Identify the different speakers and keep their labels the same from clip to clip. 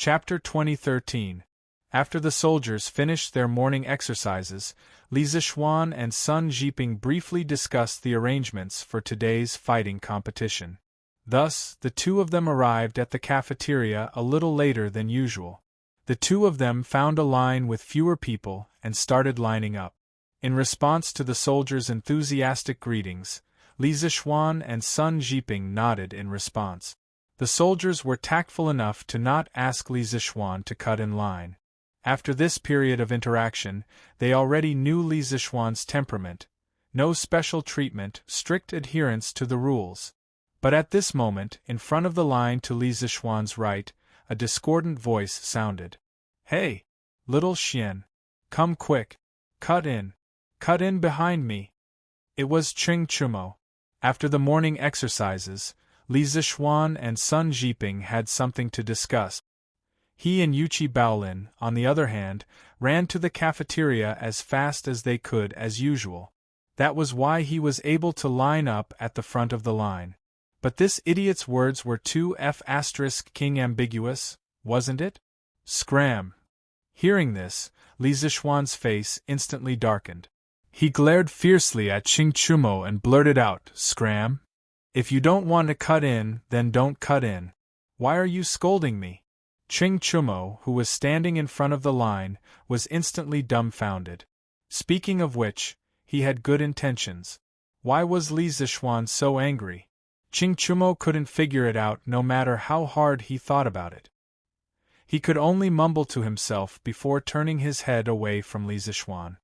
Speaker 1: Chapter 2013. After the soldiers finished their morning exercises, Li Zixuan and Sun Zhiping briefly discussed the arrangements for today's fighting competition. Thus, the two of them arrived at the cafeteria a little later than usual. The two of them found a line with fewer people and started lining up. In response to the soldiers' enthusiastic greetings, Li Zixuan and Sun Zhiping nodded in response. The soldiers were tactful enough to not ask Li Zixuan to cut in line. After this period of interaction, they already knew Li Zixuan's temperament: no special treatment, strict adherence to the rules. But at this moment, in front of the line to Li Zixuan's right, a discordant voice sounded. "Hey! Little Xian! Come quick! Cut in! Cut in behind me!" It was Ching Chumo. After the morning exercises, Li Zixuan and Sun Zhiping had something to discuss. He and Yuqi Baolin, on the other hand, ran to the cafeteria as fast as they could as usual. That was why he was able to line up at the front of the line. But this idiot's words were too King ambiguous, wasn't it? Scram! Hearing this, Li Zixuan's face instantly darkened. He glared fiercely at Ching Chumo and blurted out, "Scram? If you don't want to cut in, then don't cut in. Why are you scolding me?" Ching Chumo, who was standing in front of the line, was instantly dumbfounded. Speaking of which, he had good intentions. Why was Li Zixuan so angry? Ching Chumo couldn't figure it out no matter how hard he thought about it. He could only mumble to himself before turning his head away from Li Zixuan.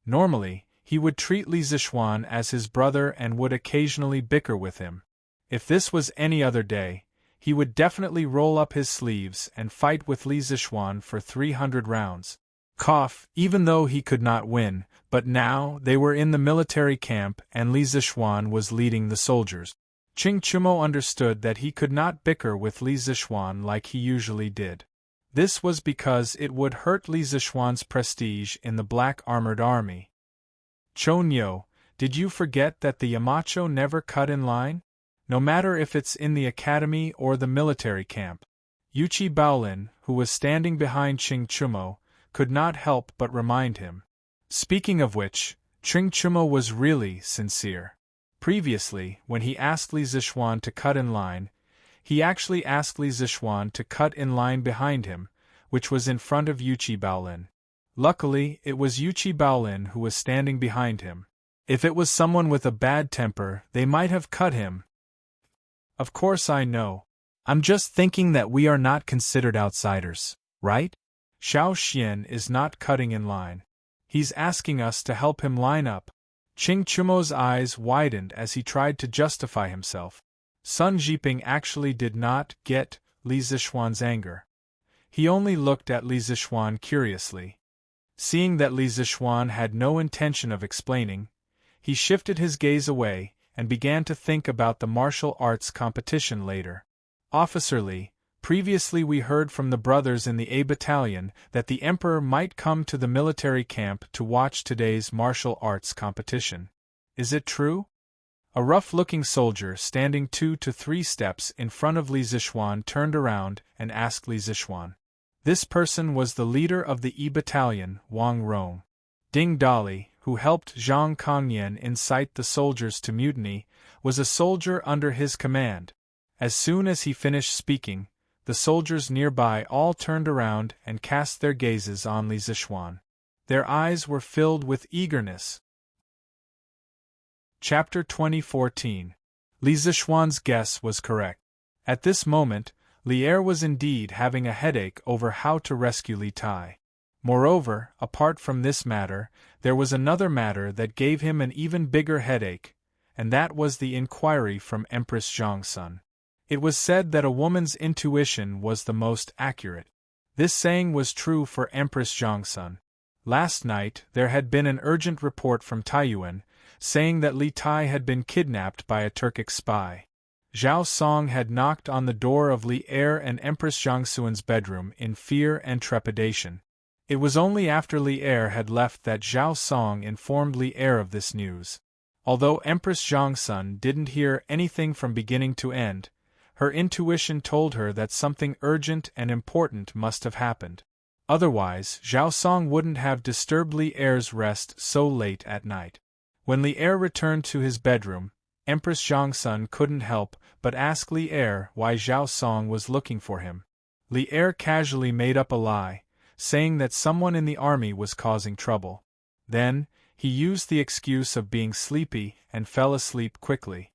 Speaker 1: Normally, he would treat Li Zixuan as his brother and would occasionally bicker with him. If this was any other day, he would definitely roll up his sleeves and fight with Li Zixuan for 300 rounds. Even though he could not win, but now they were in the military camp and Li Zixuan was leading the soldiers. Ching Chumo understood that he could not bicker with Li Zixuan like he usually did. This was because it would hurt Li Zixuan's prestige in the Black Armored Army. "Chonyo, did you forget that the Yamacho never cut in line? No matter if it's in the academy or the military camp." Yuqi Baolin, who was standing behind Ching Chumo, could not help but remind him. Speaking of which, Ching Chumo was really sincere. Previously, when he asked Li Zixuan to cut in line, he actually asked Li Zixuan to cut in line behind him, which was in front of Yuqi Baolin. Luckily, it was Yuqi Baolin who was standing behind him. If it was someone with a bad temper, they might have cut him. "Of course I know. I'm just thinking that we are not considered outsiders, right? Xiao Xian is not cutting in line. He's asking us to help him line up." Ching Chumo's eyes widened as he tried to justify himself. Sun Zhiping actually did not get Li Zixuan's anger. He only looked at Li Zixuan curiously. Seeing that Li Zixuan had no intention of explaining, he shifted his gaze away and began to think about the martial arts competition later. "Officer Li, previously we heard from the brothers in the A Battalion that the Emperor might come to the military camp to watch today's martial arts competition. Is it true?" A rough-looking soldier standing 2 to 3 steps in front of Li Zixuan turned around and asked Li Zixuan. This person was the leader of the E Battalion, Wang Rong. Ding Dali, who helped Zhang Kongyan incite the soldiers to mutiny, was a soldier under his command. As soon as he finished speaking, the soldiers nearby all turned around and cast their gazes on Li Zixuan. Their eyes were filled with eagerness. Chapter 2014. Li Zixuan's guess was correct. At this moment, Li Er was indeed having a headache over how to rescue Li Tai. Moreover, apart from this matter, there was another matter that gave him an even bigger headache, and that was the inquiry from Empress Zhongsun. It was said that a woman's intuition was the most accurate. This saying was true for Empress Zhongsun. Last night, there had been an urgent report from Taiyuan, saying that Li Tai had been kidnapped by a Turkic spy. Zhao Song had knocked on the door of Li Er and Empress Zhongsun's bedroom in fear and trepidation. It was only after Li Er had left that Zhao Song informed Li Er of this news. Although Empress Zhongsun didn't hear anything from beginning to end, Her intuition told her that something urgent and important must have happened. Otherwise, Zhao Song wouldn't have disturbed Li Er's rest so late at night. When Li Er returned to his bedroom, Empress Zhongsun couldn't help but ask Li Er why Zhao Song was looking for him. Li Er casually made up a lie, saying that someone in the army was causing trouble. Then, he used the excuse of being sleepy and fell asleep quickly.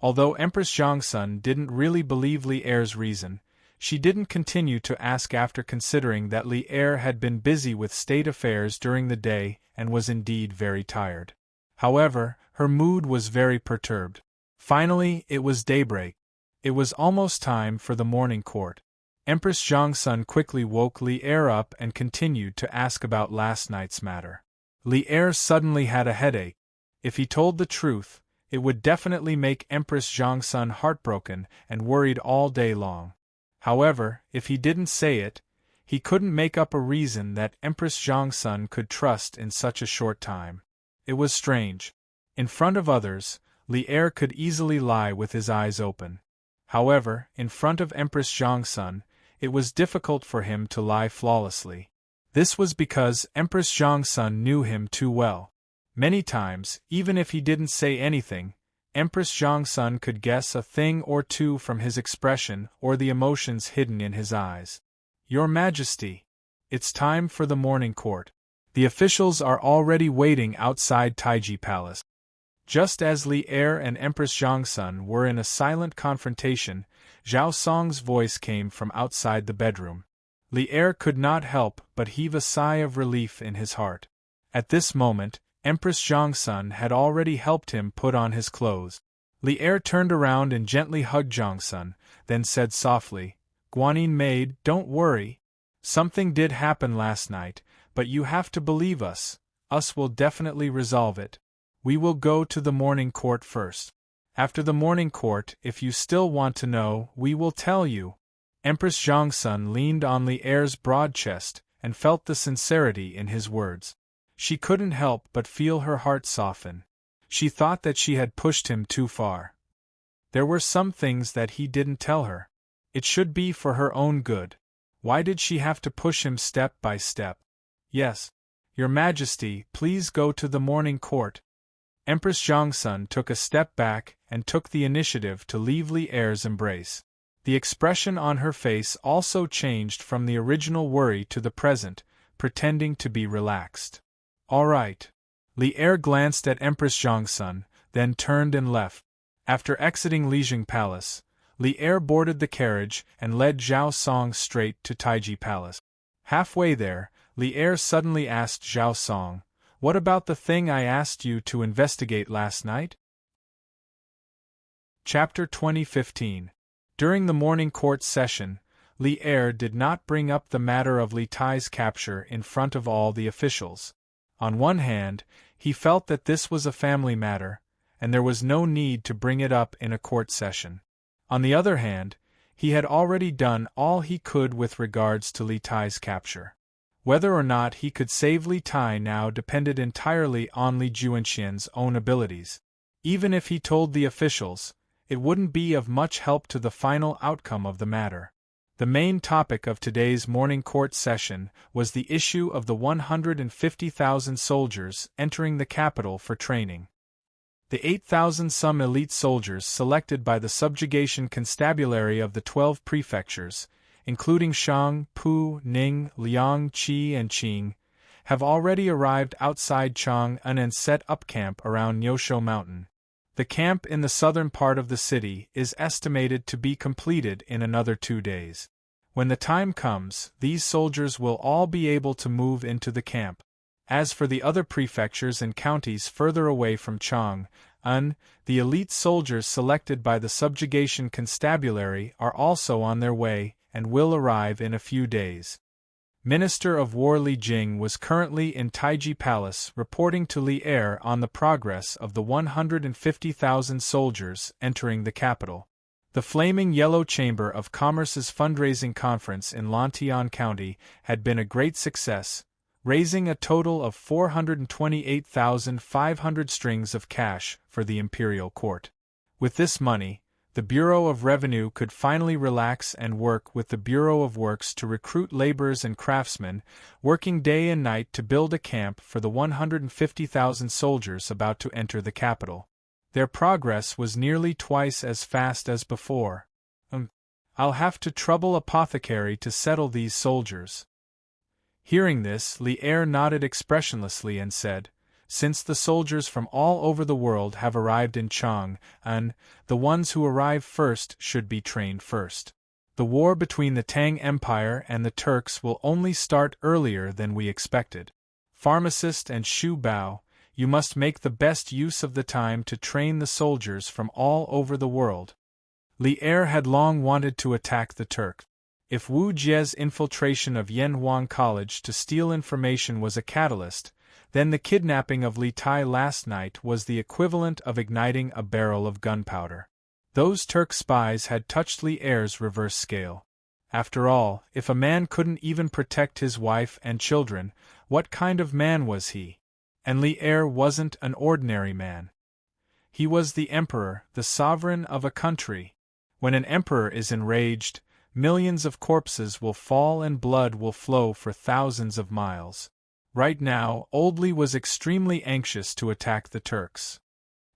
Speaker 1: Although Empress Zhongsun didn't really believe Li Er's reason, she didn't continue to ask after considering that Li Er had been busy with state affairs during the day and was indeed very tired. However, her mood was very perturbed. Finally, it was daybreak. It was almost time for the morning court. Empress Zhongsun quickly woke Li Er up and continued to ask about last night's matter. Li Er suddenly had a headache. If he told the truth, it would definitely make Empress Zhongsun heartbroken and worried all day long. However, if he didn't say it, he couldn't make up a reason that Empress Zhongsun could trust in such a short time. It was strange. In front of others, Li Er could easily lie with his eyes open. However, in front of Empress Zhongsun, it was difficult for him to lie flawlessly. This was because Empress Zhongsun knew him too well. Many times, even if he didn't say anything, Empress Zhongsun could guess a thing or two from his expression or the emotions hidden in his eyes. Your Majesty, it's time for the morning court. The officials are already waiting outside Taiji Palace. Just as Li Er and Empress Zhongsun were in a silent confrontation, Zhao Song's voice came from outside the bedroom. Li Er could not help but heave a sigh of relief in his heart. At this moment, Empress Zhongsun had already helped him put on his clothes. Li Er turned around and gently hugged Zhongsun, then said softly, "Guanyin maid, don't worry. Something did happen last night, but you have to believe us. Us will definitely resolve it. We will go to the morning court first. After the morning court, if you still want to know, we will tell you." Empress Zhongsun leaned on Li Er's broad chest and felt the sincerity in his words. She couldn't help but feel her heart soften. She thought that she had pushed him too far. There were some things that he didn't tell her. It should be for her own good. Why did she have to push him step by step? Yes. Your Majesty, please go to the morning court. Empress Zhongsun took a step back and took the initiative to leave Li Er's embrace. The expression on her face also changed from the original worry to the present, pretending to be relaxed. All right. Li Er glanced at Empress Zhongsun, then turned and left. After exiting Lijing Palace, Li Er boarded the carriage and led Zhao Song straight to Taiji Palace. Halfway there, Li Er suddenly asked Zhao Song, "What about the thing I asked you to investigate last night?" Chapter 2015. During the morning court session, Li Er did not bring up the matter of Li Tai's capture in front of all the officials. On one hand, he felt that this was a family matter, and there was no need to bring it up in a court session. On the other hand, he had already done all he could with regards to Li Tai's capture. Whether or not he could save Li Tai now depended entirely on Li Juanxian's own abilities. Even if he told the officials, it wouldn't be of much help to the final outcome of the matter. The main topic of today's morning court session was the issue of the 150,000 soldiers entering the capital for training. The 8,000-some elite soldiers selected by the subjugation constabulary of the 12 prefectures, including Shang, Pu, Ning, Liang, Qi and Qing, have already arrived outside Chang'an and set up camp around Nyosho Mountain. The camp in the southern part of the city is estimated to be completed in another 2 days. When the time comes, these soldiers will all be able to move into the camp. As for the other prefectures and counties further away from Chang'an, the elite soldiers selected by the subjugation constabulary are also on their way and will arrive in a few days. Minister of War Li Jing was currently in Taiji Palace reporting to Li Er on the progress of the 150,000 soldiers entering the capital. The Flaming Yellow Chamber of Commerce's fundraising conference in Lantian County had been a great success, raising a total of 428,500 strings of cash for the imperial court. With this money, The Bureau of Revenue could finally relax and work with the Bureau of Works to recruit laborers and craftsmen, working day and night to build a camp for the 150,000 soldiers about to enter the capital. Their progress was nearly twice as fast as before. I'll have to trouble apothecary to settle these soldiers." Hearing this, Li'er nodded expressionlessly and said, "Since the soldiers from all over the world have arrived in Chang'an, the ones who arrive first should be trained first. The war between the Tang Empire and the Turks will only start earlier than we expected. Pharmacist and Shu Bao, you must make the best use of the time to train the soldiers from all over the world." Li'er had long wanted to attack the Turk. If Wu Jie's infiltration of Yanhuang College to steal information was a catalyst, then the kidnapping of Li Tai last night was the equivalent of igniting a barrel of gunpowder. Those Turk spies had touched Li'er's reverse scale. After all, if a man couldn't even protect his wife and children, what kind of man was he? And Li'er wasn't an ordinary man. He was the emperor, the sovereign of a country. When an emperor is enraged, millions of corpses will fall and blood will flow for thousands of miles. Right now, Old Li was extremely anxious to attack the Turks.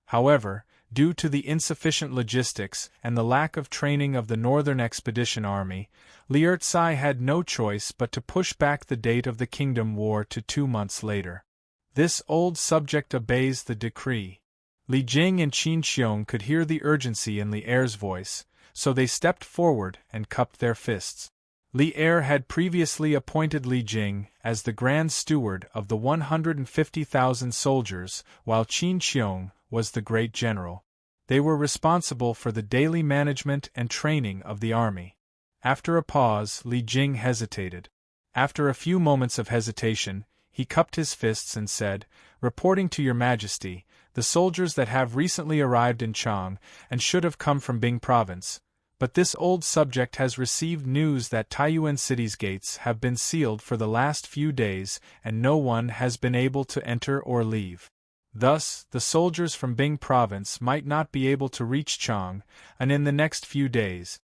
Speaker 1: However, due to the insufficient logistics and the lack of training of the Northern Expedition Army, Li'er Tsai had no choice but to push back the date of the Kingdom War to 2 months later. This old subject obeys the decree. Li Jing and Qin Xiong could hear the urgency in Li'er's voice, so they stepped forward and cupped their fists. Li'er had previously appointed Li Jing as the Grand Steward of the 150,000 soldiers, while Qin Xiong was the Great General. They were responsible for the daily management and training of the army. After a pause, Li Jing hesitated. After a few moments of hesitation, he cupped his fists and said, "Reporting to your Majesty, the soldiers that have recently arrived in Chang and should have come from Bing Province. But this old subject has received news that Taiyuan City's gates have been sealed for the last few days and no one has been able to enter or leave. Thus, the soldiers from Bing Province might not be able to reach Chang, and in the next few days,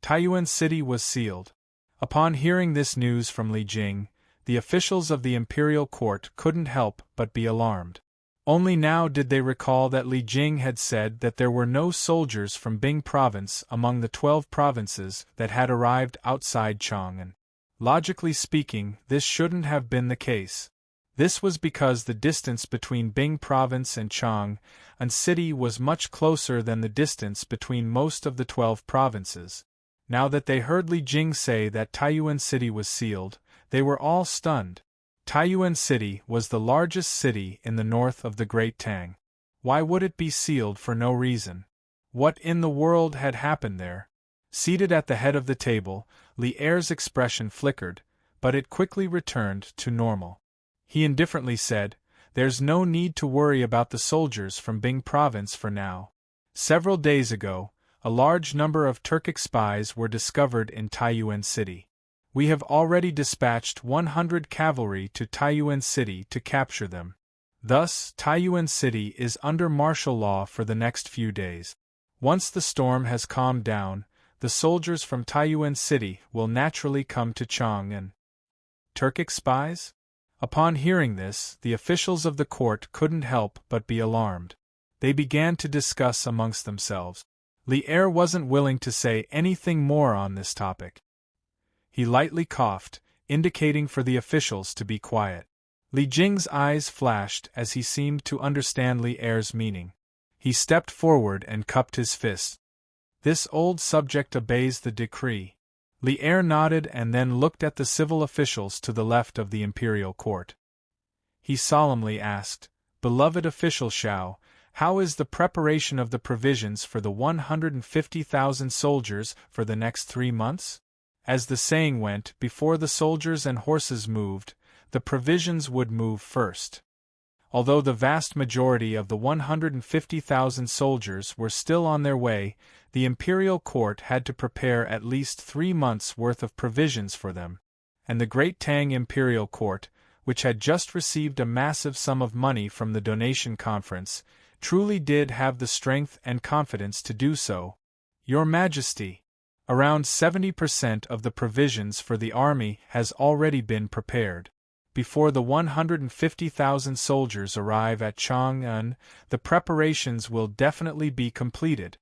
Speaker 1: Taiyuan City was sealed." Upon hearing this news from Li Jing, the officials of the imperial court couldn't help but be alarmed. Only now did they recall that Li Jing had said that there were no soldiers from Bing Province among the 12 provinces that had arrived outside Chang'an. Logically speaking, this shouldn't have been the case. This was because the distance between Bing Province and Chang'an City was much closer than the distance between most of the 12 provinces. Now that they heard Li Jing say that Taiyuan City was sealed, they were all stunned. Taiyuan City was the largest city in the north of the Great Tang. Why would it be sealed for no reason? What in the world had happened there? Seated at the head of the table, Li'er's expression flickered, but it quickly returned to normal. He indifferently said, "There's no need to worry about the soldiers from Bing Province for now. Several days ago, a large number of Turkic spies were discovered in Taiyuan City. We have already dispatched 100 cavalry to Taiyuan City to capture them. Thus, Taiyuan City is under martial law for the next few days. Once the storm has calmed down, the soldiers from Taiyuan City will naturally come to Chang'an." Turkic spies? Upon hearing this, the officials of the court couldn't help but be alarmed. They began to discuss amongst themselves. Li'er wasn't willing to say anything more on this topic. He lightly coughed, indicating for the officials to be quiet. Li Jing's eyes flashed as he seemed to understand Li'er's meaning. He stepped forward and cupped his fist. "This old subject obeys the decree." Li'er nodded and then looked at the civil officials to the left of the imperial court. He solemnly asked, "Beloved official Shao, how is the preparation of the provisions for the 150,000 soldiers for the next 3 months? As the saying went, before the soldiers and horses moved, the provisions would move first." Although the vast majority of the 150,000 soldiers were still on their way, the imperial court had to prepare at least 3 months' worth of provisions for them, and the Great Tang Imperial Court, which had just received a massive sum of money from the donation conference, truly did have the strength and confidence to do so. Your Majesty, around 70% of the provisions for the army has already been prepared. Before the 150,000 soldiers arrive at Chang'an, the preparations will definitely be completed.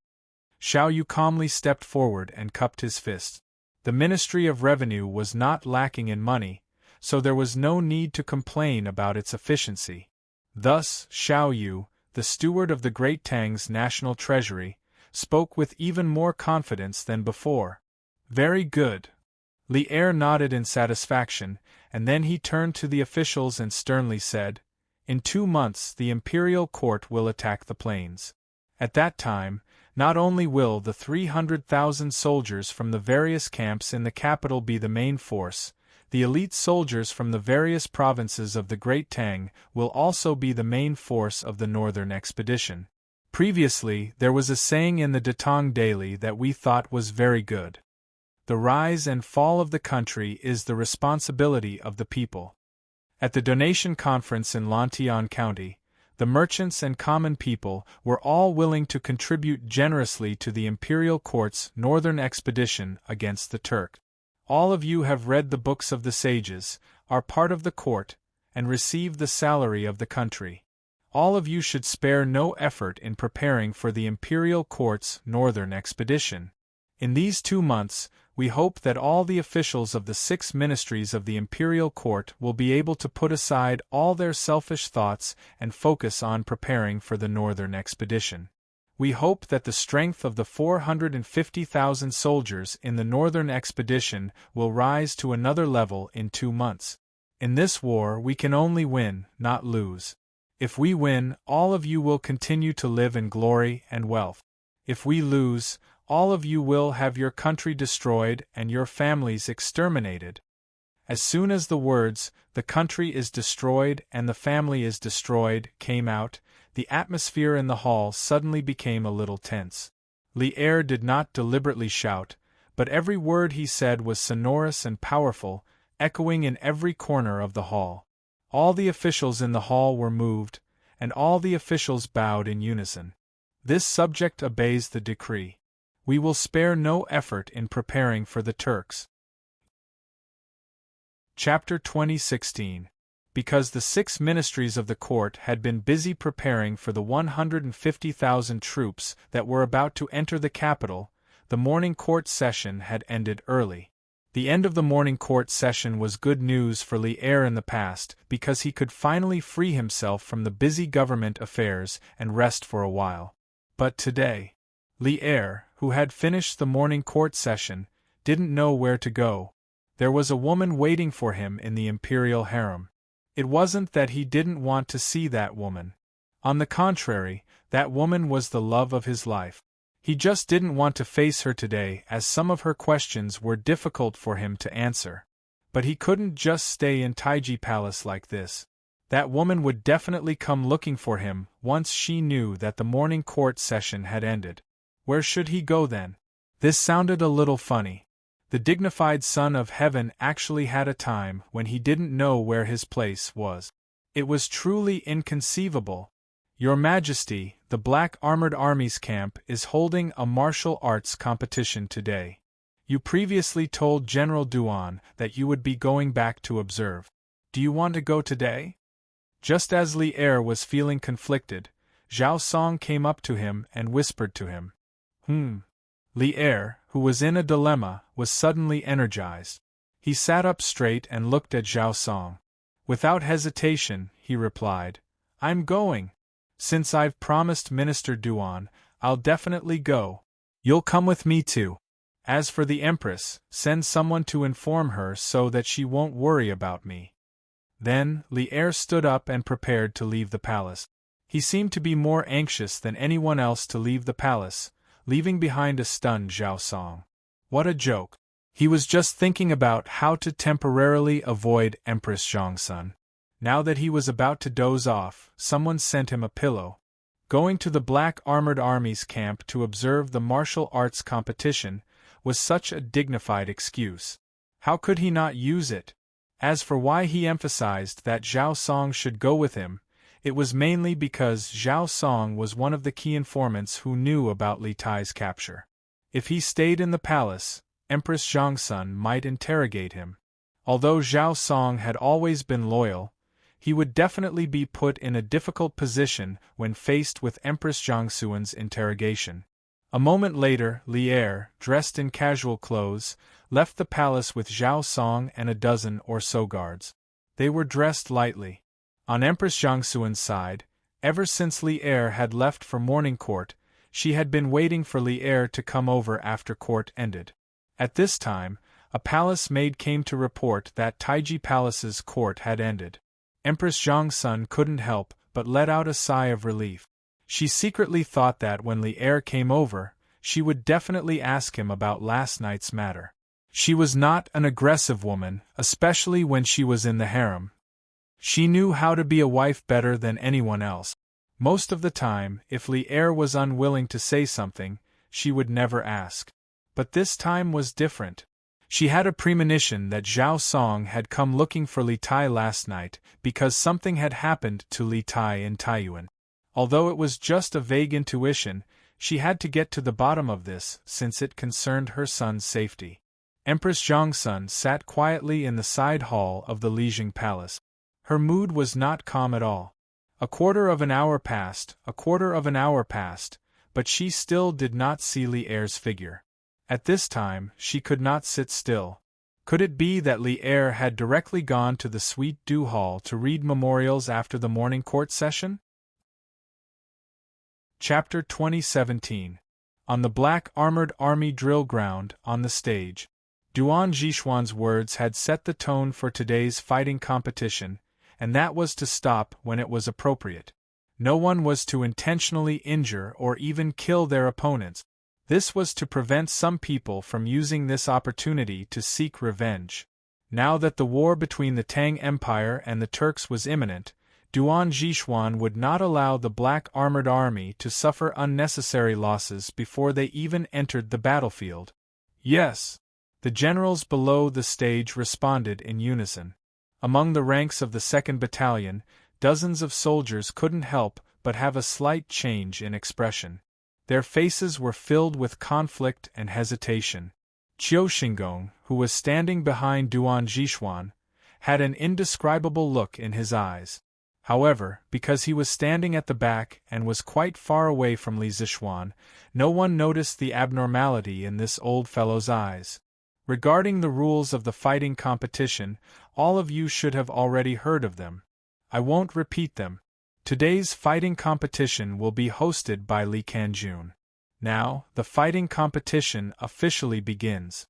Speaker 1: Xiao Yu calmly stepped forward and cupped his fist. The Ministry of Revenue was not lacking in money, so there was no need to complain about its efficiency. Thus, Xiao Yu, the steward of the Great Tang's national treasury, spoke with even more confidence than before. Very good. Li Er nodded in satisfaction, and then he turned to the officials and sternly said, "In 2 months the imperial court will attack the plains. At that time, not only will the 300,000 soldiers from the various camps in the capital be the main force, the elite soldiers from the various provinces of the Great Tang will also be the main force of the northern expedition." Previously, there was a saying in the Datong Daily that we thought was very good. The rise and fall of the country is the responsibility of the people. At the donation conference in Lantian County, the merchants and common people were all willing to contribute generously to the imperial court's northern expedition against the Turk. All of you have read the books of the sages, are part of the court, and receive the salary of the country. All of you should spare no effort in preparing for the imperial court's northern expedition. In these 2 months, we hope that all the officials of the 6 ministries of the imperial court will be able to put aside all their selfish thoughts and focus on preparing for the northern expedition. We hope that the strength of the 450,000 soldiers in the northern expedition will rise to another level in 2 months. In this war we can only win, not lose. If we win, all of you will continue to live in glory and wealth. If we lose, all of you will have your country destroyed and your families exterminated. As soon as the words, "the country is destroyed and the family is destroyed," came out, the atmosphere in the hall suddenly became a little tense. Li Er did not deliberately shout, but every word he said was sonorous and powerful, echoing in every corner of the hall. All the officials in the hall were moved, and all the officials bowed in unison. This subject obeys the decree. We will spare no effort in preparing for the Turks. Chapter 2016. Because the 6 ministries of the court had been busy preparing for the 150,000 troops that were about to enter the capital, the morning court session had ended early. The end of the morning court session was good news for Li Er in the past because he could finally free himself from the busy government affairs and rest for a while. But today, Li Er, who had finished the morning court session, didn't know where to go. There was a woman waiting for him in the imperial harem. It wasn't that he didn't want to see that woman. On the contrary, that woman was the love of his life. He just didn't want to face her today as some of her questions were difficult for him to answer. But he couldn't just stay in Taiji Palace like this. That woman would definitely come looking for him once she knew that the morning court session had ended. Where should he go then? This sounded a little funny. The dignified Son of Heaven actually had a time when he didn't know where his place was. It was truly inconceivable. Your Majesty, the Black Armored Army's camp is holding a martial arts competition today. You previously told General Duan that you would be going back to observe. Do you want to go today? Just as Li Er was feeling conflicted, Zhao Song came up to him and whispered to him. Li Er, who was in a dilemma, was suddenly energized. He sat up straight and looked at Zhao Song. Without hesitation, he replied, "I'm going. Since I've promised Minister Duan, I'll definitely go. You'll come with me too. As for the Empress, send someone to inform her so that she won't worry about me." Then, Li Er stood up and prepared to leave the palace. He seemed to be more anxious than anyone else to leave the palace, leaving behind a stunned Zhao Song. What a joke. He was just thinking about how to temporarily avoid Empress Zhongsun. Now that he was about to doze off, someone sent him a pillow. Going to the Black Armored Army's camp to observe the martial arts competition was such a dignified excuse. How could he not use it? As for why he emphasized that Zhao Song should go with him, it was mainly because Zhao Song was one of the key informants who knew about Li Tai's capture. If he stayed in the palace, Empress Zhongsun might interrogate him. Although Zhao Song had always been loyal, he would definitely be put in a difficult position when faced with Empress Zhongsun's interrogation. A moment later, Li Er, dressed in casual clothes, left the palace with Zhao Song and a dozen or so guards. They were dressed lightly. On Empress Zhongsun's side, ever since Li Er had left for morning court, she had been waiting for Li Er to come over after court ended. At this time, a palace maid came to report that Taiji Palace's court had ended. Empress Zhongsun couldn't help but let out a sigh of relief. She secretly thought that when Li Er came over, she would definitely ask him about last night's matter. She was not an aggressive woman, especially when she was in the harem. She knew how to be a wife better than anyone else. Most of the time, if Li Er was unwilling to say something, she would never ask. But this time was different. She had a premonition that Zhao Song had come looking for Li Tai last night because something had happened to Li Tai in Taiyuan. Although it was just a vague intuition, she had to get to the bottom of this since it concerned her son's safety. Empress Zhongsun sat quietly in the side hall of the Lijing Palace. Her mood was not calm at all. A quarter of an hour passed, but she still did not see Li Er's figure. At this time, she could not sit still. Could it be that Li Er had directly gone to the Suite Du Hall to read memorials after the morning court session? Chapter 2017. On the Black Armored Army Drill Ground, on the stage. Duan Zhixuan's words had set the tone for today's fighting competition, and that was to stop when it was appropriate. No one was to intentionally injure or even kill their opponents. This was to prevent some people from using this opportunity to seek revenge. Now that the war between the Tang Empire and the Turks was imminent, Duan Zhixuan would not allow the Black Armored Army to suffer unnecessary losses before they even entered the battlefield. Yes! The generals below the stage responded in unison. Among the ranks of the 2nd Battalion, dozens of soldiers couldn't help but have a slight change in expression. Their faces were filled with conflict and hesitation. Qiu Xingong, who was standing behind Duan Zhixuan, had an indescribable look in his eyes. However, because he was standing at the back and was quite far away from Li Zixuan, no one noticed the abnormality in this old fellow's eyes. Regarding the rules of the fighting competition, all of you should have already heard of them. I won't repeat them. Today's fighting competition will be hosted by Li Kanjun. Now, the fighting competition officially begins.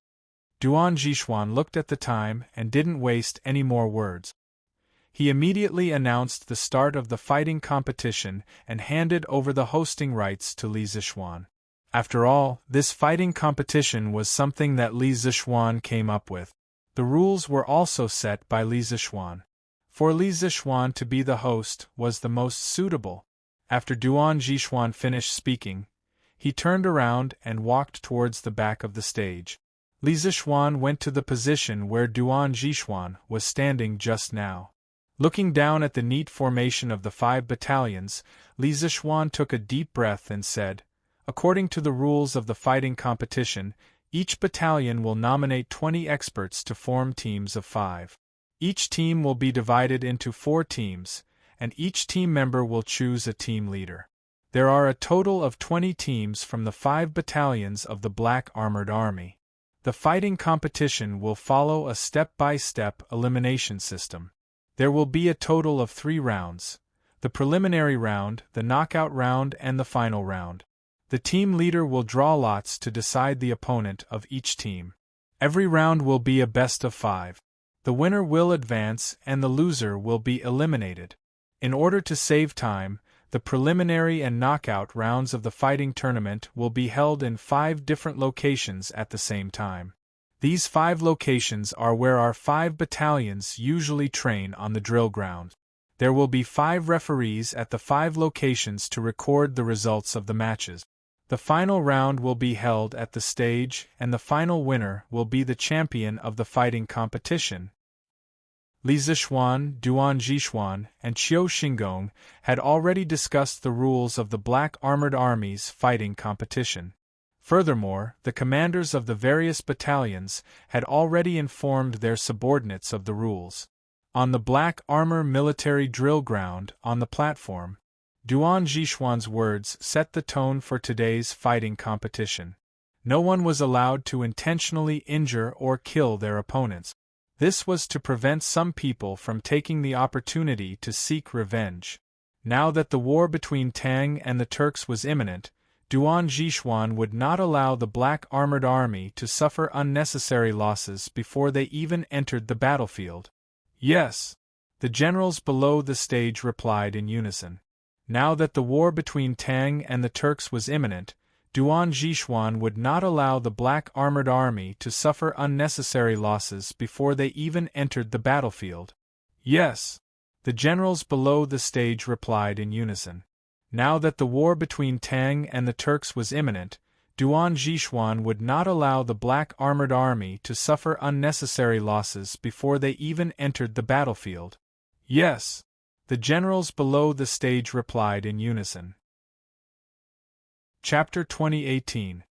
Speaker 1: Duan Zhixuan looked at the time and didn't waste any more words. He immediately announced the start of the fighting competition and handed over the hosting rights to Li Zixuan. After all, this fighting competition was something that Li Zixuan came up with. The rules were also set by Li Zixuan. For Li Zixuan to be the host was the most suitable. After Duan Zhixuan finished speaking, he turned around and walked towards the back of the stage. Li Zixuan went to the position where Duan Zhixuan was standing just now. Looking down at the neat formation of the 5 battalions, Li Zixuan took a deep breath and said, "According to the rules of the fighting competition, each battalion will nominate 20 experts to form teams of 5. Each team will be divided into 4 teams, and each team member will choose a team leader. There are a total of 20 teams from the 5 battalions of the Black Armored Army. The fighting competition will follow a step-by-step elimination system. There will be a total of 3 rounds: the preliminary round, the knockout round, and the final round. The team leader will draw lots to decide the opponent of each team. Every round will be a best of 5. The winner will advance and the loser will be eliminated. In order to save time, the preliminary and knockout rounds of the fighting tournament will be held in 5 different locations at the same time. These 5 locations are where our 5 battalions usually train on the drill ground. There will be 5 referees at the 5 locations to record the results of the matches. The final round will be held at the stage, and the final winner will be the champion of the fighting competition. Li Zixuan, Duan Zhixuan, and Qiu Xingong had already discussed the rules of the Black Armored Army's fighting competition. Furthermore, the commanders of the various battalions had already informed their subordinates of the rules. On the black armor military drill ground on the platform, Duan Zhishuan's words set the tone for today's fighting competition. No one was allowed to intentionally injure or kill their opponents. This was to prevent some people from taking the opportunity to seek revenge. Now that the war between Tang and the Turks was imminent, Duan Zhishuan would not allow the black armored army to suffer unnecessary losses before they even entered the battlefield. Yes, the generals below the stage replied in unison. Now that the war between Tang and the Turks was imminent, Duan Zhishuan would not allow the black armored army to suffer unnecessary losses before they even entered the battlefield. Yes, the generals below the stage replied in unison. Now that the war between Tang and the Turks was imminent, Duan Zhishuan would not allow the black armored army to suffer unnecessary losses before they even entered the battlefield. Yes, the generals below the stage replied in unison. Chapter 2018.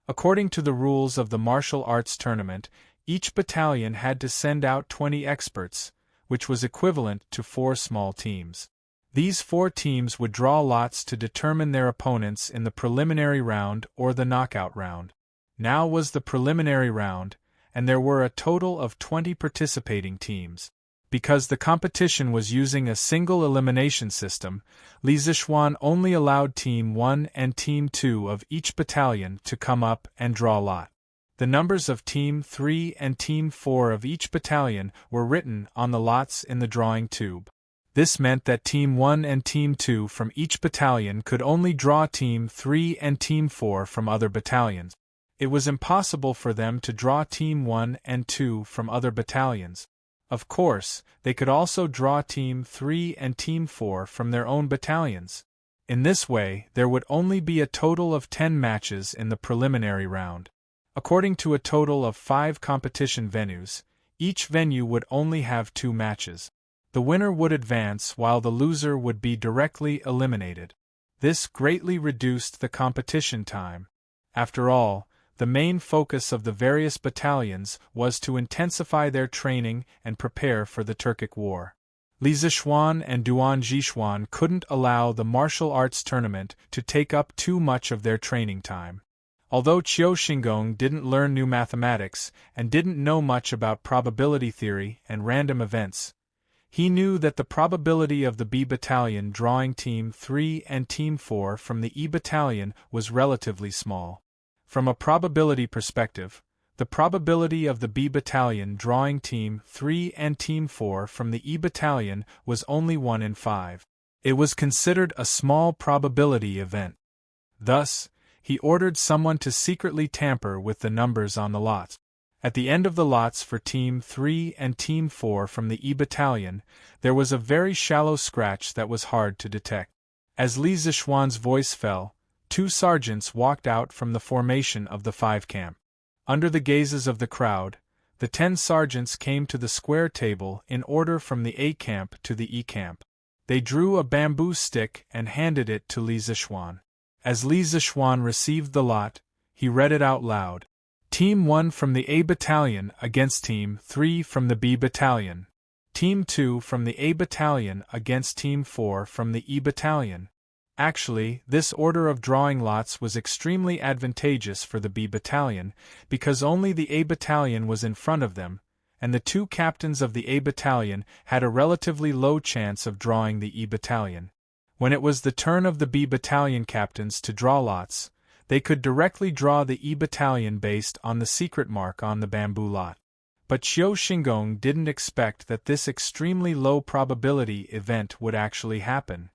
Speaker 1: According to the rules of the martial arts tournament, each battalion had to send out 20 experts, which was equivalent to 4 small teams. These 4 teams would draw lots to determine their opponents in the preliminary round or the knockout round. Now was the preliminary round, and there were a total of 20 participating teams. Because the competition was using a single elimination system, Li Zishuan only allowed Team 1 and Team 2 of each battalion to come up and draw lot. The numbers of Team 3 and Team 4 of each battalion were written on the lots in the drawing tube. This meant that Team 1 and Team 2 from each battalion could only draw Team 3 and Team 4 from other battalions. It was impossible for them to draw Team 1 and 2 from other battalions. Of course, they could also draw Team 3 and Team 4 from their own battalions. In this way, there would only be a total of 10 matches in the preliminary round. According to a total of 5 competition venues, each venue would only have 2 matches. The winner would advance while the loser would be directly eliminated. This greatly reduced the competition time. After all, the main focus of the various battalions was to intensify their training and prepare for the Turkic War. Li Zishuan and Duan Zhishuan couldn't allow the martial arts tournament to take up too much of their training time. Although Qiu Xingong didn't learn new mathematics and didn't know much about probability theory and random events, he knew that the probability of the B battalion drawing Team 3 and Team 4 from the E battalion was relatively small. From a probability perspective, the probability of the B battalion drawing Team 3 and Team 4 from the E battalion was only 1 in 5. It was considered a small probability event. Thus, he ordered someone to secretly tamper with the numbers on the lots. At the end of the lots for Team 3 and Team 4 from the E battalion, there was a very shallow scratch that was hard to detect. As Li Zishuan's voice fell, 2 sergeants walked out from the formation of the 5 camp. Under the gazes of the crowd, the 10 sergeants came to the square table in order from the A camp to the E camp. They drew a bamboo stick and handed it to Li Zishuan. As Li Zishuan received the lot, he read it out loud. Team 1 from the A battalion against Team 3 from the B battalion. Team 2 from the A battalion against Team 4 from the E battalion. Actually, this order of drawing lots was extremely advantageous for the B battalion, because only the A battalion was in front of them, and the 2 captains of the A battalion had a relatively low chance of drawing the E battalion. When it was the turn of the B battalion captains to draw lots, they could directly draw the E battalion based on the secret mark on the bamboo lot. But Qiu Xingong didn't expect that this extremely low probability event would actually happen.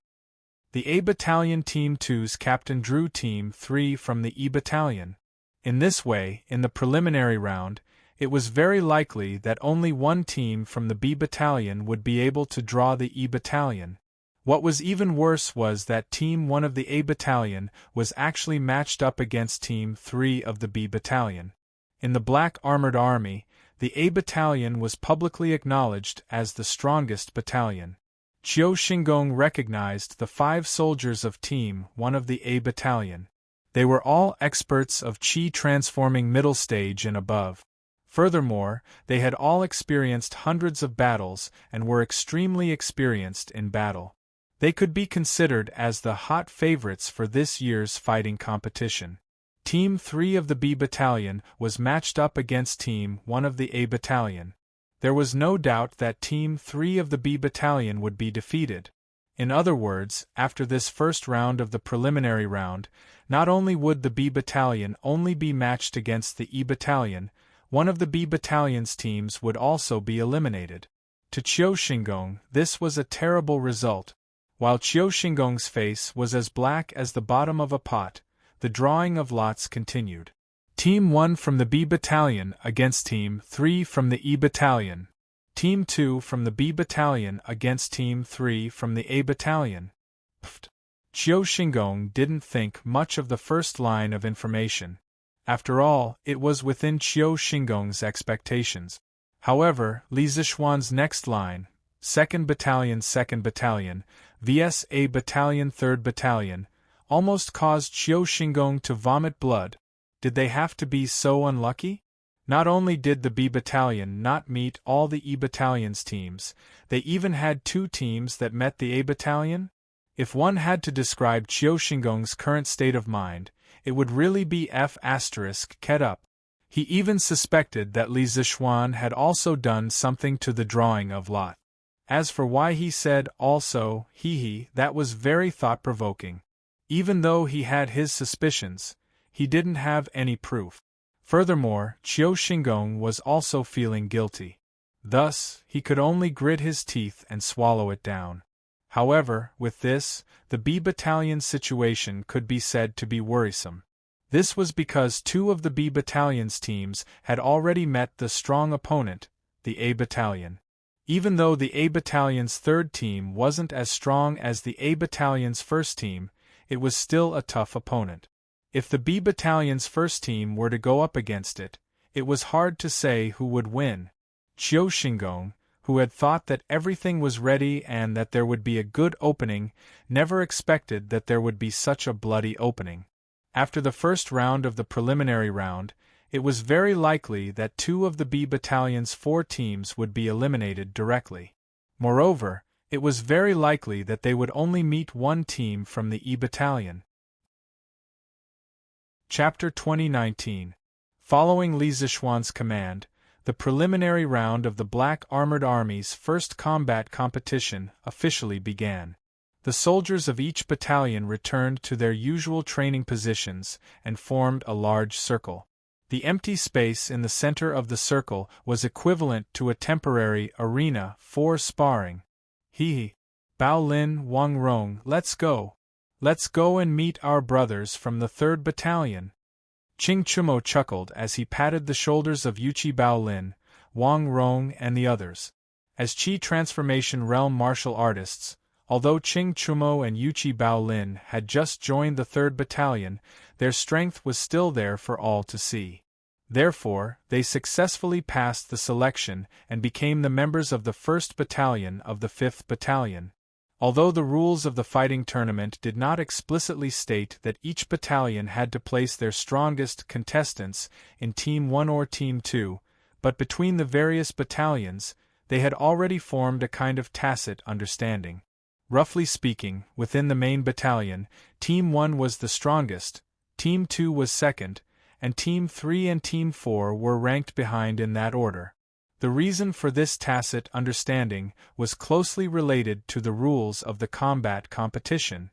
Speaker 1: The A battalion Team 2's captain drew Team 3 from the E battalion. In this way, in the preliminary round, it was very likely that only one team from the B battalion would be able to draw the E battalion. What was even worse was that Team 1 of the A battalion was actually matched up against Team 3 of the B battalion. In the Black Armored Army, the A battalion was publicly acknowledged as the strongest battalion. Qiu Xingong recognized the 5 soldiers of Team 1 of the A battalion. They were all experts of chi transforming middle stage and above. Furthermore, they had all experienced hundreds of battles and were extremely experienced in battle. They could be considered as the hot favorites for this year's fighting competition. Team 3 of the B Battalion was matched up against Team 1 of the A Battalion. There was no doubt that Team 3 of the B Battalion would be defeated. In other words, after this first round of the preliminary round, not only would the B Battalion only be matched against the E Battalion, one of the B Battalion's teams would also be eliminated. To Qiu Xingong, this was a terrible result. While Qiu Xingong's face was as black as the bottom of a pot, the drawing of lots continued. Team 1 from the B Battalion against Team 3 from the E Battalion. Team 2 from the B Battalion against Team 3 from the A Battalion. Pfft. Qiu Xingong didn't think much of the first line of information. After all, it was within Qiu Xingong's expectations. However, Li Zixuan's next line, 2nd Battalion vs A Battalion 3rd Battalion, almost caused Qiu Xingong to vomit blood. Did they have to be so unlucky? Not only did the B Battalion not meet all the E Battalion's teams, they even had 2 teams that met the A Battalion? If one had to describe Qiu Xingong's current state of mind, it would really be F***ket up. He even suspected that Li Zixuan had also done something to the drawing of lot. As for why he said also, that was very thought-provoking. Even though he had his suspicions, he didn't have any proof. Furthermore, Qiu Xingong was also feeling guilty. Thus, he could only grit his teeth and swallow it down. However, with this, the B Battalion's situation could be said to be worrisome. This was because 2 of the B Battalion's teams had already met the strong opponent, the A Battalion. Even though the A Battalion's 3rd team wasn't as strong as the A Battalion's 1st team, it was still a tough opponent. If the B Battalion's 1st team were to go up against it, it was hard to say who would win. Qiu Xingong, who had thought that everything was ready and that there would be a good opening, never expected that there would be such a bloody opening. After the first round of the preliminary round, it was very likely that 2 of the B Battalion's 4 teams would be eliminated directly. Moreover, it was very likely that they would only meet 1 team from the E Battalion. Chapter 2019. Following Li Zixuan's command, the preliminary round of the Black Armored Army's first combat competition officially began. The soldiers of each battalion returned to their usual training positions and formed a large circle. The empty space in the center of the circle was equivalent to a temporary arena for sparring. Bao Lin, Wang Rong, let's go. Let's go and meet our brothers from the 3rd Battalion. Qing Chumo chuckled as he patted the shoulders of Yuqi Baolin, Wang Rong and the others. As Qi Transformation Realm martial artists, although Qing Chumo and Yuqi Baolin had just joined the 3rd Battalion, their strength was still there for all to see. Therefore, they successfully passed the selection and became the members of the 1st Battalion of the 5th Battalion. Although the rules of the fighting tournament did not explicitly state that each battalion had to place their strongest contestants in Team 1 or Team 2, but between the various battalions, they had already formed a kind of tacit understanding. Roughly speaking, within the main battalion, Team 1 was the strongest, Team 2 was second, and Team 3 and Team 4 were ranked behind in that order. The reason for this tacit understanding was closely related to the rules of the combat competition.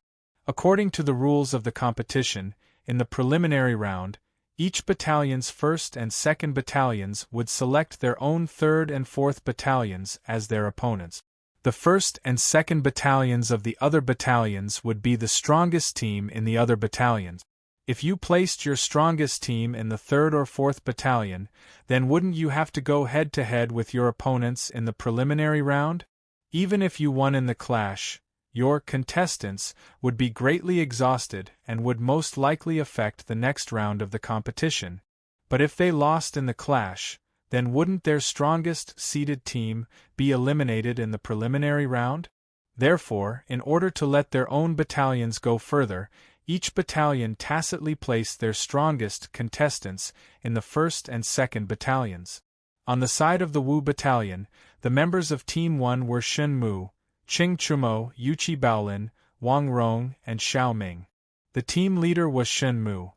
Speaker 1: According to the rules of the competition, in the preliminary round, each battalion's 1st and 2nd battalions would select their own 3rd and 4th battalions as their opponents. The 1st and 2nd battalions of the other battalions would be the strongest team in the other battalions. If you placed your strongest team in the 3rd or 4th battalion, then wouldn't you have to go head-to-head with your opponents in the preliminary round? Even if you won in the clash, your contestants would be greatly exhausted and would most likely affect the next round of the competition. But if they lost in the clash, then wouldn't their strongest seeded team be eliminated in the preliminary round? Therefore, in order to let their own battalions go further, Each battalion tacitly placed their strongest contestants in the 1st and 2nd battalions. On the side of the Wu battalion, the members of Team 1 were Shen Mu, Qing Chumo, Yuqi Baolin, Wang Rong, and Xiao Ming. The team leader was Shen Mu.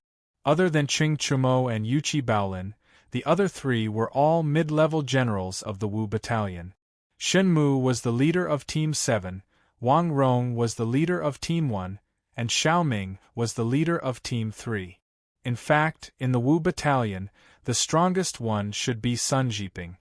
Speaker 1: Other than Qing Chumo and Yuqi Baolin, the other three were all mid-level generals of the Wu battalion. Shen Mu was the leader of Team 7, Wang Rong was the leader of Team 1, and Xiao Ming was the leader of Team 3. In fact, in the Wu battalion, the strongest one should be Sun Jiping.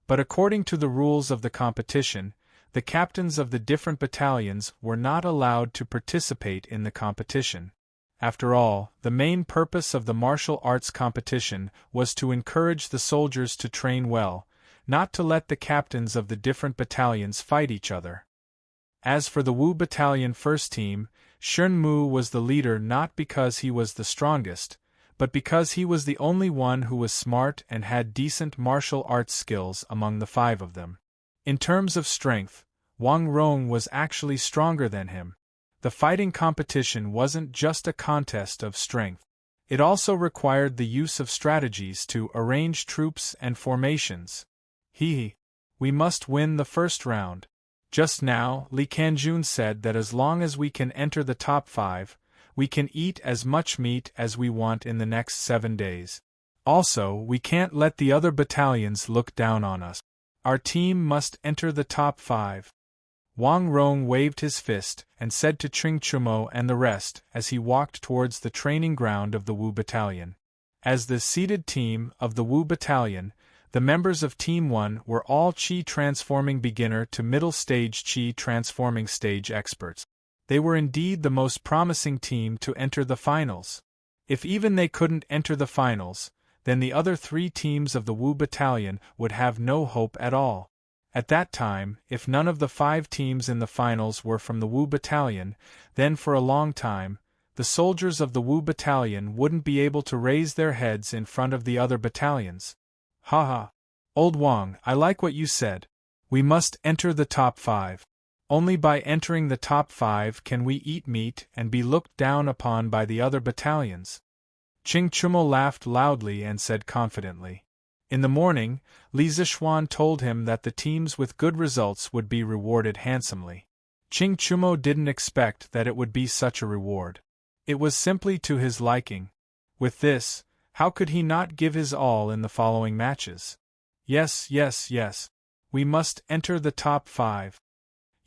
Speaker 1: But according to the rules of the competition, the captains of the different battalions were not allowed to participate in the competition. After all, the main purpose of the martial arts competition was to encourage the soldiers to train well, not to let the captains of the different battalions fight each other. As for the Wu battalion first team, Shen Mu was the leader not because he was the strongest, but because he was the only one who was smart and had decent martial arts skills among the 5 of them. In terms of strength, Wang Rong was actually stronger than him. The fighting competition wasn't just a contest of strength. It also required the use of strategies to arrange troops and formations. We must win the first round. Just now, Li Kanjun said that as long as we can enter the top 5, we can eat as much meat as we want in the next 7 days. Also, we can't let the other battalions look down on us. Our team must enter the top 5. Wang Rong waved his fist and said to Qing Chumo and the rest as he walked towards the training ground of the Wu battalion. As the seeded team of the Wu battalion, the members of Team 1 were all Qi transforming beginner to middle stage Qi transforming stage experts. They were indeed the most promising team to enter the finals. If even they couldn't enter the finals, then the other 3 teams of the Wu battalion would have no hope at all. At that time, if none of the 5 teams in the finals were from the Wu battalion, then for a long time, the soldiers of the Wu battalion wouldn't be able to raise their heads in front of the other battalions. Haha. Old Wang, I like what you said. We must enter the top 5. Only by entering the top 5 can we eat meat and be looked down upon by the other battalions. Qing Chumo laughed loudly and said confidently. In the morning, Li Zishuan told him that the teams with good results would be rewarded handsomely. Qing Chumo didn't expect that it would be such a reward. It was simply to his liking. With this, how could he not give his all in the following matches? Yes. We must enter the top 5.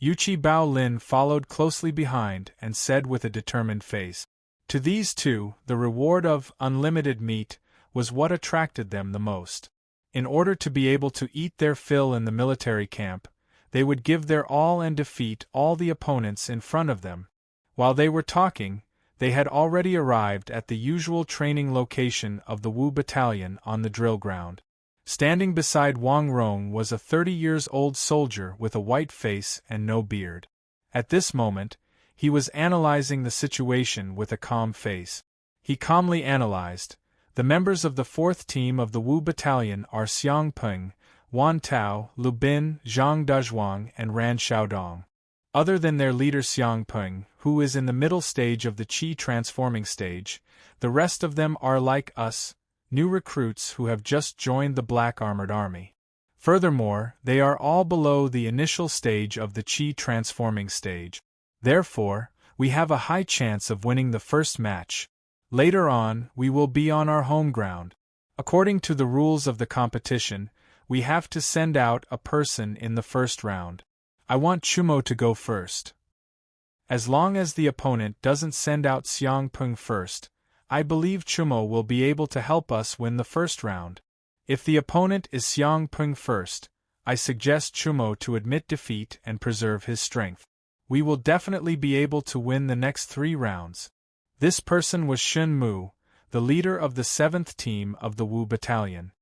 Speaker 1: Yuqi Baolin followed closely behind and said with a determined face. To these 2, the reward of unlimited meat was what attracted them the most. In order to be able to eat their fill in the military camp, they would give their all and defeat all the opponents in front of them. While they were talking, they had already arrived at the usual training location of the Wu battalion on the drill ground. Standing beside Wang Rong was a 30-years-old soldier with a white face and no beard. At this moment, he was analyzing the situation with a calm face. He calmly analyzed. The members of the 4th team of the Wu battalion are Xiang Peng, Wan Tao, Lu Bin, Zhang Dazhuang, and Ran Xiaodong. Other than their leader Xiang Peng, who is in the middle stage of the Qi transforming stage, the rest of them are like us, new recruits who have just joined the Black Armored Army. Furthermore, they are all below the initial stage of the Qi transforming stage. Therefore, we have a high chance of winning the first match. Later on, we will be on our home ground. According to the rules of the competition, we have to send out a person in the first round. I want Chumo to go first. As long as the opponent doesn't send out Xiang Peng first, I believe Chumo will be able to help us win the first round. If the opponent is Xiang Peng first, I suggest Chumo to admit defeat and preserve his strength. We will definitely be able to win the next 3 rounds. This person was Shen Mu, the leader of the 7th team of the Wu battalion.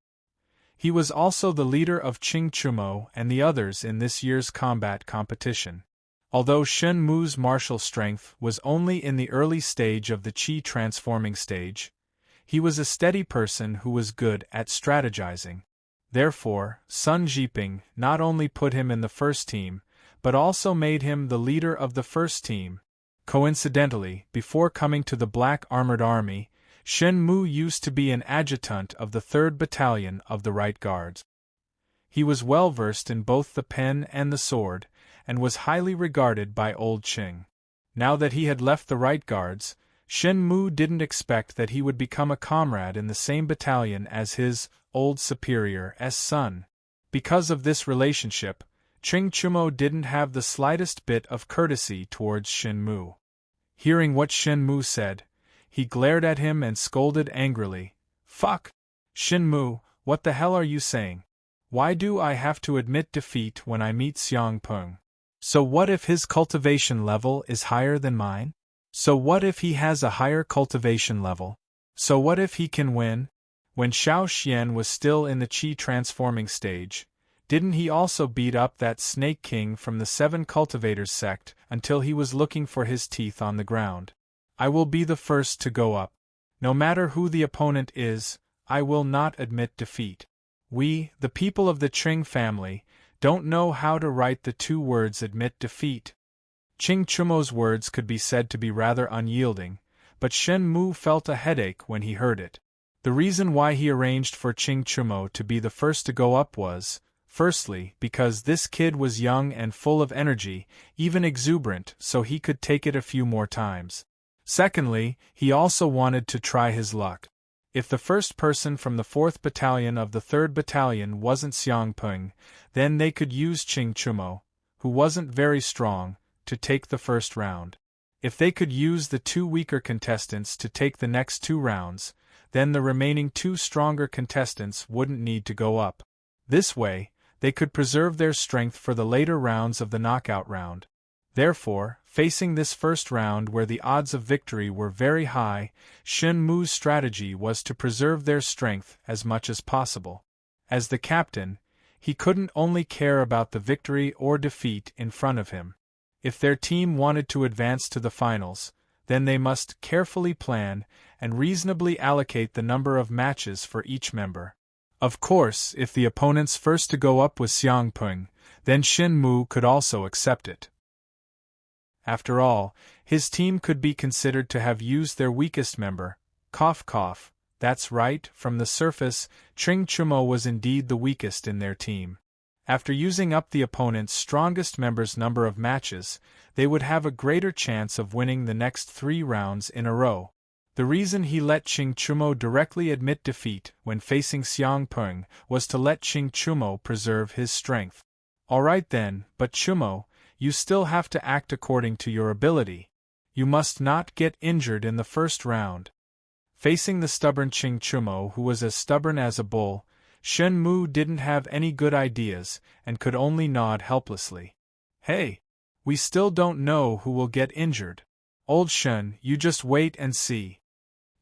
Speaker 1: He was also the leader of Qing Chumo and the others in this year's combat competition. Although Shen Mu's martial strength was only in the early stage of the Qi transforming stage, he was a steady person who was good at strategizing. Therefore, Sun Jiping not only put him in the first team, but also made him the leader of the first team. Coincidentally, before coming to the Black Armored Army, Shen Mu used to be an adjutant of the 3rd Battalion of the Right Guards. He was well versed in both the pen and the sword, and was highly regarded by Old Qing. Now that he had left the Right Guards, Shen Mu didn't expect that he would become a comrade in the same battalion as his old superior's son. Because of this relationship, Qing Chumo didn't have the slightest bit of courtesy towards Shen Mu. Hearing what Shen Mu said, he glared at him and scolded angrily. "Fuck! Shen Mu, what the hell are you saying? Why do I have to admit defeat when I meet Xiang Peng? So what if his cultivation level is higher than mine? So what if he has a higher cultivation level? So what if he can win?" When Xiao Xian was still in the Qi transforming stage, didn't he also beat up that Snake King from the 7 Cultivators sect until he was looking for his teeth on the ground? "I will be the first to go up. No matter who the opponent is, I will not admit defeat. We, the people of the Qing family, don't know how to write the 2 words admit defeat." Qing Chumo's words could be said to be rather unyielding, but Shen Mu felt a headache when he heard it. The reason why he arranged for Qing Chumo to be the first to go up was, firstly, because this kid was young and full of energy, even exuberant, so he could take it a few more times. Secondly, he also wanted to try his luck. If the first person from the 4th Battalion of the 3rd Battalion wasn't Xiang Peng, then they could use Qing Chumo, who wasn't very strong, to take the first round. If they could use the 2 weaker contestants to take the next 2 rounds, then the remaining 2 stronger contestants wouldn't need to go up. This way, they could preserve their strength for the later rounds of the knockout round. Therefore, facing this first round where the odds of victory were very high, Shen Mu's strategy was to preserve their strength as much as possible. As the captain, he couldn't only care about the victory or defeat in front of him. If their team wanted to advance to the finals, then they must carefully plan and reasonably allocate the number of matches for each member. Of course, if the opponent's first to go up was Xiang Peng, then Shen Mu could also accept it. After all, his team could be considered to have used their weakest member. Cough cough, that's right, from the surface, Qing Chumo was indeed the weakest in their team. After using up the opponent's strongest member's number of matches, they would have a greater chance of winning the next 3 rounds in a row. The reason he let Qing Chumo directly admit defeat when facing Xiang Peng was to let Qing Chumo preserve his strength. Alright then, but Chumo, you still have to act according to your ability. You must not get injured in the first round. Facing the stubborn Qing Chumo, who was as stubborn as a bull, Shen Mu didn't have any good ideas and could only nod helplessly. "Hey! We still don't know who will get injured. Old Shen, you just wait and see."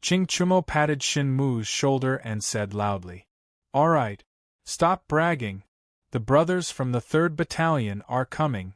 Speaker 1: Qing Chumo patted Shen Mu's shoulder and said loudly, "Alright. Stop bragging. The brothers from the 3rd Battalion are coming."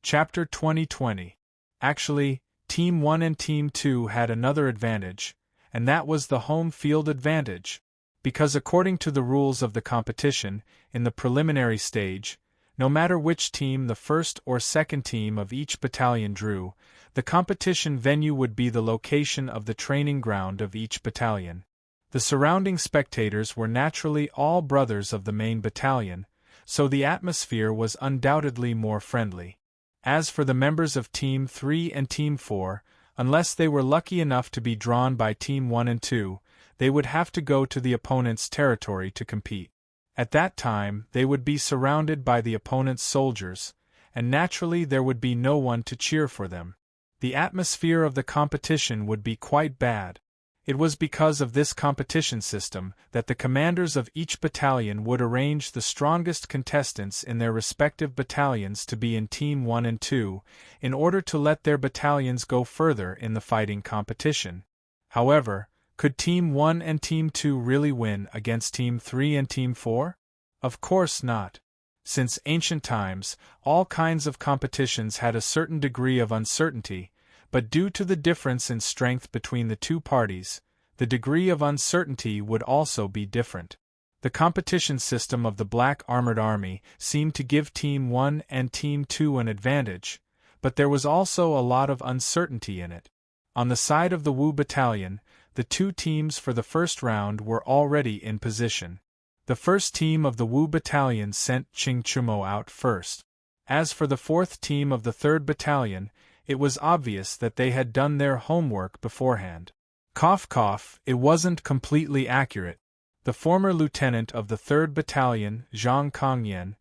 Speaker 1: Chapter 2020. Actually, Team 1 and Team 2 had another advantage, and that was the home field advantage. Because according to the rules of the competition, in the preliminary stage, no matter which team the first or second team of each battalion drew, the competition venue would be the location of the training ground of each battalion. The surrounding spectators were naturally all brothers of the main battalion, so the atmosphere was undoubtedly more friendly. As for the members of Team 3 and Team 4, unless they were lucky enough to be drawn by Team 1 and 2, they would have to go to the opponent's territory to compete. At that time, they would be surrounded by the opponent's soldiers, and naturally there would be no one to cheer for them. The atmosphere of the competition would be quite bad. It was because of this competition system that the commanders of each battalion would arrange the strongest contestants in their respective battalions to be in Team 1 and 2, in order to let their battalions go further in the fighting competition. However, could Team 1 and Team 2 really win against Team 3 and Team 4? Of course not. Since ancient times, all kinds of competitions had a certain degree of uncertainty, but due to the difference in strength between the two parties, the degree of uncertainty would also be different. The competition system of the Black Armored Army seemed to give Team 1 and Team 2 an advantage, but there was also a lot of uncertainty in it. On the side of the Wu Battalion, the two teams for the first round were already in position. The first team of the Wu Battalion sent Qing Chumo out first. As for the fourth team of the 3rd Battalion, it was obvious that they had done their homework beforehand. Cough cough, it wasn't completely accurate. The former lieutenant of the 3rd Battalion, Zhang Kongyan,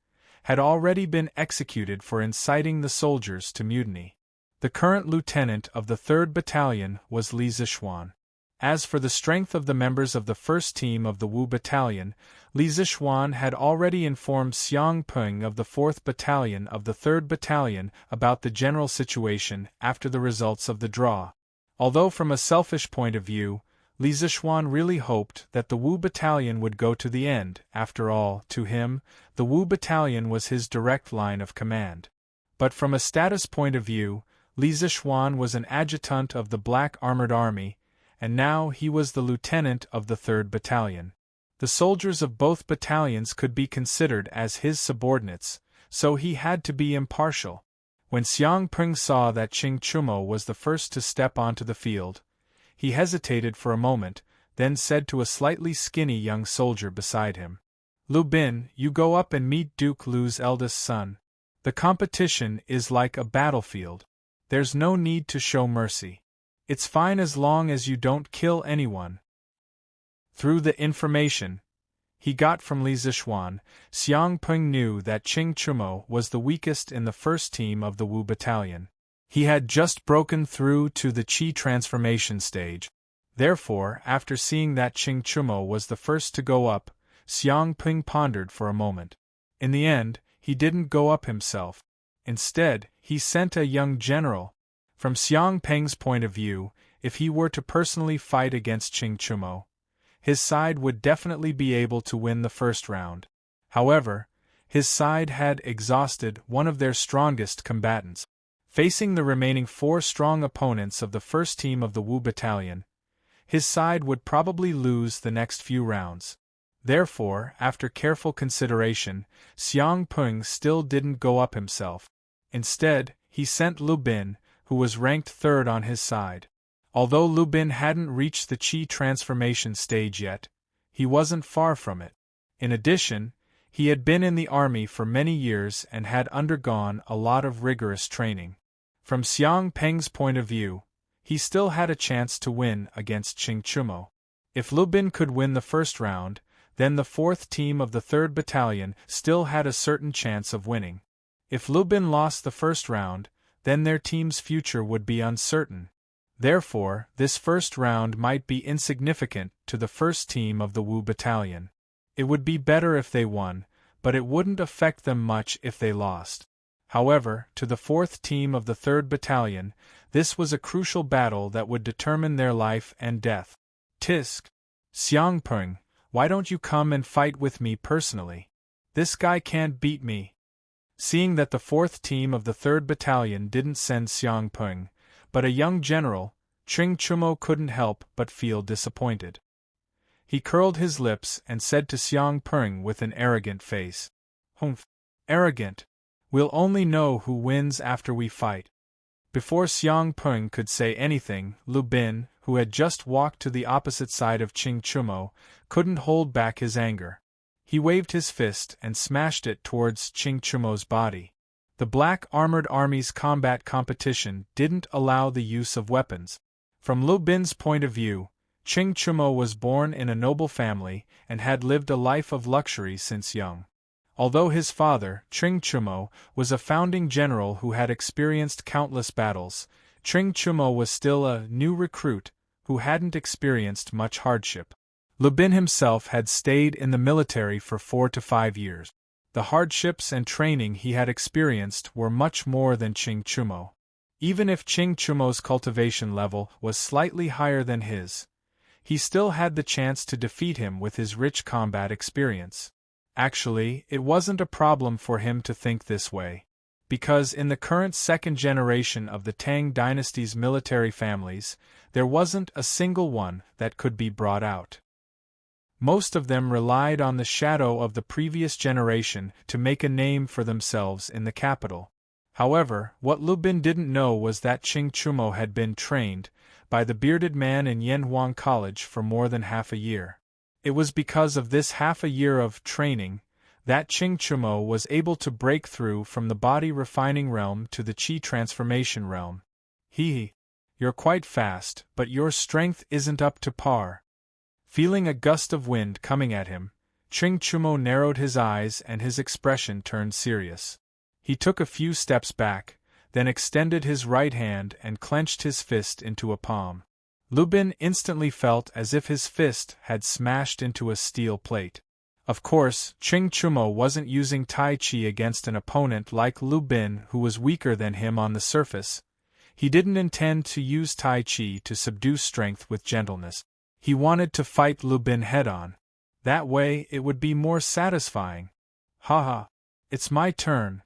Speaker 1: had already been executed for inciting the soldiers to mutiny. The current lieutenant of the 3rd Battalion was Li Zixuan. As for the strength of the members of the first team of the Wu Battalion, Li Zixuan had already informed Xiang Peng of the 4th Battalion of the 3rd Battalion about the general situation after the results of the draw. Although from a selfish point of view, Li Zixuan really hoped that the Wu Battalion would go to the end. After all, to him, the Wu Battalion was his direct line of command. But from a status point of view, Li Zixuan was an adjutant of the Black Armored Army, and now he was the lieutenant of the 3rd Battalion. The soldiers of both battalions could be considered as his subordinates, so he had to be impartial. When Xiang Peng saw that Qing Chumo was the first to step onto the field, he hesitated for a moment, then said to a slightly skinny young soldier beside him, "Lu Bin, you go up and meet Duke Lu's eldest son. The competition is like a battlefield. There's no need to show mercy. It's fine as long as you don't kill anyone." Through the information he got from Li Zixuan, Xiang Peng knew that Qing Chumo was the weakest in the first team of the Wu Battalion. He had just broken through to the Qi transformation stage. Therefore, after seeing that Qing Chumo was the first to go up, Xiang Peng pondered for a moment. In the end, he didn't go up himself. Instead, he sent a young general. From Xiang Peng's point of view, if he were to personally fight against Qing Chumo, his side would definitely be able to win the first round. However, his side had exhausted one of their strongest combatants. Facing the remaining 4 strong opponents of the first team of the Wu Battalion, his side would probably lose the next few rounds. Therefore, after careful consideration, Xiang Peng still didn't go up himself. Instead, he sent Lu Bin, who was ranked 3rd on his side. Although Lu Bin hadn't reached the Qi transformation stage yet, he wasn't far from it. In addition, he had been in the army for many years and had undergone a lot of rigorous training. From Xiang Peng's point of view, he still had a chance to win against Qing Chumo. If Lu Bin could win the first round, then the 4th team of the 3rd Battalion still had a certain chance of winning. If Lu Bin lost the first round, then their team's future would be uncertain. Therefore, this first round might be insignificant to the first team of the Wu Battalion. It would be better if they won, but it wouldn't affect them much if they lost. However, to the 4th team of the 3rd Battalion, this was a crucial battle that would determine their life and death. "Tisk! Xiang Peng, why don't you come and fight with me personally? This guy can't beat me." Seeing that the 4th team of the 3rd Battalion didn't send Xiang Peng, but a young general, Qing Chumo couldn't help but feel disappointed. He curled his lips and said to Xiang Peng with an arrogant face, "Humph! Arrogant! We'll only know who wins after we fight." Before Xiang Peng could say anything, Lu Bin, who had just walked to the opposite side of Qing Chumo, couldn't hold back his anger. He waved his fist and smashed it towards Qing Chumo's body. The Black Armored Army's combat competition didn't allow the use of weapons. From Lu Bin's point of view, Qing Chumo was born in a noble family and had lived a life of luxury since young. Although his father, Qing Chumo, was a founding general who had experienced countless battles, Qing Chumo was still a new recruit who hadn't experienced much hardship. Lu Bin himself had stayed in the military for 4 to 5 years. The hardships and training he had experienced were much more than Qing Chumo. Even if Qing Chumo's cultivation level was slightly higher than his, he still had the chance to defeat him with his rich combat experience. Actually, it wasn't a problem for him to think this way, because in the current 2nd generation of the Tang Dynasty's military families, there wasn't a single one that could be brought out. Most of them relied on the shadow of the previous generation to make a name for themselves in the capital. However, what Lu Bin didn't know was that Ching Chumo had been trained by the bearded man in Yanhuang College for more than half a year. It was because of this half a year of training that Ching Chumo was able to break through from the body refining realm to the Qi transformation realm. You're quite fast, but your strength isn't up to par. Feeling a gust of wind coming at him, Ching Chumo narrowed his eyes and his expression turned serious. He took a few steps back, then extended his right hand and clenched his fist into a palm. Lu Bin instantly felt as if his fist had smashed into a steel plate. Of course, Ching Chumo wasn't using Tai Chi against an opponent like Lu Bin who was weaker than him on the surface. He didn't intend to use Tai Chi to subdue strength with gentleness. He wanted to fight Lu Bin head-on. That way it would be more satisfying. Haha. It's my turn.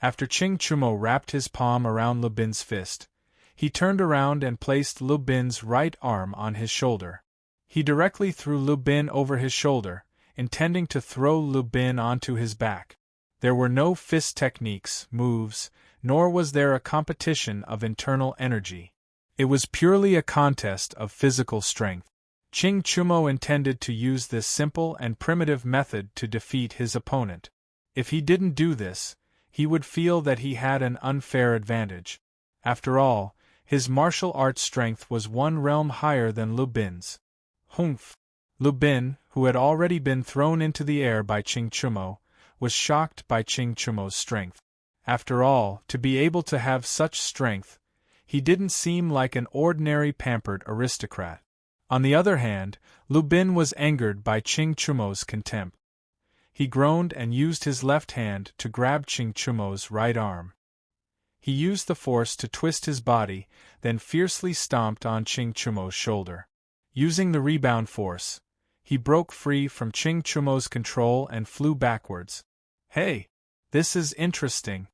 Speaker 1: After Ching Chumo wrapped his palm around Lu Bin's fist, he turned around and placed Lu Bin's right arm on his shoulder. He directly threw Lu Bin over his shoulder, intending to throw Lu Bin onto his back. There were no fist techniques, moves, nor was there a competition of internal energy. It was purely a contest of physical strength. Ching Chumo intended to use this simple and primitive method to defeat his opponent. If he didn't do this, he would feel that he had an unfair advantage. After all, his martial arts strength was one realm higher than Lu Bin's. Humph! Lu Bin, who had already been thrown into the air by Ching Chumo, was shocked by Ching Chumo's strength. After all, to be able to have such strength, he didn't seem like an ordinary pampered aristocrat. On the other hand, Lu Bin was angered by Ching Chumo's contempt. He groaned and used his left hand to grab Ching Chumo's right arm. He used the force to twist his body, then fiercely stomped on Ching Chumo's shoulder. Using the rebound force, he broke free from Ching Chumo's control and flew backwards. Hey! This is interesting.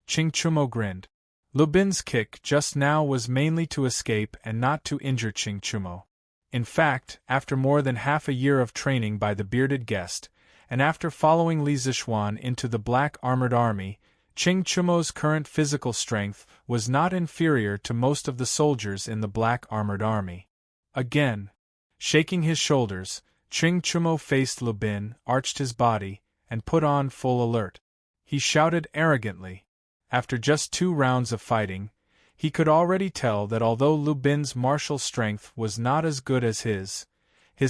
Speaker 1: Ching Chumo grinned. Lu Bin's kick just now was mainly to escape and not to injure Ching Chumo. In fact, after more than half a year of training by the bearded guest, and after following Li Zixuan into the Black Armored Army, Ching Chumo's current physical strength was not inferior to most of the soldiers in the Black Armored Army. Again, shaking his shoulders, Ching Chumo faced Lu Bin, arched his body, and put on full alert. He shouted arrogantly. After just 2 rounds of fighting, he could already tell that although Lu Bin's martial strength was not as good as his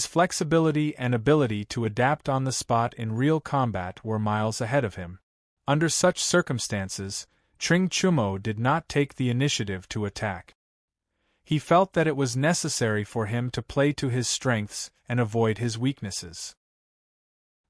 Speaker 1: flexibility and ability to adapt on the spot in real combat were miles ahead of him. Under such circumstances, Ching Chumo did not take the initiative to attack. He felt that it was necessary for him to play to his strengths and avoid his weaknesses.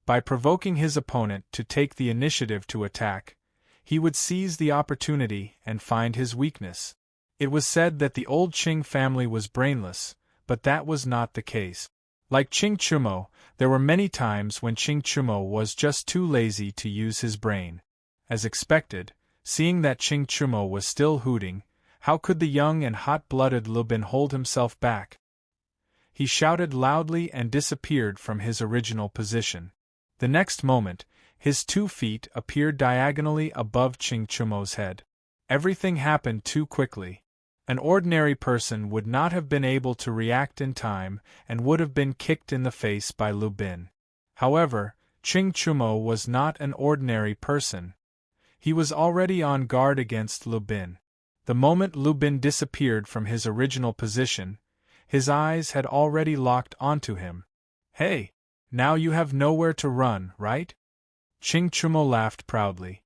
Speaker 1: By provoking his opponent to take the initiative to attack, he would seize the opportunity and find his weakness. It was said that the old Qing family was brainless, but that was not the case. Like Ching Chumo, there were many times when Ching Chumo was just too lazy to use his brain. As expected, seeing that Ching Chumo was still hooting, how could the young and hot-blooded Lu Bin hold himself back? He shouted loudly and disappeared from his original position. The next moment, his 2 feet appeared diagonally above Ching Chumo's head. Everything happened too quickly. An ordinary person would not have been able to react in time and would have been kicked in the face by Lu Bin. However, Ching Chumo was not an ordinary person. He was already on guard against Lu Bin. The moment Lu Bin disappeared from his original position, his eyes had already locked onto him. Hey! Now you have nowhere to run, right? Ching Chumo laughed proudly.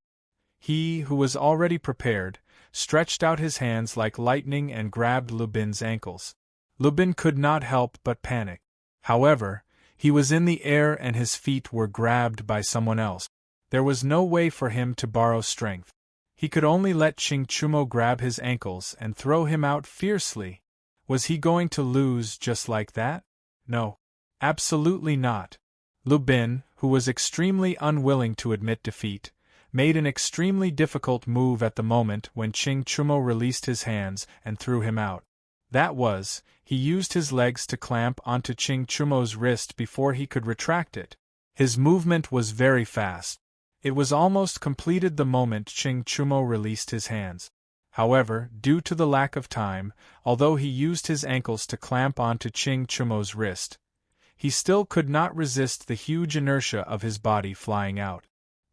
Speaker 1: He, who was already prepared, stretched out his hands like lightning and grabbed Lu Bin's ankles. Lu Bin could not help but panic. However, he was in the air and his feet were grabbed by someone else. There was no way for him to borrow strength. He could only let Ching Chumo grab his ankles and throw him out fiercely. Was he going to lose just like that? No. Absolutely not. Lu Bin, who was extremely unwilling to admit defeat, made an extremely difficult move at the moment when Ching Chumo released his hands and threw him out. That was, he used his legs to clamp onto Ching Chumo's wrist before he could retract it. His movement was very fast. It was almost completed the moment Ching Chumo released his hands. However, due to the lack of time, although he used his ankles to clamp onto Ching Chumo's wrist, he still could not resist the huge inertia of his body flying out.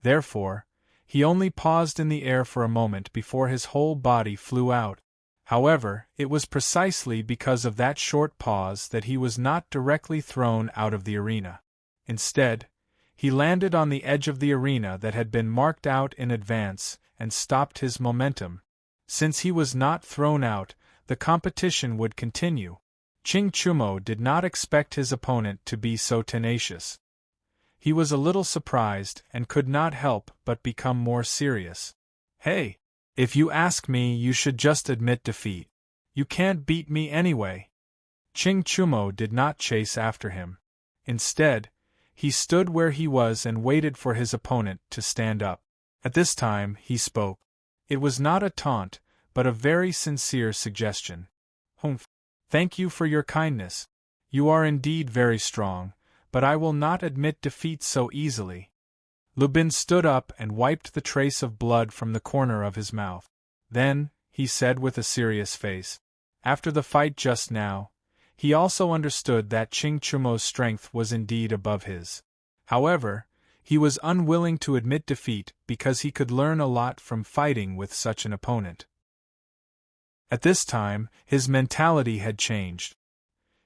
Speaker 1: Therefore, he only paused in the air for a moment before his whole body flew out. However, it was precisely because of that short pause that he was not directly thrown out of the arena. Instead, he landed on the edge of the arena that had been marked out in advance and stopped his momentum. Since he was not thrown out, the competition would continue. Ching Chumo did not expect his opponent to be so tenacious. He was a little surprised and could not help but become more serious. "Hey! If you ask me, you should just admit defeat. You can't beat me anyway." Ching Chumo did not chase after him. Instead, he stood where he was and waited for his opponent to stand up. At this time, he spoke. It was not a taunt, but a very sincere suggestion. "Humph. Thank you for your kindness. You are indeed very strong, but I will not admit defeat so easily." Lubin stood up and wiped the trace of blood from the corner of his mouth. Then, he said with a serious face, after the fight just now, he also understood that Ching Chumo's strength was indeed above his. However, he was unwilling to admit defeat because he could learn a lot from fighting with such an opponent. At this time, his mentality had changed.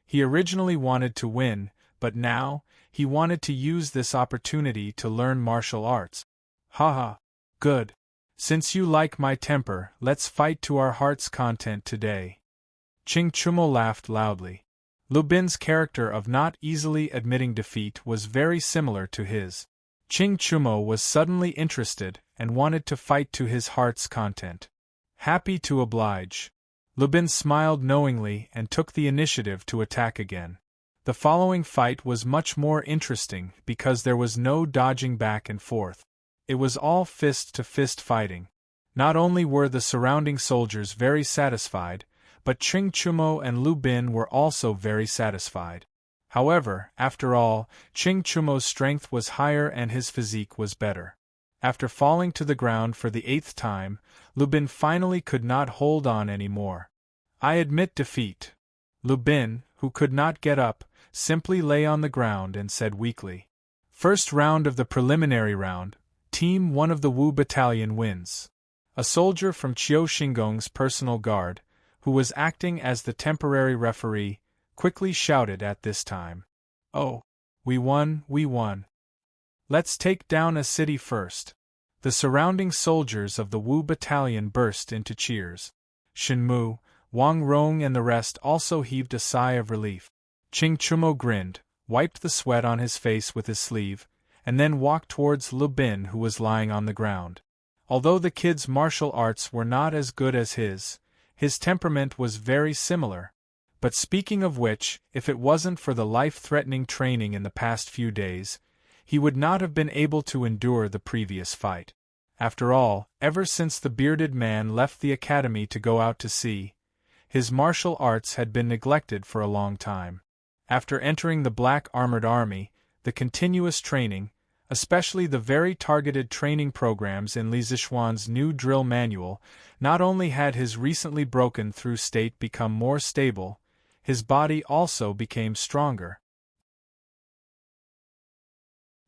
Speaker 1: He originally wanted to win, but now, he wanted to use this opportunity to learn martial arts. "Haha, good. Since you like my temper, let's fight to our heart's content today." Ching Chumo laughed loudly. Lubin's character of not easily admitting defeat was very similar to his. Ching Chumo was suddenly interested and wanted to fight to his heart's content. "Happy to oblige." Lubin smiled knowingly and took the initiative to attack again. The following fight was much more interesting because there was no dodging back and forth. It was all fist-to-fist fighting. Not only were the surrounding soldiers very satisfied, but Ching Chumo and Lubin were also very satisfied. However, after all, Ching Chumo's strength was higher and his physique was better. After falling to the ground for the 8th time, Lubin finally could not hold on anymore. "I admit defeat." Lubin, who could not get up, simply lay on the ground and said weakly, "First round of the preliminary round, Team 1 of the Wu Battalion wins." A soldier from Qiu Xingong's personal guard, who was acting as the temporary referee, quickly shouted at this time, "Oh, we won, we won. Let's take down a city first." The surrounding soldiers of the Wu Battalion burst into cheers. Shenmu, Wang Rong and the rest also heaved a sigh of relief. Ching Chumo grinned, wiped the sweat on his face with his sleeve, and then walked towards Lubin, who was lying on the ground. Although the kid's martial arts were not as good as his temperament was very similar. But speaking of which, if it wasn't for the life-threatening training in the past few days, he would not have been able to endure the previous fight. After all, ever since the bearded man left the academy to go out to sea, his martial arts had been neglected for a long time. After entering the Black Armored Army, the continuous training, especially the very targeted training programs in Li Zixuan's new drill manual, not only had his recently broken-through state become more stable, his body also became stronger.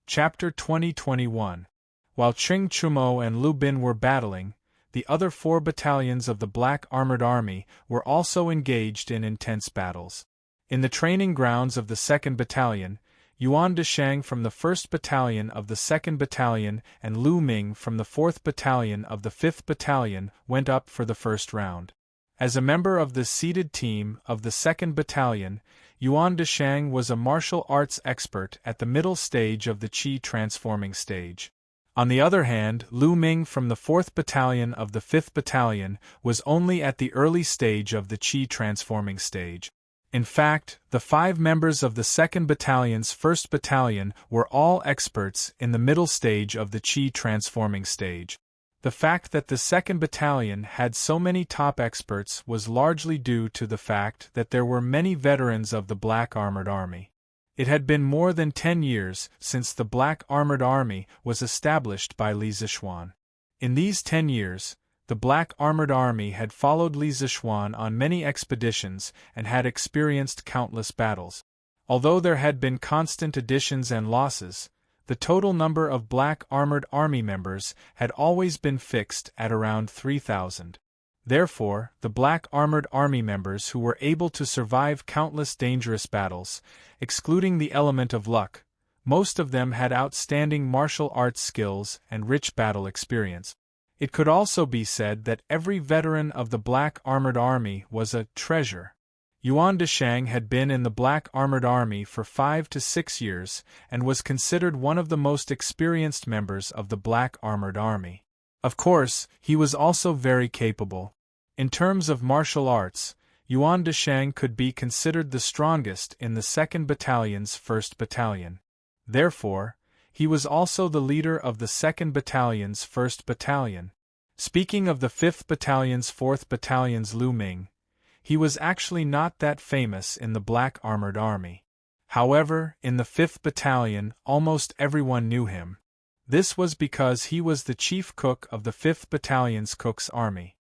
Speaker 1: Chapter 2021. While Ching Chumo and Lubin were battling, the other 4 battalions of the Black Armored Army were also engaged in intense battles. In the training grounds of the 2nd Battalion, Yuan Deshang from the 1st Battalion of the 2nd Battalion and Lu Ming from the 4th Battalion of the 5th Battalion went up for the first round. As a member of the seeded team of the 2nd Battalion, Yuan Deshang was a martial arts expert at the middle stage of the Qi transforming stage. On the other hand, Lu Ming from the 4th Battalion of the 5th Battalion was only at the early stage of the Qi transforming stage. In fact, the 5 members of the 2nd Battalion's 1st Battalion were all experts in the middle stage of the Qi transforming stage. The fact that the 2nd Battalion had so many top experts was largely due to the fact that there were many veterans of the Black Armored Army. It had been more than 10 years since the Black Armored Army was established by Li Zichuan. In these 10 years, the Black Armored Army had followed Li Zichuan on many expeditions and had experienced countless battles. Although there had been constant additions and losses, the total number of Black Armored Army members had always been fixed at around 3,000. Therefore, the Black Armored Army members who were able to survive countless dangerous battles, excluding the element of luck, most of them had outstanding martial arts skills and rich battle experience. It could also be said that every veteran of the Black Armored Army was a treasure. Yuan Deshang had been in the Black Armored Army for 5 to 6 years and was considered one of the most experienced members of the Black Armored Army. Of course, he was also very capable. In terms of martial arts, Yuan Deshang could be considered the strongest in the 2nd Battalion's 1st Battalion. Therefore, he was also the leader of the 2nd Battalion's 1st Battalion. Speaking of the 5th Battalion's 4th Battalion's Lu Ming, he was actually not that famous in the Black Armored Army. However, in the 5th Battalion, almost everyone knew him. This was because he was the chief cook of the 5th Battalion's Cook's Army.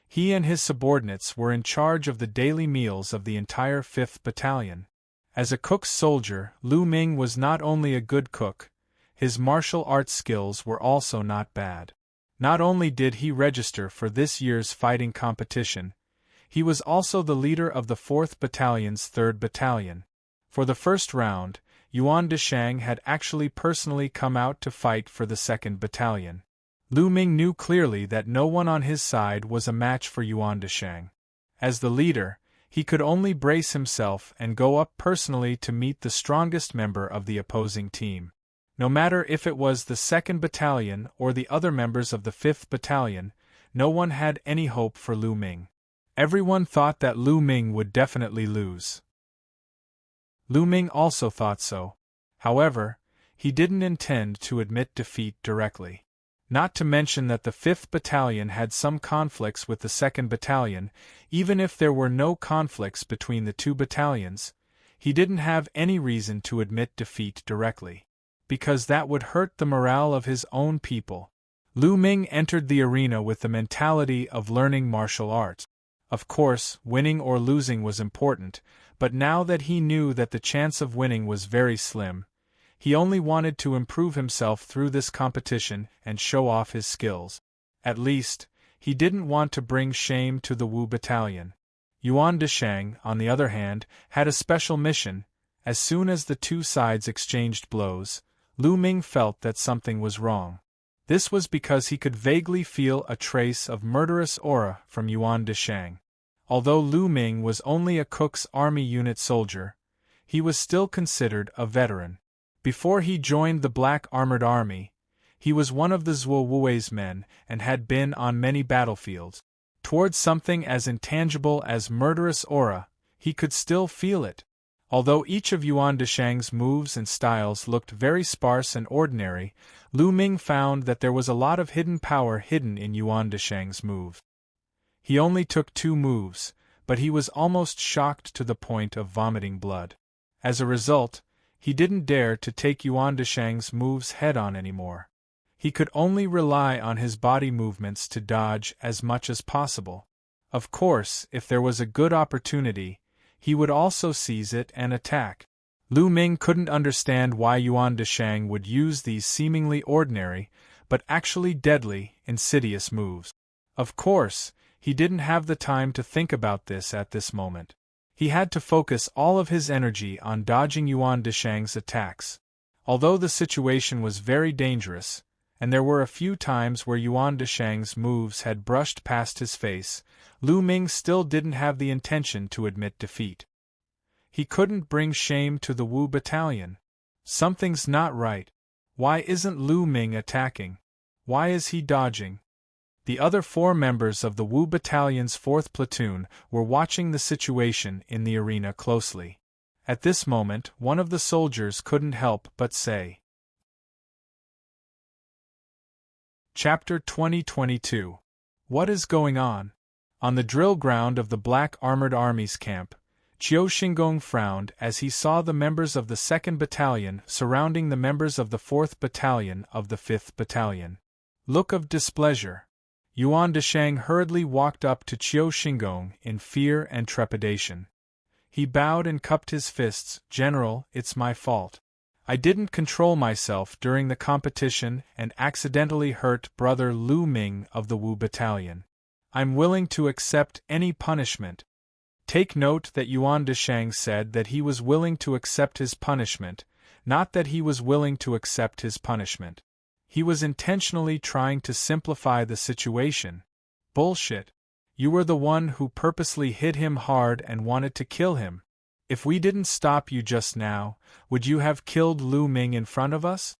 Speaker 1: He and his subordinates were in charge of the daily meals of the entire 5th Battalion. As a cook's soldier, Lu Ming was not only a good cook, his martial arts skills were also not bad. Not only did he register for this year's fighting competition, he was also the leader of the 4th Battalion's 3rd Battalion. For the first round, Yuan Deshang had actually personally come out to fight for the 2nd Battalion. Lu Ming knew clearly that no one on his side was a match for Yuan Deshang. As the leader, he could only brace himself and go up personally to meet the strongest member of the opposing team. No matter if it was the 2nd Battalion or the other members of the 5th Battalion, no one had any hope for Lu Ming. Everyone thought that Lu Ming would definitely lose. Lu Ming also thought so. However, he didn't intend to admit defeat directly. Not to mention that the 5th Battalion had some conflicts with the 2nd Battalion. Even if there were no conflicts between the two battalions, he didn't have any reason to admit defeat directly, because that would hurt the morale of his own people. Lu Ming entered the arena with the mentality of learning martial arts. Of course, winning or losing was important, but now that he knew that the chance of winning was very slim, he only wanted to improve himself through this competition and show off his skills. At least, he didn't want to bring shame to the Wu Battalion. Yuan Deshang, on the other hand, had a special mission. As soon as the two sides exchanged blows, Lu Ming felt that something was wrong. This was because he could vaguely feel a trace of murderous aura from Yuan Deshang. Although Lu Ming was only a Cook's Army unit soldier, he was still considered a veteran. Before he joined the Black Armored Army, he was one of the Zhuo Wui's men and had been on many battlefields. Towards something as intangible as murderous aura, he could still feel it. Although each of Yuan Deshang's moves and styles looked very sparse and ordinary, Lu Ming found that there was a lot of hidden power hidden in Yuan Deshang's moves. He only took 2 moves, but he was almost shocked to the point of vomiting blood. As a result, he didn't dare to take Yuan Deshang's moves head-on anymore. He could only rely on his body movements to dodge as much as possible. Of course, if there was a good opportunity, he would also seize it and attack. Lu Ming couldn't understand why Yuan Deshang would use these seemingly ordinary, but actually deadly, insidious moves. Of course, he didn't have the time to think about this at this moment. He had to focus all of his energy on dodging Yuan Deshang's attacks. Although the situation was very dangerous, and there were a few times where Yuan Deshang's moves had brushed past his face, Lu Ming still didn't have the intention to admit defeat. He couldn't bring shame to the Wu Battalion. Something's not right. Why isn't Lu Ming attacking? Why is he dodging? The other 4 members of the Wu Battalion's 4th platoon were watching the situation in the arena closely. At this moment, one of the soldiers couldn't help but say, Chapter 2022. What is going on? On the drill ground of the Black Armored Army's camp, Qiu Xingong frowned as he saw the members of the 2nd Battalion surrounding the members of the 4th Battalion of the 5th Battalion. Look of displeasure. Yuan Deshang hurriedly walked up to Qiu Xingong in fear and trepidation. He bowed and cupped his fists. General, it's my fault. I didn't control myself during the competition and accidentally hurt Brother Lu Ming of the Wu Battalion. I'm willing to accept any punishment. Take note that Yuan Deshang said that he was willing to accept his punishment, not that he was willing to accept his punishment. He was intentionally trying to simplify the situation. Bullshit. You were the one who purposely hit him hard and wanted to kill him. If we didn't stop you just now, would you have killed Lu Ming in front of us?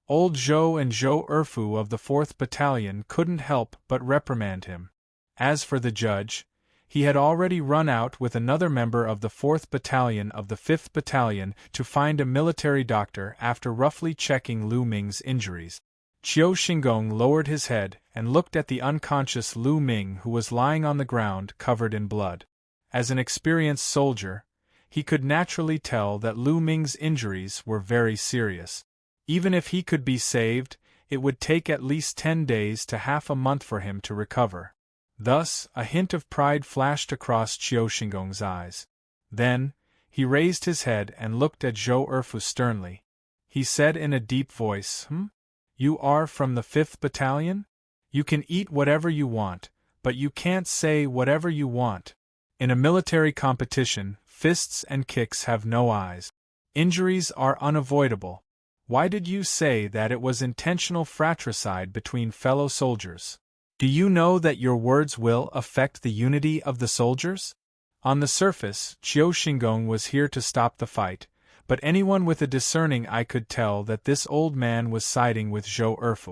Speaker 1: Old Zhou and Zhou Erfu of the 4th Battalion couldn't help but reprimand him. As for the judge, he had already run out with another member of the 4th Battalion of the 5th Battalion to find a military doctor after roughly checking Lu Ming's injuries. Qiu Xingong lowered his head and looked at the unconscious Lu Ming who was lying on the ground covered in blood. As an experienced soldier, he could naturally tell that Lu Ming's injuries were very serious. Even if he could be saved, it would take at least 10 days to half a month for him to recover. Thus, a hint of pride flashed across Qiu Xingong's eyes. Then, he raised his head and looked at Zhou Erfu sternly. He said in a deep voice, You are from the 5th Battalion? You can eat whatever you want, but you can't say whatever you want. In a military competition, fists and kicks have no eyes. Injuries are unavoidable. Why did you say that it was intentional fratricide between fellow soldiers? Do you know that your words will affect the unity of the soldiers? On the surface, Qiu Xingong was here to stop the fight, but anyone with a discerning eye could tell that this old man was siding with Zhou Erfu.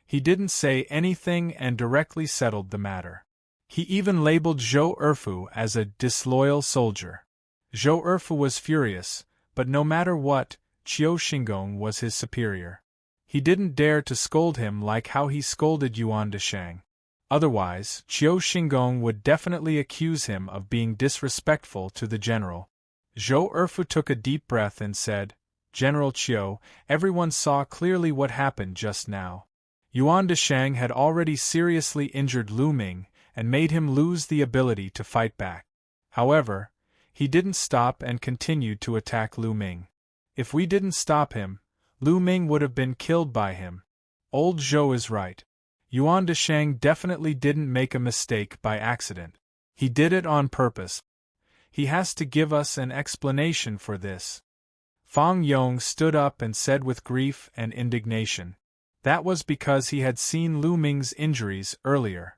Speaker 1: He didn't say anything and directly settled the matter. He even labeled Zhou Erfu as a disloyal soldier. Zhou Erfu was furious, but no matter what, Qiu Xingong was his superior. He didn't dare to scold him like how he scolded Yuan Deshang. Otherwise, Qiu Xingong would definitely accuse him of being disrespectful to the general. Zhou Erfu took a deep breath and said, General Qiu, everyone saw clearly what happened just now. Yuan Deshang had already seriously injured Lu Ming and made him lose the ability to fight back. However, he didn't stop and continued to attack Lu Ming. If we didn't stop him, Lu Ming would have been killed by him. Old Zhou is right. Yuan Deshang definitely didn't make a mistake by accident. He did it on purpose. He has to give us an explanation for this. Fang Yong stood up and said with grief and indignation. That was because he had seen Lu Ming's injuries earlier.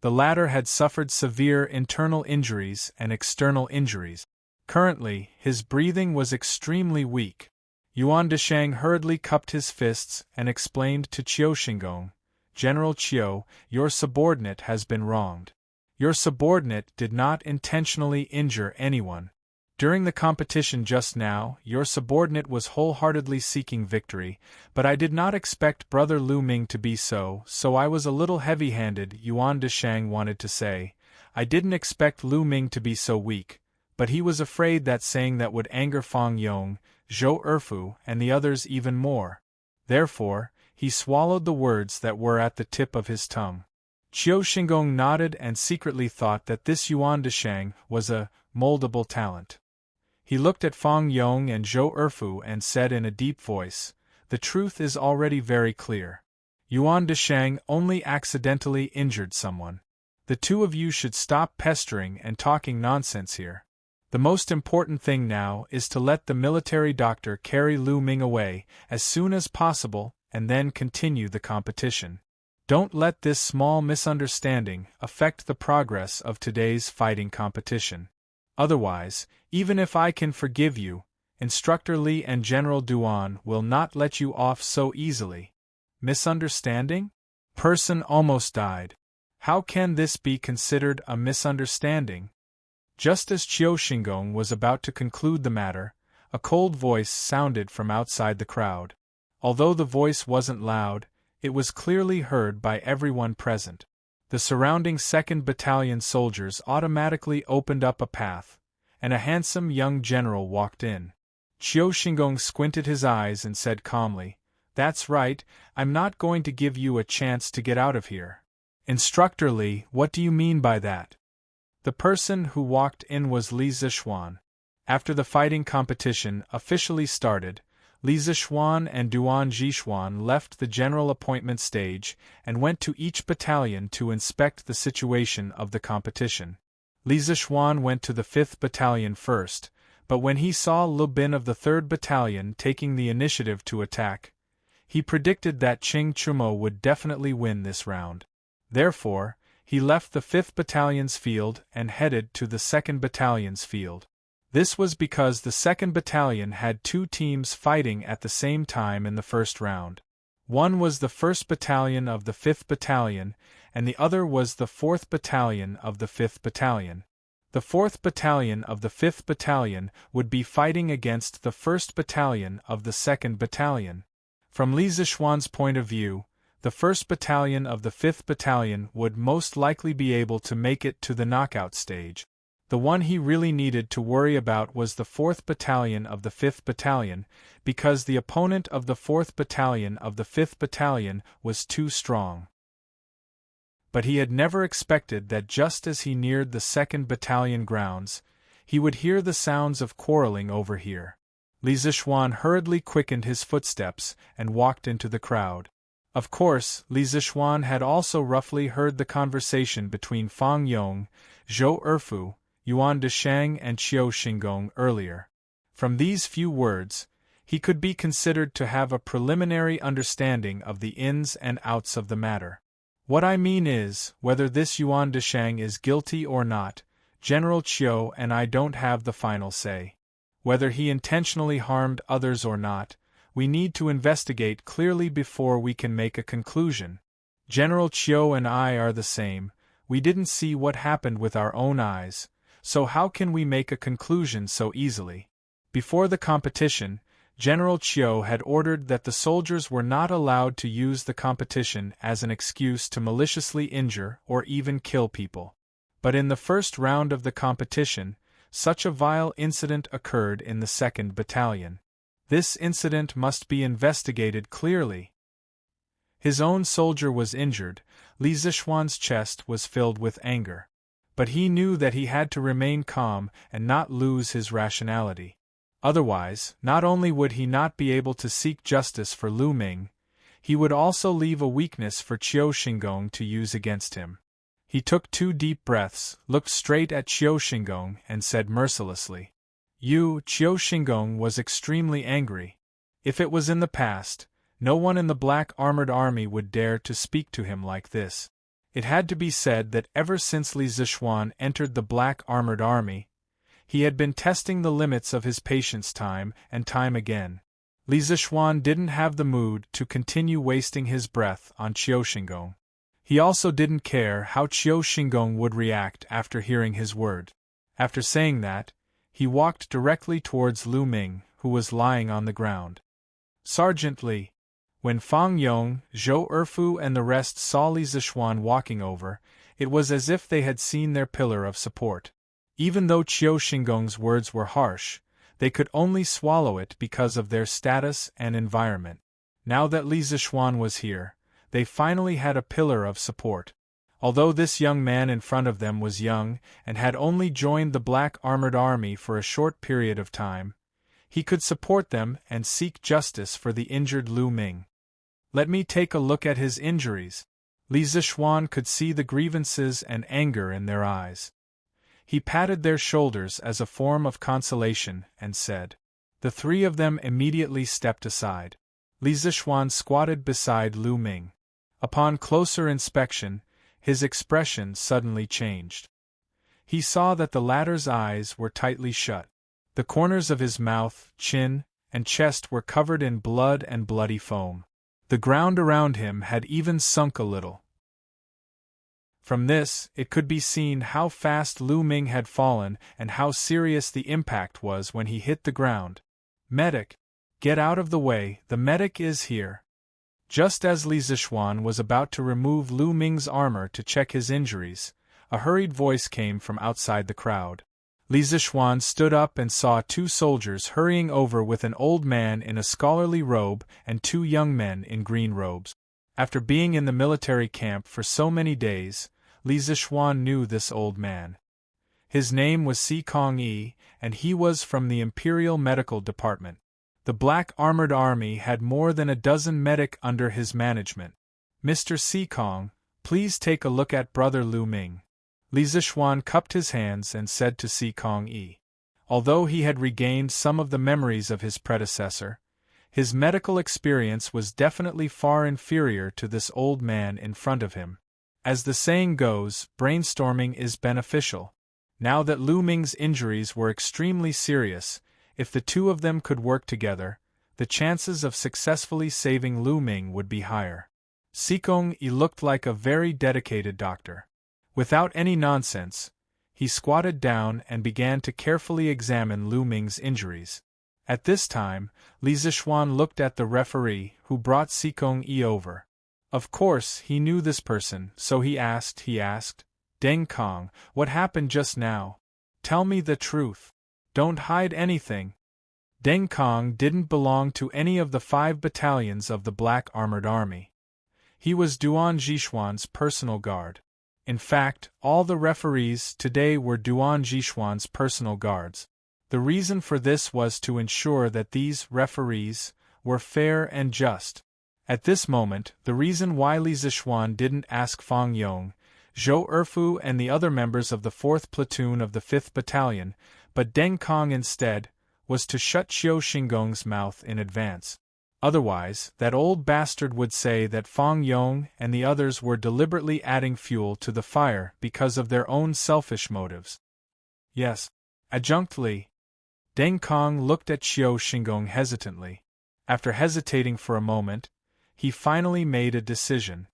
Speaker 1: The latter had suffered severe internal injuries and external injuries. Currently, his breathing was extremely weak. Yuan Deshang hurriedly cupped his fists and explained to Qiu Xingong, General Qiu, your subordinate has been wronged. Your subordinate did not intentionally injure anyone. During the competition just now, your subordinate was wholeheartedly seeking victory, but I did not expect Brother Lu Ming to be so I was a little heavy-handed, Yuan Deshang wanted to say. I didn't expect Lu Ming to be so weak, but he was afraid that saying that would anger Fang Yong, Zhou Erfu, and the others even more. Therefore, he swallowed the words that were at the tip of his tongue. Qiu Xingong nodded and secretly thought that this Yuan Deshang was a moldable talent. He looked at Fang Yong and Zhou Erfu and said in a deep voice, The truth is already very clear. Yuan Deshang only accidentally injured someone. The two of you should stop pestering and talking nonsense here. The most important thing now is to let the military doctor carry Lu Ming away as soon as possible and then continue the competition. Don't let this small misunderstanding affect the progress of today's fighting competition. Otherwise, even if I can forgive you, Instructor Li and General Duan will not let you off so easily. Misunderstanding? Person almost died. How can this be considered a misunderstanding? Just as Qiu Xingong was about to conclude the matter, a cold voice sounded from outside the crowd. Although the voice wasn't loud, it was clearly heard by everyone present. The surrounding 2nd Battalion soldiers automatically opened up a path, and a handsome young general walked in. Qiu Xingong squinted his eyes and said calmly, "That's right, I'm not going to give you a chance to get out of here." "Instructor Li, what do you mean by that?" The person who walked in was Li Zixuan. After the fighting competition officially started, Li Zixuan and Duan Zixuan left the general appointment stage and went to each battalion to inspect the situation of the competition. Li Zixuan went to the 5th Battalion first, but when he saw Lu Bin of the 3rd Battalion taking the initiative to attack, he predicted that Qing Chumo would definitely win this round. Therefore, he left the 5th Battalion's field and headed to the 2nd Battalion's field. This was because the 2nd Battalion had 2 teams fighting at the same time in the first round. One was the 1st Battalion of the 5th Battalion, and the other was the 4th Battalion of the 5th Battalion. The 4th Battalion of the 5th Battalion would be fighting against the 1st Battalion of the 2nd Battalion. From Li Zixuan's point of view, the 1st Battalion of the 5th Battalion would most likely be able to make it to the knockout stage. The one he really needed to worry about was the 4th Battalion of the 5th Battalion, because the opponent of the 4th Battalion of the 5th Battalion was too strong. But he had never expected that just as he neared the 2nd Battalion grounds, he would hear the sounds of quarreling over here. Li Zixuan hurriedly quickened his footsteps and walked into the crowd. Of course, Li Zixuan had also roughly heard the conversation between Fang Yong, Zhou Erfu, Yuan Deshang and Qiu Xingong earlier. From these few words, he could be considered to have a preliminary understanding of the ins and outs of the matter. What I mean is, whether this Yuan Deshang is guilty or not, General Qiu and I don't have the final say. Whether he intentionally harmed others or not, we need to investigate clearly before we can make a conclusion. General Qiu and I are the same, we didn't see what happened with our own eyes, so how can we make a conclusion so easily? Before the competition, General Qiu had ordered that the soldiers were not allowed to use the competition as an excuse to maliciously injure or even kill people. But in the first round of the competition, such a vile incident occurred in the 2nd Battalion. This incident must be investigated clearly. His own soldier was injured, Li Zixuan's chest was filled with anger. But he knew that he had to remain calm and not lose his rationality. Otherwise, not only would he not be able to seek justice for Lu Ming, he would also leave a weakness for Qiu Xingong to use against him. He took 2 deep breaths, looked straight at Qiu Xingong, and said mercilessly, Qiu Xingong was extremely angry. If it was in the past, no one in the Black Armored Army would dare to speak to him like this. It had to be said that ever since Li Zixuan entered the Black Armored Army, he had been testing the limits of his patience time and time again. Li Zixuan didn't have the mood to continue wasting his breath on Qiu Xingong. He also didn't care how Qiu Xingong would react after hearing his word. After saying that, he walked directly towards Lu Ming, who was lying on the ground. Sergeant Li. When Fang Yong, Zhou Erfu and the rest saw Li Zixuan walking over, it was as if they had seen their pillar of support. Even though Qiu Xingong's words were harsh, they could only swallow it because of their status and environment. Now that Li Zixuan was here, they finally had a pillar of support. Although this young man in front of them was young and had only joined the Black Armored Army for a short period of time, he could support them and seek justice for the injured Lu Ming. Let me take a look at his injuries. Li Zixuan could see the grievances and anger in their eyes. He patted their shoulders as a form of consolation and said. The 3 of them immediately stepped aside. Li Zixuan squatted beside Lu Ming. Upon closer inspection, his expression suddenly changed. He saw that the latter's eyes were tightly shut. The corners of his mouth, chin, and chest were covered in blood and bloody foam. The ground around him had even sunk a little. From this, it could be seen how fast Lu Ming had fallen and how serious the impact was when he hit the ground. Medic! Get out of the way, the medic is here! Just as Li Zixuan was about to remove Lu Ming's armor to check his injuries, a hurried voice came from outside the crowd. Li Zixuan stood up and saw 2 soldiers hurrying over with an old man in a scholarly robe and 2 young men in green robes. After being in the military camp for so many days, Li Zixuan knew this old man. His name was Si Kong Yi, and he was from the Imperial Medical Department. The Black Armored Army had more than a dozen medic under his management. "Mr. Si Kong, please take a look at Brother Lu Ming." Li Zixuan cupped his hands and said to Si Kong Yi. Although he had regained some of the memories of his predecessor, his medical experience was definitely far inferior to this old man in front of him. As the saying goes, brainstorming is beneficial. Now that Lu Ming's injuries were extremely serious, if the 2 of them could work together, the chances of successfully saving Lu Ming would be higher. Si Kong Yi looked like a very dedicated doctor. Without any nonsense, he squatted down and began to carefully examine Lu Ming's injuries. At this time, Li Zixuan looked at the referee who brought Si Kong Yi over. Of course, he knew this person, so he asked, "Deng Kong, what happened just now? Tell me the truth. Don't hide anything." Deng Kong didn't belong to any of the 5 battalions of the Black Armored Army. He was Duan Zixuan's personal guard. In fact, all the referees today were Duan Zixuan's personal guards. The reason for this was to ensure that these referees were fair and just. At this moment, the reason why Li Zixuan didn't ask Fang Yong, Zhou Erfu and the other members of the 4th platoon of the 5th battalion, but Deng Kong instead, was to shut Xiao Xinggong's mouth in advance. Otherwise, that old bastard would say that Fang Yong and the others were deliberately adding fuel to the fire because of their own selfish motives. "Yes, Adjunct Li." Deng Kong looked at Xiao Xinggong hesitantly. After hesitating for a moment, he finally made a decision.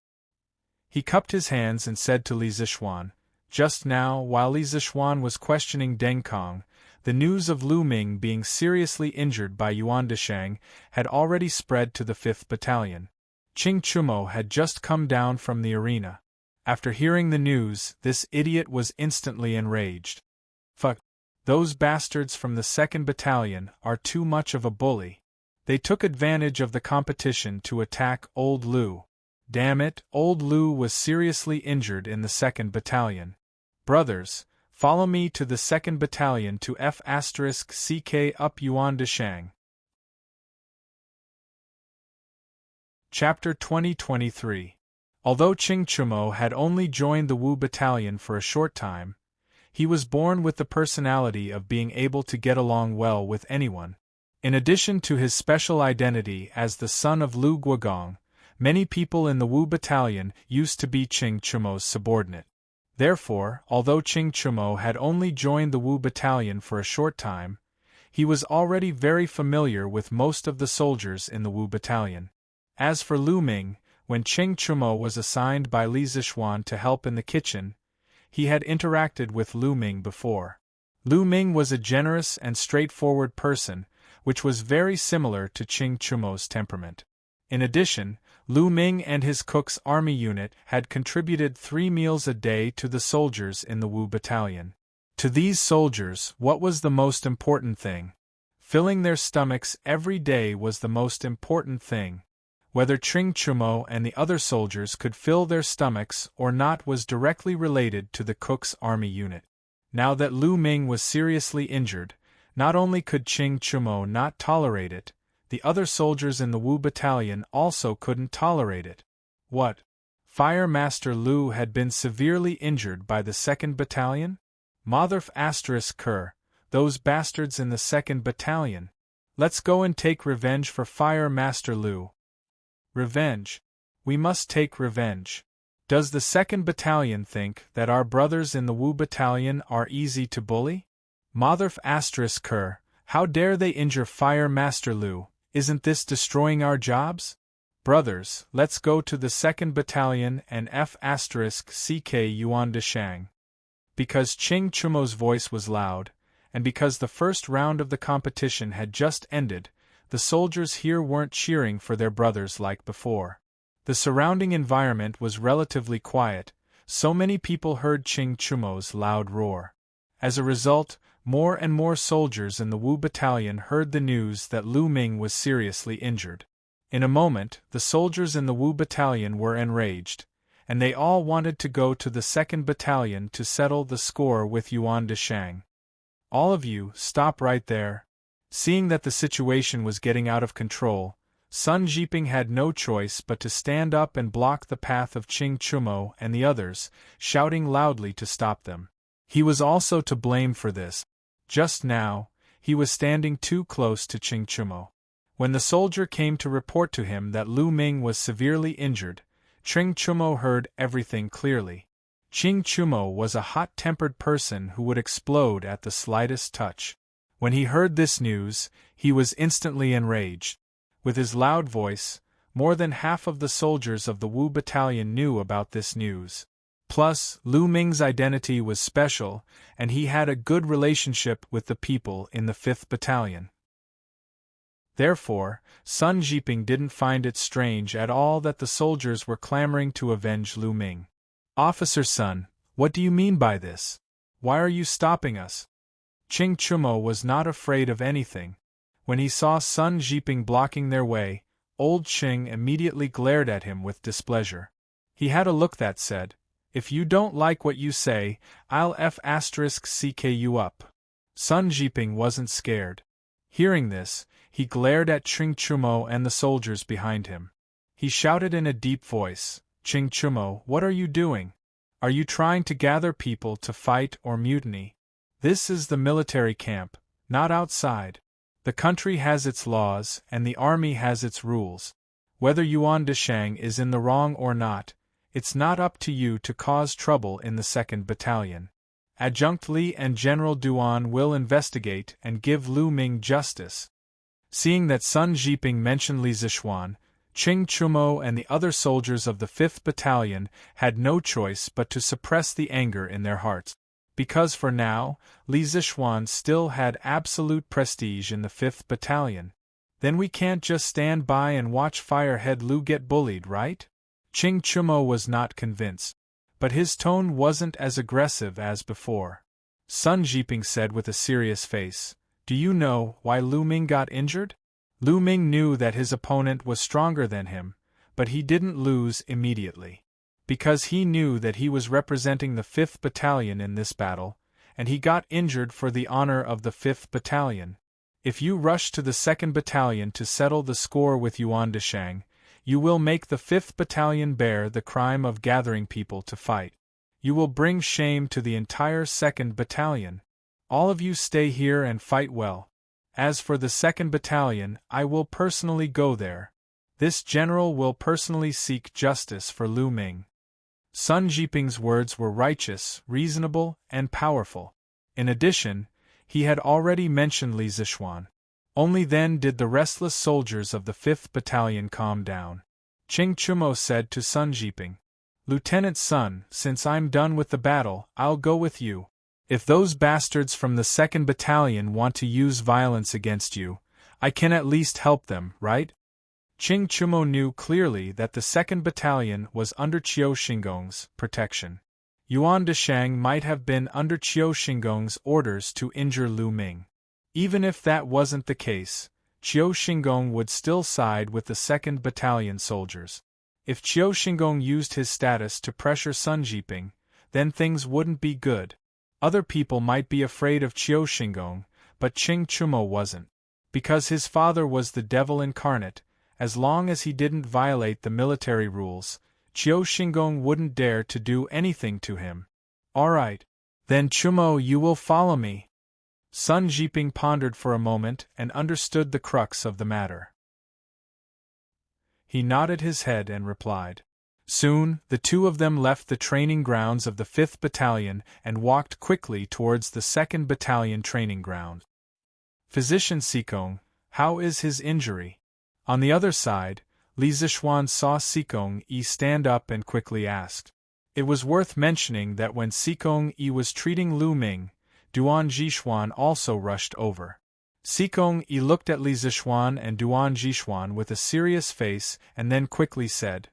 Speaker 1: He cupped his hands and said to Li Zixuan, just now, while Li Zixuan was questioning Deng Kong, the news of Lu Ming being seriously injured by Yuan Deshang had already spread to the 5th Battalion. Qing Chumo had just come down from the arena. After hearing the news, this idiot was instantly enraged. "Fuck! Those bastards from the 2nd Battalion are too much of a bully. They took advantage of the competition to attack old Lu. Damn it, old Lu was seriously injured in the 2nd Battalion. Brothers, follow me to the 2nd Battalion to F***CK up Yuan Deshang." Chapter 2023. Although Qing Chumo had only joined the Wu Battalion for a short time, he was born with the personality of being able to get along well with anyone. In addition to his special identity as the son of Lu Guogong, many people in the Wu Battalion used to be Qing Chumo's subordinate. Therefore, although Qing Chumo had only joined the Wu Battalion for a short time, he was already very familiar with most of the soldiers in the Wu Battalion. As for Lu Ming, when Qing Chumo was assigned by Li Zixuan to help in the kitchen, he had interacted with Lu Ming before. Lu Ming was a generous and straightforward person, which was very similar to Qing Chumo's temperament. In addition, Lu Ming and his cook's army unit had contributed 3 meals a day to the soldiers in the Wu Battalion. To these soldiers, what was the most important thing? Filling their stomachs every day was the most important thing. Whether Qing Chumo and the other soldiers could fill their stomachs or not was directly related to the cook's army unit. Now that Lu Ming was seriously injured, not only could Qing Chumo not tolerate it, the other soldiers in the Wu Battalion also couldn't tolerate it. What? Fire Master Lu had been severely injured by the 2nd Battalion? Motherf **Ker, those bastards in the 2nd Battalion. Let's go and take revenge for Fire Master Lu. Revenge. We must take revenge. Does the 2nd Battalion think that our brothers in the Wu Battalion are easy to bully? Motherf **Ker, how dare they injure Fire Master Lu? Isn't this destroying our jobs? Brothers, let's go to the 2nd Battalion and F***CK Yuan Deshang. Because Qing Chumo's voice was loud, and because the first round of the competition had just ended, the soldiers here weren't cheering for their brothers like before. The surrounding environment was relatively quiet, so many people heard Qing Chumo's loud roar. As a result, more and more soldiers in the Wu battalion heard the news that Lu Ming was seriously injured. In a moment, the soldiers in the Wu battalion were enraged, and they all wanted to go to the 2nd Battalion to settle the score with Yuan Deshang. "All of you, stop right there." Seeing that the situation was getting out of control, Sun Jiping had no choice but to stand up and block the path of Qing Chumo and the others, shouting loudly to stop them. He was also to blame for this. Just now, he was standing too close to Qing Chumo. When the soldier came to report to him that Lu Ming was severely injured, Qing Chumo heard everything clearly. Qing Chumo was a hot-tempered person who would explode at the slightest touch. When he heard this news, he was instantly enraged. With his loud voice, more than half of the soldiers of the Wu battalion knew about this news. Plus, Lu Ming's identity was special, and he had a good relationship with the people in the 5th Battalion. Therefore, Sun Jiping didn't find it strange at all that the soldiers were clamoring to avenge Lu Ming. "Officer Sun, what do you mean by this? Why are you stopping us?" Qing Chumo was not afraid of anything. When he saw Sun Jiping blocking their way, old Qing immediately glared at him with displeasure. He had a look that said, "If you don't like what you say, I'll *CK you up." Sun Jiping wasn't scared. Hearing this, he glared at Qing Chumo and the soldiers behind him. He shouted in a deep voice, "Qing Chumo, what are you doing? Are you trying to gather people to fight or mutiny? This is the military camp, not outside. The country has its laws and the army has its rules. Whether Yuan Deshang is in the wrong or not, it's not up to you to cause trouble in the 2nd Battalion. Adjunct Li and General Duan will investigate and give Lu Ming justice." Seeing that Sun Jiping mentioned Li Zishuan, Qing Chumo and the other soldiers of the 5th Battalion had no choice but to suppress the anger in their hearts. Because for now, Li Zishuan still had absolute prestige in the 5th Battalion. "Then we can't just stand by and watch Firehead Lu get bullied, right?" Qing Chumo was not convinced. But his tone wasn't as aggressive as before. Sun Jiping said with a serious face, "Do you know why Lu Ming got injured?" Lu Ming knew that his opponent was stronger than him, but he didn't lose immediately. Because he knew that he was representing the 5th Battalion in this battle, and he got injured for the honor of the 5th Battalion. If you rush to the 2nd Battalion to settle the score with Yuan Deshang, you will make the 5th Battalion bear the crime of gathering people to fight. You will bring shame to the entire 2nd Battalion. All of you stay here and fight well. As for the 2nd Battalion, I will personally go there. This general will personally seek justice for Lu Ming." Sun Jiping's words were righteous, reasonable, and powerful. In addition, he had already mentioned Li Zishuan. Only then did the restless soldiers of the 5th Battalion calm down. Qing Chumo said to Sun Jiping, "Lieutenant Sun, since I'm done with the battle, I'll go with you. If those bastards from the 2nd Battalion want to use violence against you, I can at least help them, right?" Qing Chumo knew clearly that the 2nd Battalion was under Qiu Xingong's protection. Yuan Deshang might have been under Qiu Xingong's orders to injure Lu Ming. Even if that wasn't the case, Qiu Xingong would still side with the 2nd Battalion soldiers. If Qiu Xingong used his status to pressure Sun Jiping, then things wouldn't be good. Other people might be afraid of Qiu Xingong, but Qing Chumo wasn't. Because his father was the devil incarnate, as long as he didn't violate the military rules, Qiu Xingong wouldn't dare to do anything to him. "All right. Then Chumo, you will follow me." Sun Jiping pondered for a moment and understood the crux of the matter. He nodded his head and replied. Soon, the two of them left the training grounds of the 5th Battalion and walked quickly towards the 2nd Battalion training ground. "Physician Sikong, how is his injury?" On the other side, Li Zishuan saw Sikong Yi stand up and quickly asked. It was worth mentioning that when Sikong Yi was treating Lu Ming, Duan Jishuan also rushed over. Sikong Yi looked at Li Zishuan and Duan Jishuan with a serious face and then quickly said,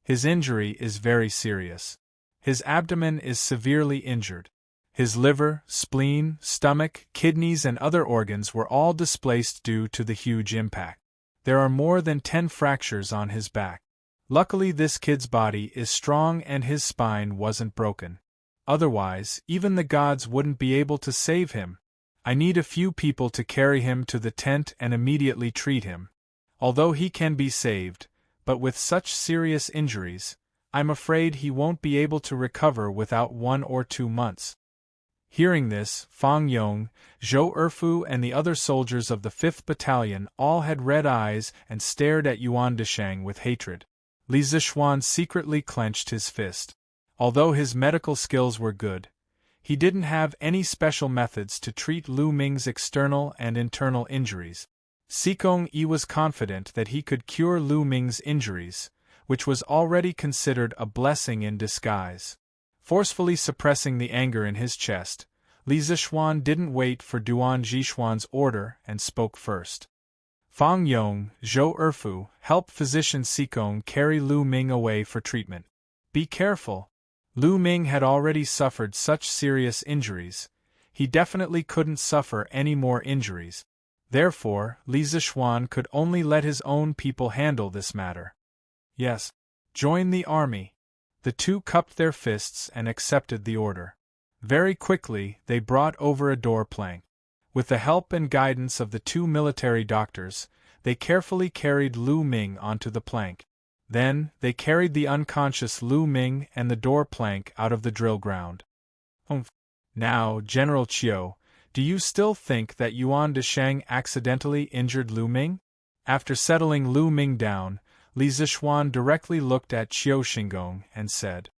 Speaker 1: His injury is very serious. His abdomen is severely injured. His liver, spleen, stomach, kidneys and other organs were all displaced due to the huge impact. There are more than 10 fractures on his back. Luckily this kid's body is strong and his spine wasn't broken. Otherwise, even the gods wouldn't be able to save him. I need a few people to carry him to the tent and immediately treat him. Although he can be saved, but with such serious injuries, I'm afraid he won't be able to recover without 1 or 2 months. Hearing this, Fang Yong, Zhou Erfu and the other soldiers of the 5th Battalion all had red eyes and stared at Yuan Deshang with hatred. Li Zixuan secretly clenched his fist. Although his medical skills were good, he didn't have any special methods to treat Lu Ming's external and internal injuries. Sikong Yi was confident that he could cure Lu Ming's injuries, which was already considered a blessing in disguise. Forcefully suppressing the anger in his chest, Li Zixuan didn't wait for Duan Zixuan's order and spoke first. Fang Yong, Zhou Erfu, help physician Sikong carry Lu Ming away for treatment. Be careful. Lu Ming had already suffered such serious injuries, he definitely couldn't suffer any more injuries. Therefore, Li Zixuan could only let his own people handle this matter. Yes. Join the army. The two cupped their fists and accepted the order. Very quickly, they brought over a door plank. With the help and guidance of the 2 military doctors, they carefully carried Lu Ming onto the plank. Then, they carried the unconscious Lu Ming and the door plank out of the drill ground. Now, General Qiu, do you still think that Yuan Deshang accidentally injured Lu Ming? After settling Lu Ming down, Li Zixuan directly looked at Qiu Xingong and said.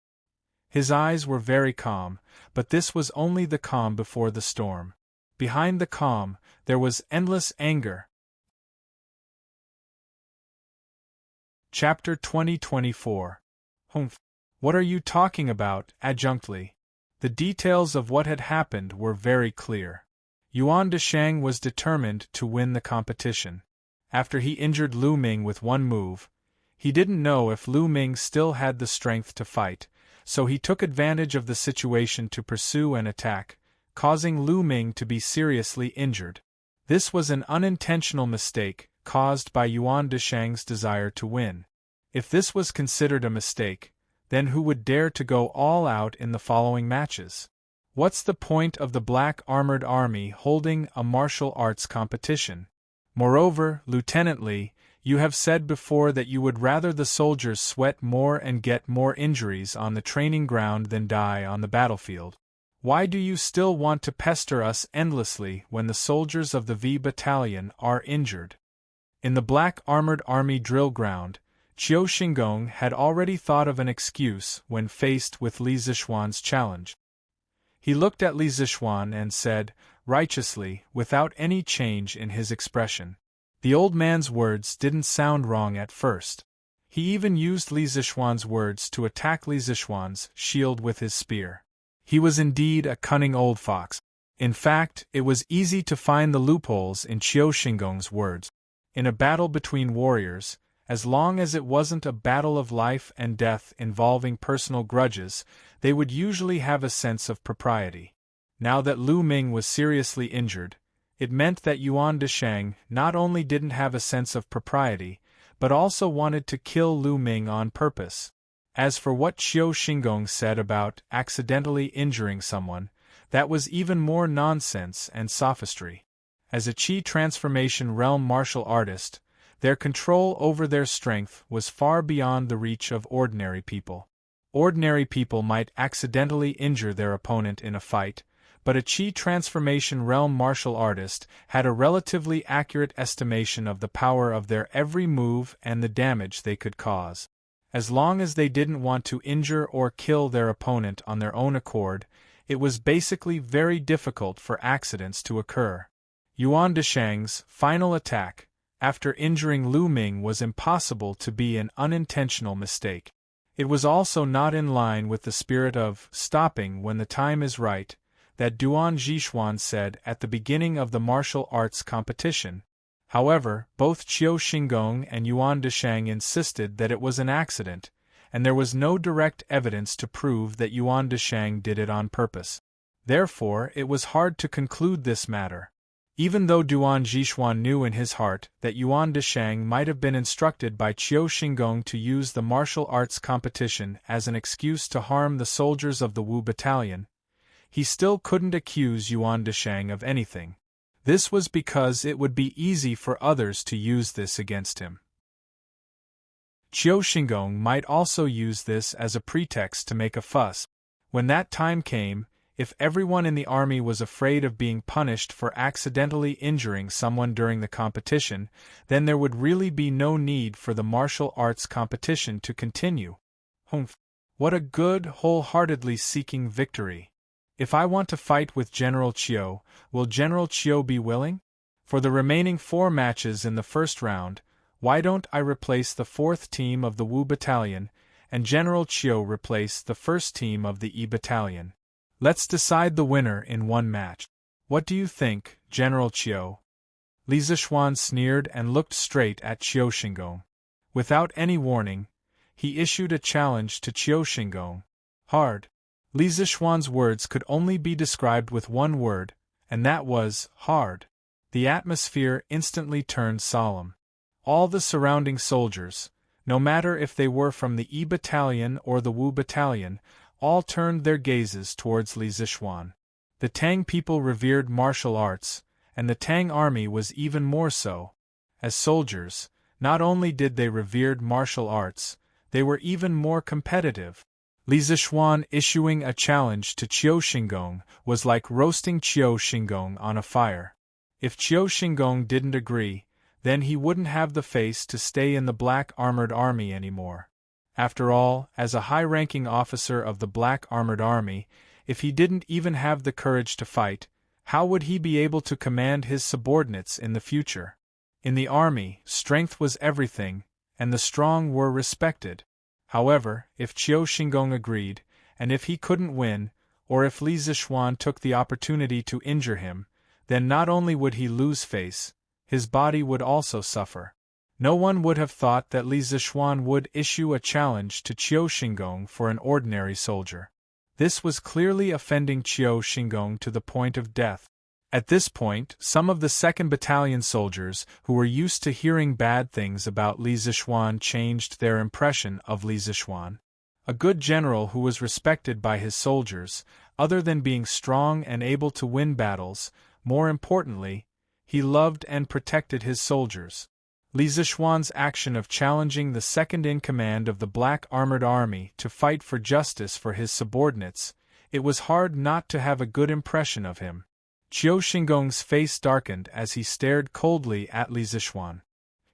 Speaker 1: His eyes were very calm, but this was only the calm before the storm. Behind the calm, there was endless anger. Chapter 2024. Humph. What are you talking about, adjunctly? The details of what had happened were very clear. Yuan Deshang was determined to win the competition. After he injured Lu Ming with one move, he didn't know if Lu Ming still had the strength to fight, so he took advantage of the situation to pursue and attack, causing Lu Ming to be seriously injured. This was an unintentional mistake, caused by Yuan Deshang's desire to win. If this was considered a mistake, then who would dare to go all out in the following matches? What's the point of the Black Armored Army holding a martial arts competition? Moreover, Lieutenant Li, you have said before that you would rather the soldiers sweat more and get more injuries on the training ground than die on the battlefield. Why do you still want to pester us endlessly when the soldiers of the V Battalion are injured? In the Black Armored Army drill ground, Qiu Xingong had already thought of an excuse when faced with Li Zixuan's challenge. He looked at Li Zixuan and said, righteously, without any change in his expression. The old man's words didn't sound wrong at first. He even used Li Zixuan's words to attack Li Zixuan's shield with his spear. He was indeed a cunning old fox. In fact, it was easy to find the loopholes in Qiu Xingong's words. In a battle between warriors, as long as it wasn't a battle of life and death involving personal grudges, they would usually have a sense of propriety. Now that Lu Ming was seriously injured, it meant that Yuan Deshang not only didn't have a sense of propriety, but also wanted to kill Lu Ming on purpose. As for what Qiu Xingong said about accidentally injuring someone, that was even more nonsense and sophistry. As a Qi transformation realm martial artist, their control over their strength was far beyond the reach of ordinary people. Ordinary people might accidentally injure their opponent in a fight, but a Qi transformation realm martial artist had a relatively accurate estimation of the power of their every move and the damage they could cause. As long as they didn't want to injure or kill their opponent on their own accord, it was basically very difficult for accidents to occur. Yuan Deshang's final attack, after injuring Lu Ming, was impossible to be an unintentional mistake. It was also not in line with the spirit of stopping when the time is right that Duan Zixuan said at the beginning of the martial arts competition. However, both Qiu Xingong and Yuan Deshang insisted that it was an accident, and there was no direct evidence to prove that Yuan Deshang did it on purpose. Therefore, it was hard to conclude this matter. Even though Duan Zhixuan knew in his heart that Yuan Deshang might have been instructed by Qiu Xingong to use the martial arts competition as an excuse to harm the soldiers of the Wu battalion, he still couldn't accuse Yuan Deshang of anything. This was because it would be easy for others to use this against him. Qiu Xingong might also use this as a pretext to make a fuss. When that time came, if everyone in the army was afraid of being punished for accidentally injuring someone during the competition, then there would really be no need for the martial arts competition to continue. Humph! What a good, wholeheartedly seeking victory! If I want to fight with General Qiu, will General Qiu be willing? For the remaining 4 matches in the first round, why don't I replace the 4th team of the Wu battalion, and General Qiu replace the 1st team of the Yi battalion? Let's decide the winner in one match. What do you think, General Qiu? Li Zixuan sneered and looked straight at Qiu Xingong. Without any warning, he issued a challenge to Qiu Xingong. Hard. Li Zixuan's words could only be described with one word, and that was hard. The atmosphere instantly turned solemn. All the surrounding soldiers, no matter if they were from the Yi battalion or the Wu battalion, all turned their gazes towards Li Zixuan. The Tang people revered martial arts, and the Tang army was even more so. As soldiers, not only did they revered martial arts, they were even more competitive. Li Zixuan issuing a challenge to Qiu Xingong was like roasting Qiu Xingong on a fire. If Qiu Xingong didn't agree, then he wouldn't have the face to stay in the Black Armored Army anymore. After all, as a high-ranking officer of the Black Armored Army, if he didn't even have the courage to fight, how would he be able to command his subordinates in the future? In the army, strength was everything, and the strong were respected. However, if Qiu Xingong agreed, and if he couldn't win, or if Li Zixuan took the opportunity to injure him, then not only would he lose face, his body would also suffer. No one would have thought that Li Zixuan would issue a challenge to Qiu Xingong for an ordinary soldier. This was clearly offending Qiu Xingong to the point of death. At this point, some of the 2nd Battalion soldiers, who were used to hearing bad things about Li Zixuan, changed their impression of Li Zixuan. A good general who was respected by his soldiers, other than being strong and able to win battles, more importantly, he loved and protected his soldiers. Li Zixuan's action of challenging the 2nd in command of the Black Armored Army to fight for justice for his subordinates, it was hard not to have a good impression of him. Qiu Xingong's face darkened as he stared coldly at Li Zixuan.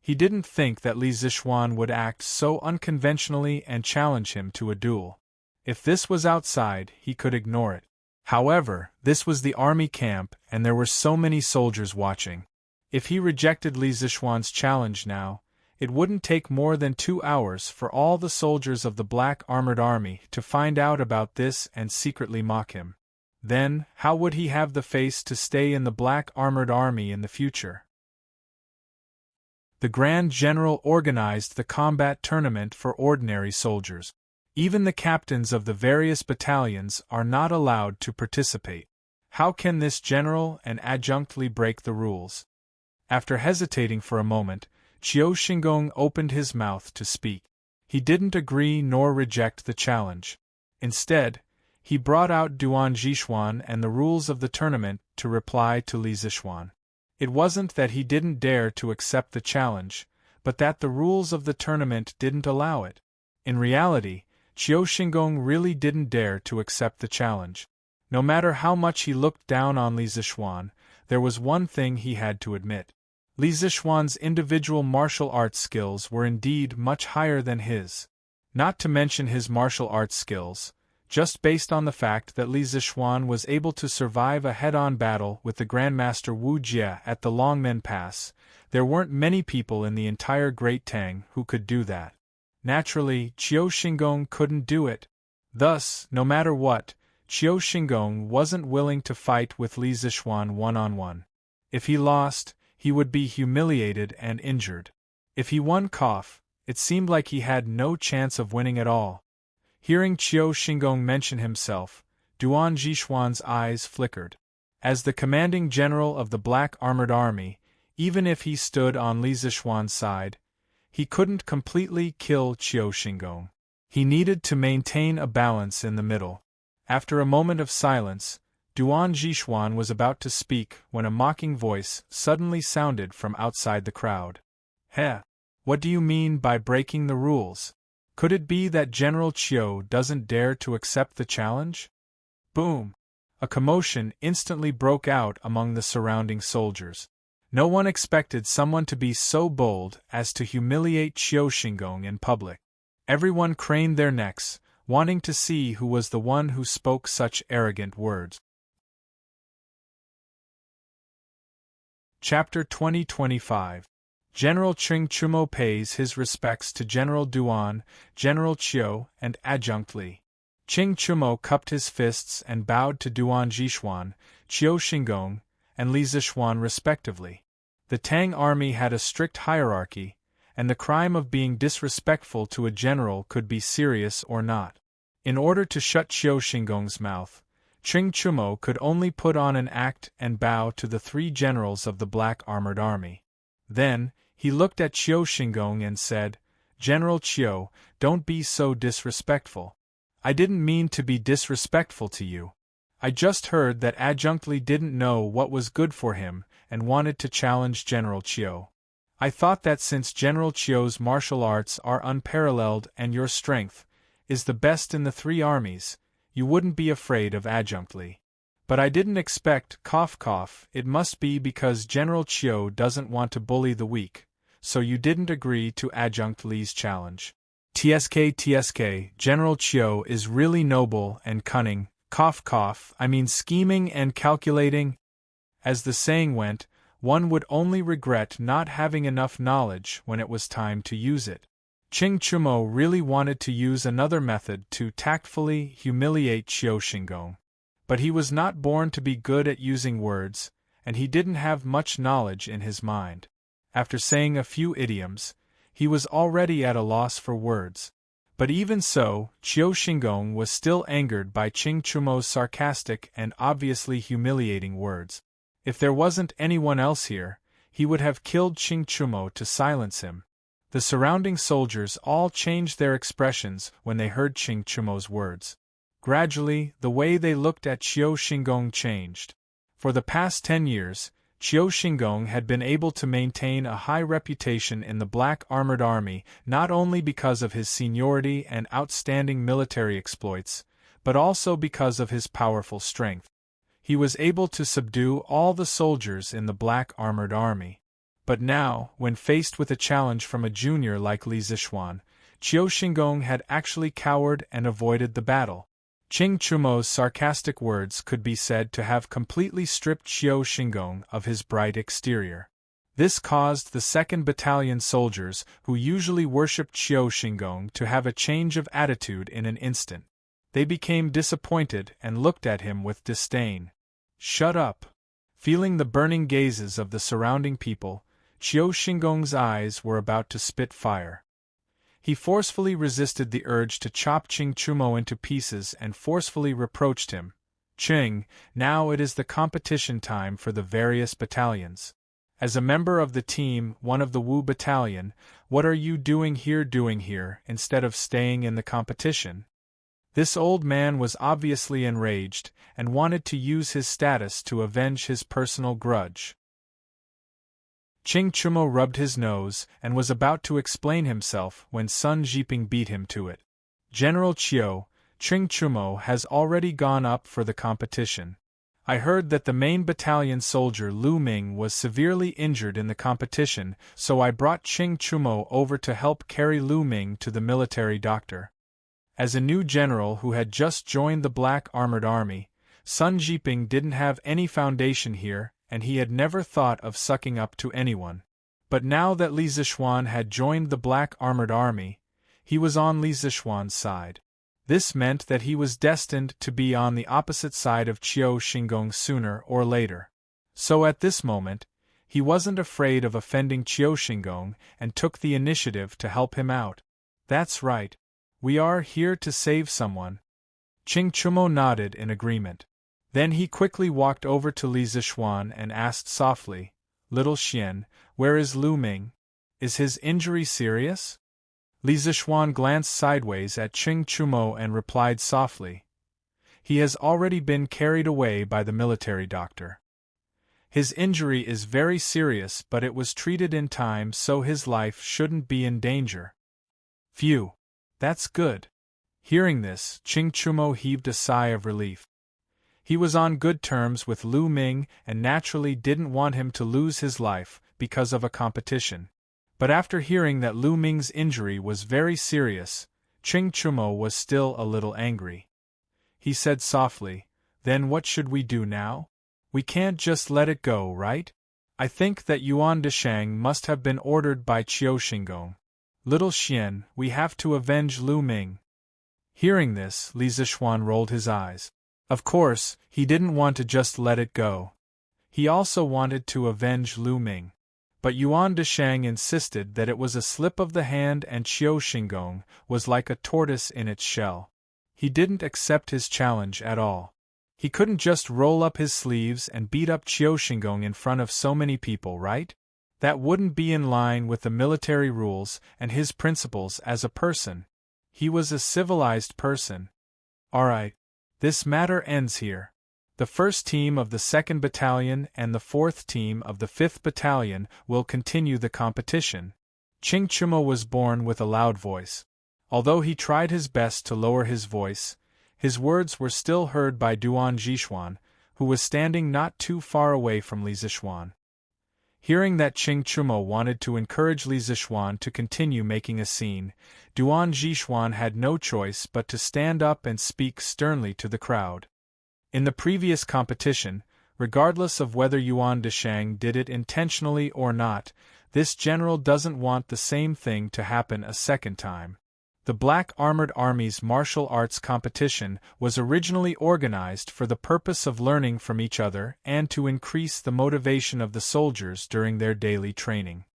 Speaker 1: He didn't think that Li Zixuan would act so unconventionally and challenge him to a duel. If this was outside, he could ignore it. However, this was the army camp and there were so many soldiers watching. If he rejected Li Zixuan's challenge now, it wouldn't take more than 2 hours for all the soldiers of the Black Armored Army to find out about this and secretly mock him. Then, how would he have the face to stay in the Black Armored Army in the future? The Grand General organized the combat tournament for ordinary soldiers. Even the captains of the various battalions are not allowed to participate. How can this general and adjunctly break the rules? After hesitating for a moment, Qiu Xingong opened his mouth to speak. He didn't agree nor reject the challenge. Instead, he brought out Duan Zhixuan and the rules of the tournament to reply to Li Zixuan. It wasn't that he didn't dare to accept the challenge, but that the rules of the tournament didn't allow it. In reality, Qiu Xingong really didn't dare to accept the challenge. No matter how much he looked down on Li Zixuan, there was one thing he had to admit. Li Zixuan's individual martial arts skills were indeed much higher than his. Not to mention his martial arts skills, just based on the fact that Li Zixuan was able to survive a head-on battle with the Grandmaster Wu Jie at the Longmen Pass, there weren't many people in the entire Great Tang who could do that. Naturally, Qiu Xingong couldn't do it. Thus, no matter what, Qiu Xingong wasn't willing to fight with Li Zixuan one-on-one. If he lost, he would be humiliated and injured. If he won, It seemed like he had no chance of winning at all. Hearing Qiu Xingong mention himself, Duan Zhishuan's eyes flickered. As the commanding general of the Black Armored Army, even if he stood on Li Zishuan's side, he couldn't completely kill Qiu Xingong. He needed to maintain a balance in the middle. After a moment of silence, Duan Zhishuan was about to speak when a mocking voice suddenly sounded from outside the crowd. "Heh! What do you mean by breaking the rules? Could it be that General Qiu doesn't dare to accept the challenge?" Boom! A commotion instantly broke out among the surrounding soldiers. No one expected someone to be so bold as to humiliate Qiu Xingong in public. Everyone craned their necks, wanting to see who was the one who spoke such arrogant words. Chapter 2025. General Ching Chumo pays his respects to General Duan, General Qiu, and Adjunct Li. Ching Chumo cupped his fists and bowed to Duan Zhishuan, Qiu Xingong, and Li Zishuan respectively. The Tang army had a strict hierarchy, and the crime of being disrespectful to a general could be serious or not. In order to shut Qiu Xingong's mouth, Ching Chumo could only put on an act and bow to the 3 generals of the Black Armored Army. Then, he looked at Qiu Xingong and said, "General Qiu, don't be so disrespectful. I didn't mean to be disrespectful to you. I just heard that Adjunct Li didn't know what was good for him and wanted to challenge General Qiu. I thought that since General Qiu's martial arts are unparalleled and your strength is the best in the 3 armies, you wouldn't be afraid of Adjunct Li. But I didn't expect, it must be because General Qiu doesn't want to bully the weak, so you didn't agree to Adjunct Li's challenge. TSK, General Qiu is really noble and cunning, I mean scheming and calculating." As the saying went, one would only regret not having enough knowledge when it was time to use it. Ching Chumo really wanted to use another method to tactfully humiliate Qiu Xingong. But he was not born to be good at using words, and he didn't have much knowledge in his mind. After saying a few idioms, he was already at a loss for words. But even so, Qiu Xingong was still angered by Ching Chumo's sarcastic and obviously humiliating words. If there wasn't anyone else here, he would have killed Ching Chumo to silence him. The surrounding soldiers all changed their expressions when they heard Ching Chumo's words. Gradually, the way they looked at Qiu Xingong changed. For the past 10 years, Qiu Xingong had been able to maintain a high reputation in the Black Armored Army not only because of his seniority and outstanding military exploits, but also because of his powerful strength. He was able to subdue all the soldiers in the Black Armored Army. But now, when faced with a challenge from a junior like Li Zishuan, Qiu Xingong had actually cowered and avoided the battle. Ching Chumo's sarcastic words could be said to have completely stripped Qiu Xingong of his bright exterior. This caused the 2nd Battalion soldiers, who usually worshipped Qiu Xingong, to have a change of attitude in an instant. They became disappointed and looked at him with disdain. "Shut up!" Feeling the burning gazes of the surrounding people, Qiu Xingong's eyes were about to spit fire. He forcefully resisted the urge to chop Ching Chumo into pieces and forcefully reproached him. "Ching, now it is the competition time for the various battalions. As a member of the team, one of the Wu Battalion, what are you doing here instead of staying in the competition?" This old man was obviously enraged and wanted to use his status to avenge his personal grudge. Ching Chumo rubbed his nose and was about to explain himself when Sun Jiping beat him to it. "General Qiu, Ching Chumo has already gone up for the competition. I heard that the main battalion soldier Lu Ming was severely injured in the competition, so I brought Ching Chumo over to help carry Lu Ming to the military doctor." As a new general who had just joined the Black Armored Army, Sun Jiping didn't have any foundation here, and he had never thought of sucking up to anyone. But now that Li Zishuan had joined the Black Armored Army, he was on Li Zishuan's side. This meant that he was destined to be on the opposite side of Qiu Xingong sooner or later. So at this moment, He wasn't afraid of offending Qiushingong and took the initiative to help him out. That's right. We are here to save someone. Qing Chumo nodded in agreement. Then he quickly walked over to Li Zixuan and asked softly, "Little Xian, where is Lu Ming? Is his injury serious?" Li Zixuan glanced sideways at Qing Chumo and replied softly, "He has already been carried away by the military doctor. His injury is very serious, but it was treated in time, so his life shouldn't be in danger." Phew! That's good. Hearing this, Qing Chumo heaved a sigh of relief. He was on good terms with Lu Ming and naturally didn't want him to lose his life because of a competition. But after hearing that Lu Ming's injury was very serious, Qing Chumo was still a little angry. He said softly, "Then what should we do now? We can't just let it go, right? I think that Yuan Deshang must have been ordered by Qiushingong. Little Xian, we have to avenge Lu Ming." Hearing this, Li Zixuan rolled his eyes. Of course, he didn't want to just let it go. He also wanted to avenge Lu Ming. But Yuan Deshang insisted that it was a slip of the hand and Qiushingong was like a tortoise in its shell. He didn't accept his challenge at all. He couldn't just roll up his sleeves and beat up Qiushingong in front of so many people, right? That wouldn't be in line with the military rules and his principles as a person. He was a civilized person. Alright. This matter ends here. The 1st team of the 2nd Battalion and the 4th team of the 5th Battalion will continue the competition. Qing Chumo was born with a loud voice. Although he tried his best to lower his voice, his words were still heard by Duan Zixuan, who was standing not too far away from Li Zixuan. Hearing that Qing Chumo wanted to encourage Li Zixuan to continue making a scene, Duan Zixuan had no choice but to stand up and speak sternly to the crowd. In the previous competition, regardless of whether Yuan Deshang did it intentionally or not, this general doesn't want the same thing to happen a second time. The Black Armored Army's martial arts competition was originally organized for the purpose of learning from each other and to increase the motivation of the soldiers during their daily training.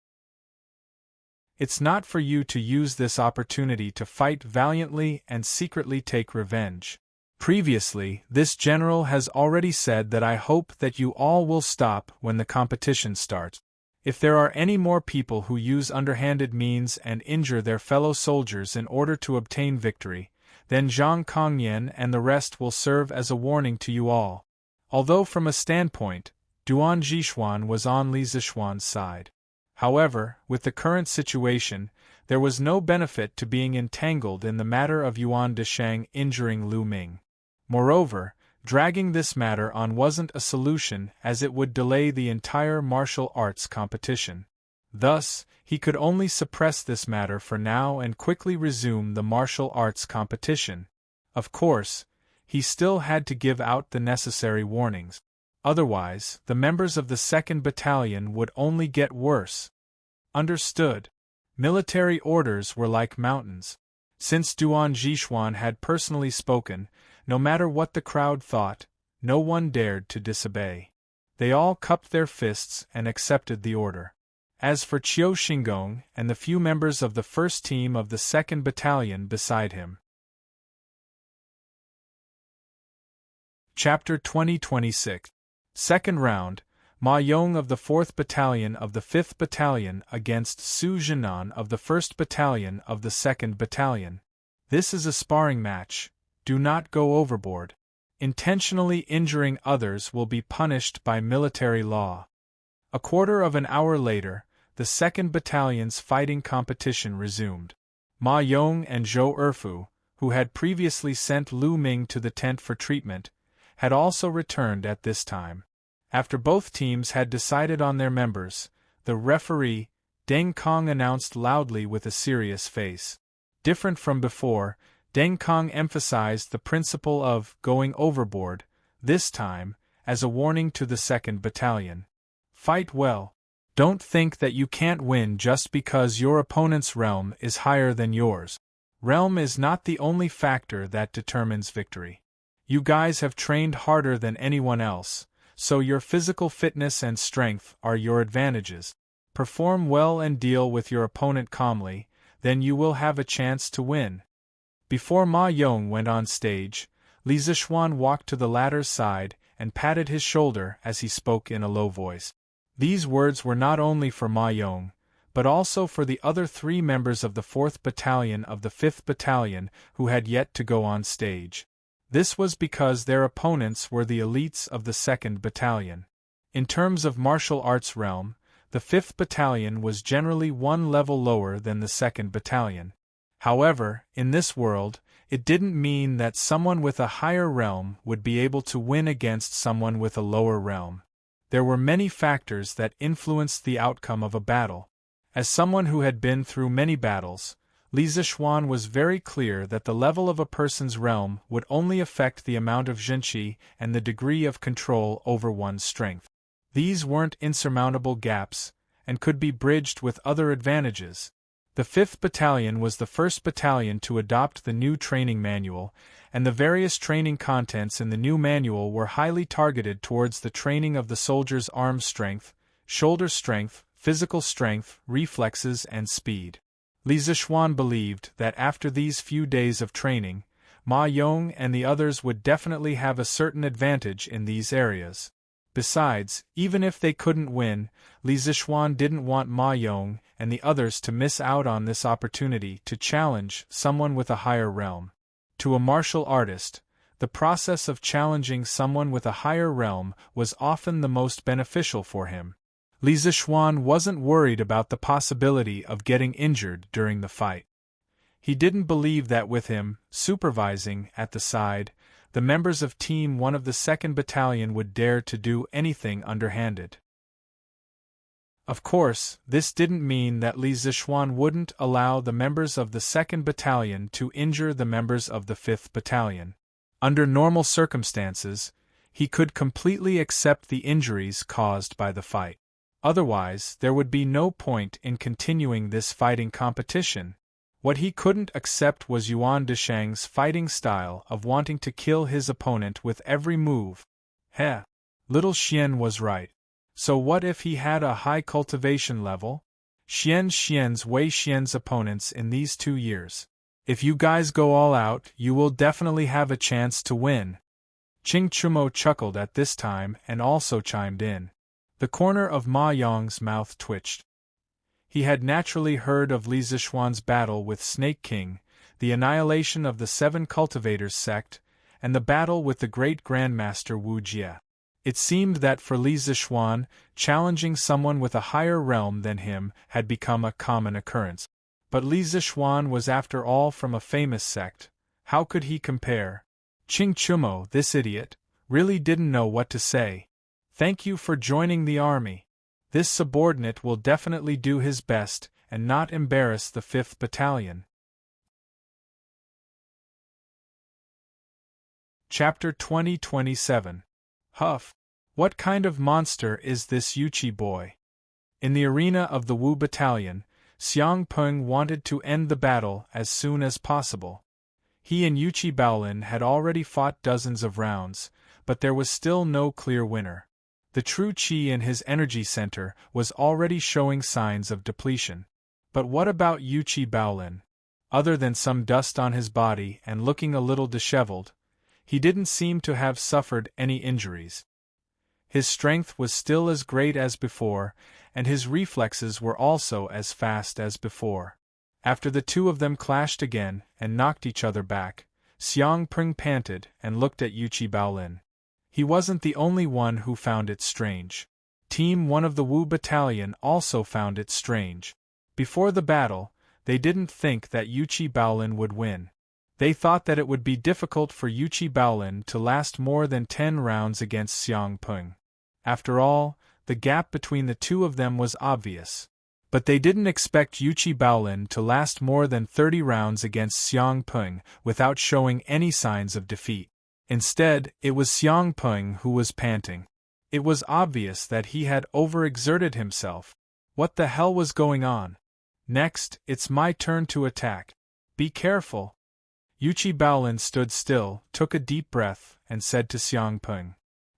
Speaker 1: It's not for you to use this opportunity to fight valiantly and secretly take revenge. Previously, this general has already said that I hope that you all will stop when the competition starts. If there are any more people who use underhanded means and injure their fellow soldiers in order to obtain victory, then Zhang Kongyan and the rest will serve as a warning to you all. Although from a standpoint, Duan Zixuan was on Li Zixuan's side. However, with the current situation, there was no benefit to being entangled in the matter of Yuan Deshang injuring Lu Ming. Moreover, dragging this matter on wasn't a solution as it would delay the entire martial arts competition. Thus, he could only suppress this matter for now and quickly resume the martial arts competition. Of course, he still had to give out the necessary warnings. Otherwise, the members of the 2nd Battalion would only get worse. Understood. Military orders were like mountains. Since Duan Zixuan had personally spoken, no matter what the crowd thought, no one dared to disobey. They all cupped their fists and accepted the order. As for Qiushingong and the few members of the 1st team of the 2nd Battalion beside him. Chapter 2026. Second round, Ma Yong of the 4th Battalion of the 5th Battalion against Su Jinan of the 1st Battalion of the 2nd Battalion. This is a sparring match. Do not go overboard. Intentionally injuring others will be punished by military law. A quarter of an hour later, the 2nd Battalion's fighting competition resumed. Ma Yong and Zhou Erfu, who had previously sent Lu Ming to the tent for treatment, had also returned at this time. After both teams had decided on their members, the referee, Deng Kong, announced loudly with a serious face. Different from before, Deng Kong emphasized the principle of going overboard, this time, as a warning to the 2nd Battalion. Fight well. Don't think that you can't win just because your opponent's realm is higher than yours. Realm is not the only factor that determines victory. You guys have trained harder than anyone else, so your physical fitness and strength are your advantages. Perform well and deal with your opponent calmly, then you will have a chance to win. Before Ma Yong went on stage, Li Zixuan walked to the latter's side and patted his shoulder as he spoke in a low voice. These words were not only for Ma Yong, but also for the other 3 members of the 4th Battalion of the 5th Battalion who had yet to go on stage. This was because their opponents were the elites of the 2nd Battalion. In terms of martial arts realm, the 5th Battalion was generally 1 level lower than the 2nd Battalion. However, in this world, it didn't mean that someone with a higher realm would be able to win against someone with a lower realm. There were many factors that influenced the outcome of a battle. As someone who had been through many battles, Li Zixuan was very clear that the level of a person's realm would only affect the amount of zhenqi and the degree of control over one's strength. These weren't insurmountable gaps, and could be bridged with other advantages. The 5th Battalion was the first battalion to adopt the new training manual, and the various training contents in the new manual were highly targeted towards the training of the soldier's arm strength, shoulder strength, physical strength, reflexes and speed. Li Zixuan believed that after these few days of training, Ma Yong and the others would definitely have a certain advantage in these areas. Besides, even if they couldn't win, Li Zixuan didn't want Ma Yong and the others to miss out on this opportunity to challenge someone with a higher realm. To a martial artist, the process of challenging someone with a higher realm was often the most beneficial for him. Li Zixuan wasn't worried about the possibility of getting injured during the fight. He didn't believe that with him, supervising, at the side, the members of Team 1 of the 2nd Battalion would dare to do anything underhanded. Of course, this didn't mean that Li Zixuan wouldn't allow the members of the 2nd Battalion to injure the members of the 5th Battalion. Under normal circumstances, he could completely accept the injuries caused by the fight. Otherwise, there would be no point in continuing this fighting competition. What he couldn't accept was Yuan Deshang's fighting style of wanting to kill his opponent with every move. Heh! Little Xian was right. So what if he had a high cultivation level? Xian's Wei Xian's opponents in these 2 years. If you guys go all out, you will definitely have a chance to win. Qing Chumo chuckled at this time and also chimed in. The corner of Ma Yong's mouth twitched. He had naturally heard of Li Zixuan's battle with Snake King, the annihilation of the 7 Cultivators sect, and the battle with the great Grandmaster Wu Jie. It seemed that for Li Zixuan, challenging someone with a higher realm than him had become a common occurrence. But Li Zixuan was after all from a famous sect. How could he compare? Qing Chumo, this idiot, really didn't know what to say. Thank you for joining the army. This subordinate will definitely do his best and not embarrass the 5th Battalion. Chapter 20-27. Huff! What kind of monster is this Yuqi boy? In the arena of the Wu Battalion, Xiang Peng wanted to end the battle as soon as possible. He and Yuqi Baolin had already fought dozens of rounds, but there was still no clear winner. The true qi in his energy center was already showing signs of depletion. But what about Yuqi Baolin? Other than some dust on his body and looking a little disheveled, he didn't seem to have suffered any injuries. His strength was still as great as before, and his reflexes were also as fast as before. After the 2 of them clashed again and knocked each other back, Xiang Peng panted and looked at Yuqi Baolin. He wasn't the only one who found it strange. Team 1 of the Wu Battalion also found it strange. Before the battle, they didn't think that Yuqi Baolin would win. They thought that it would be difficult for Yuqi Baolin to last more than 10 rounds against Xiang Peng. After all, the gap between the 2 of them was obvious. But they didn't expect Yuqi Baolin to last more than 30 rounds against Xiang Peng without showing any signs of defeat. Instead, it was Xiang Peng who was panting. It was obvious that he had overexerted himself. What the hell was going on? Next, it's my turn to attack. Be careful. Yuqi Baolin stood still, took a deep breath, and said to Xiang Peng.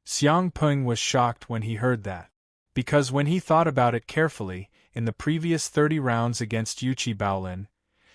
Speaker 1: Xiang Peng was shocked when he heard that. Because when he thought about it carefully, in the previous 30 rounds against Yuchi Baolin,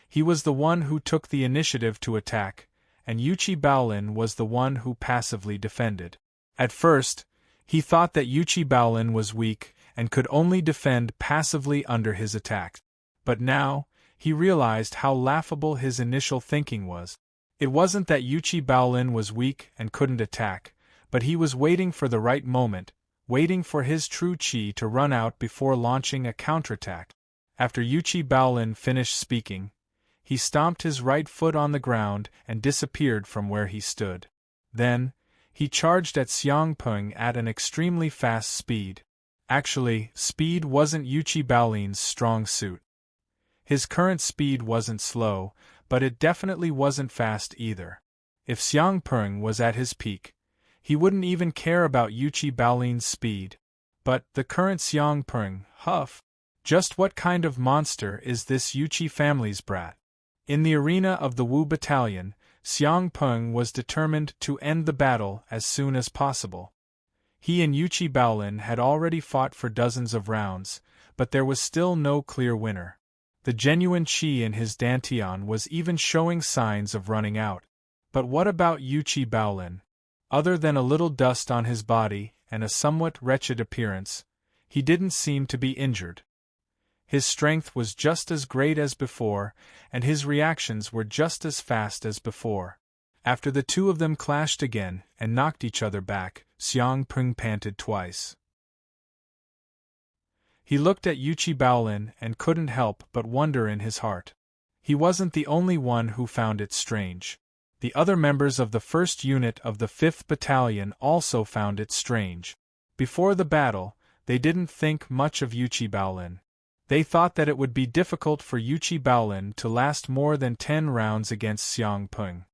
Speaker 1: he was the one who took the initiative to attack, and Yuchi Baolin was the one who passively defended. At first, he thought that Yuchi Baolin was weak and could only defend passively under his attack. But now, he realized how laughable his initial thinking was. It wasn't that Yuchi Baolin was weak and couldn't attack, but he was waiting for the right moment, waiting for his true chi to run out before launching a counterattack. After Yuchi Baolin finished speaking, he stomped his right foot on the ground and disappeared from where he stood. Then, he charged at Xiang Peng at an extremely fast speed. Actually, speed wasn't Yuchi Baolin's strong suit. His current speed wasn't slow, but it definitely wasn't fast either. If Xiang Peng was at his peak, he wouldn't even care about Yuchi Baolin's speed. But the current Xiang Peng, huff! Just what kind of monster is this Yuchi family's brat? In the arena of the Wu Battalion, Xiang Peng was determined to end the battle as soon as possible. He and Yuchi Baolin had already fought for dozens of rounds, but there was still no clear winner. The genuine chi in his dantian was even showing signs of running out. But what about Yuchi Baolin? Other than a little dust on his body and a somewhat wretched appearance, he didn't seem to be injured. His strength was just as great as before, and his reactions were just as fast as before. After the two of them clashed again and knocked each other back, Xiang Peng panted twice. He looked at Yuchi Baolin and couldn't help but wonder in his heart. He wasn't the only one who found it strange. The other members of the 1st Unit of the 5th Battalion also found it strange. Before the battle, they didn't think much of Yuchi Baolin. They thought that it would be difficult for Yuchi Baolin to last more than 10 rounds against Xiang Peng.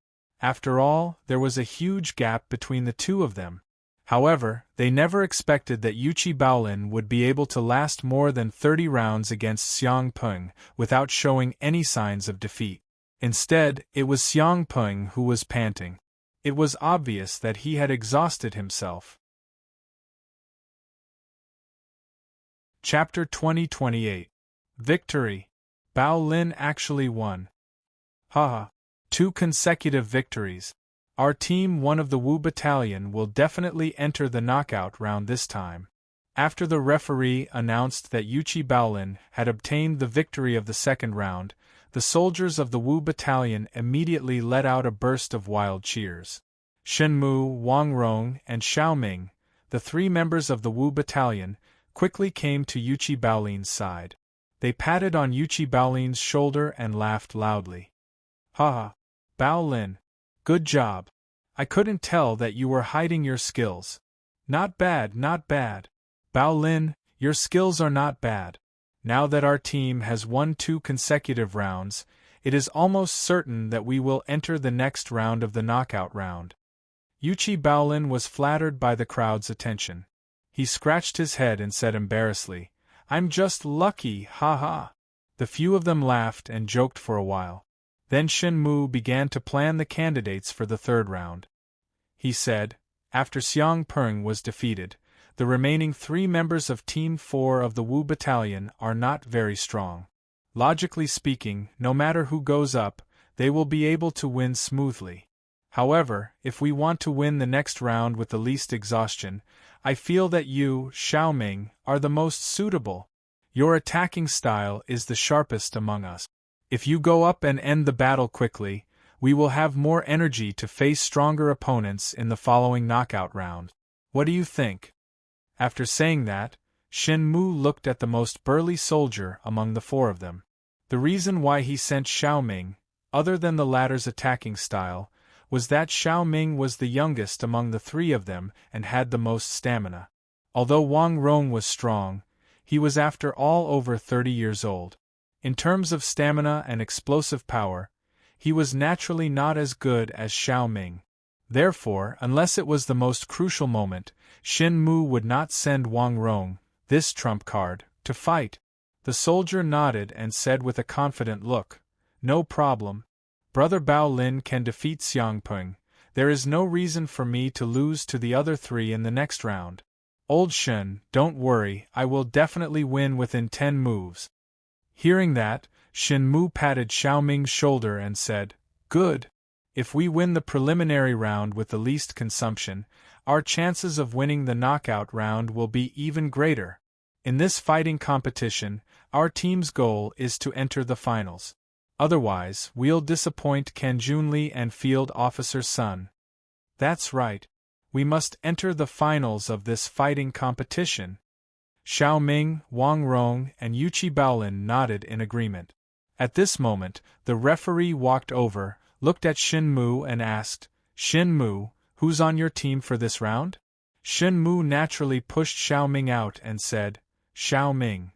Speaker 1: After all, there was a huge gap between the two of them. However, they never expected that Yuchi Baolin would be able to last more than 30 rounds against Xiang Peng without showing any signs of defeat. Instead, it was Xiang Peng who was panting. It was obvious that he had exhausted himself. Chapter 2028. Victory. Bao Lin actually won. Haha. 2 consecutive victories. Our team, one of the Wu Battalion, will definitely enter the knockout round this time. After the referee announced that Yuchi Baolin had obtained the victory of the 2nd round, the soldiers of the Wu Battalion immediately let out a burst of wild cheers. Shen Mu, Wang Rong, and Xiao Ming, the 3 members of the Wu Battalion, quickly came to Yuchi Baolin's side. They patted on Yuchi Baolin's shoulder and laughed loudly. Haha. Baolin. Good job. I couldn't tell that you were hiding your skills. Not bad, not bad. Baolin, your skills are not bad. Now that our team has won 2 consecutive rounds, it is almost certain that we will enter the next round of the knockout round. Yuchi Baolin was flattered by the crowd's attention. He scratched his head and said embarrassedly, I'm just lucky, ha. The few of them laughed and joked for a while. Then Shen Mu began to plan the candidates for the 3rd round. He said, after Xiang Peng was defeated, the remaining 3 members of Team 4 of the Wu Battalion are not very strong. Logically speaking, no matter who goes up, they will be able to win smoothly. However, if we want to win the next round with the least exhaustion, I feel that you, Xiao Ming, are the most suitable. Your attacking style is the sharpest among us. If you go up and end the battle quickly, we will have more energy to face stronger opponents in the following knockout round. What do you think? After saying that, Shen Mu looked at the most burly soldier among the 4 of them. The reason why he sent Xiao Ming, other than the latter's attacking style, was that Xiao Ming was the youngest among the 3 of them and had the most stamina. Although Wang Rong was strong, he was after all over 30 years old. In terms of stamina and explosive power, he was naturally not as good as Xiao Ming. Therefore, unless it was the most crucial moment, Shen Mu would not send Wang Rong, this trump card, to fight. The soldier nodded and said with a confident look, No problem. Brother Bao Lin can defeat Xiang Peng, There is no reason for me to lose to the other 3 in the next round. Old Shen, don't worry, I will definitely win within 10 moves. Hearing that, Shen Mu patted Xiao Ming's shoulder and said, Good. If we win the preliminary round with the least consumption, our chances of winning the knockout round will be even greater. In this fighting competition, our team's goal is to enter the finals. Otherwise, we'll disappoint Kan Junli and Field Officer Sun. That's right. We must enter the finals of this fighting competition. Xiao Ming, Wang Rong, and Yuqi Baolin nodded in agreement. At this moment, the referee walked over, looked at Shen Mu and asked, Shen Mu, who's on your team for this round? Shen Mu naturally pushed Xiao Ming out and said, Xiao Ming.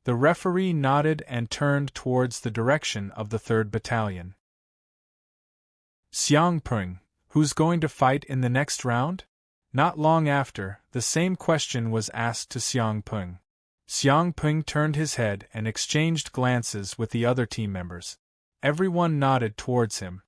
Speaker 1: The referee nodded and turned towards the direction of the 3rd Battalion. Xiang Peng, who's going to fight in the next round? Not long after, the same question was asked to Xiang Peng. Xiang Peng turned his head and exchanged glances with the other team members. Everyone nodded towards him.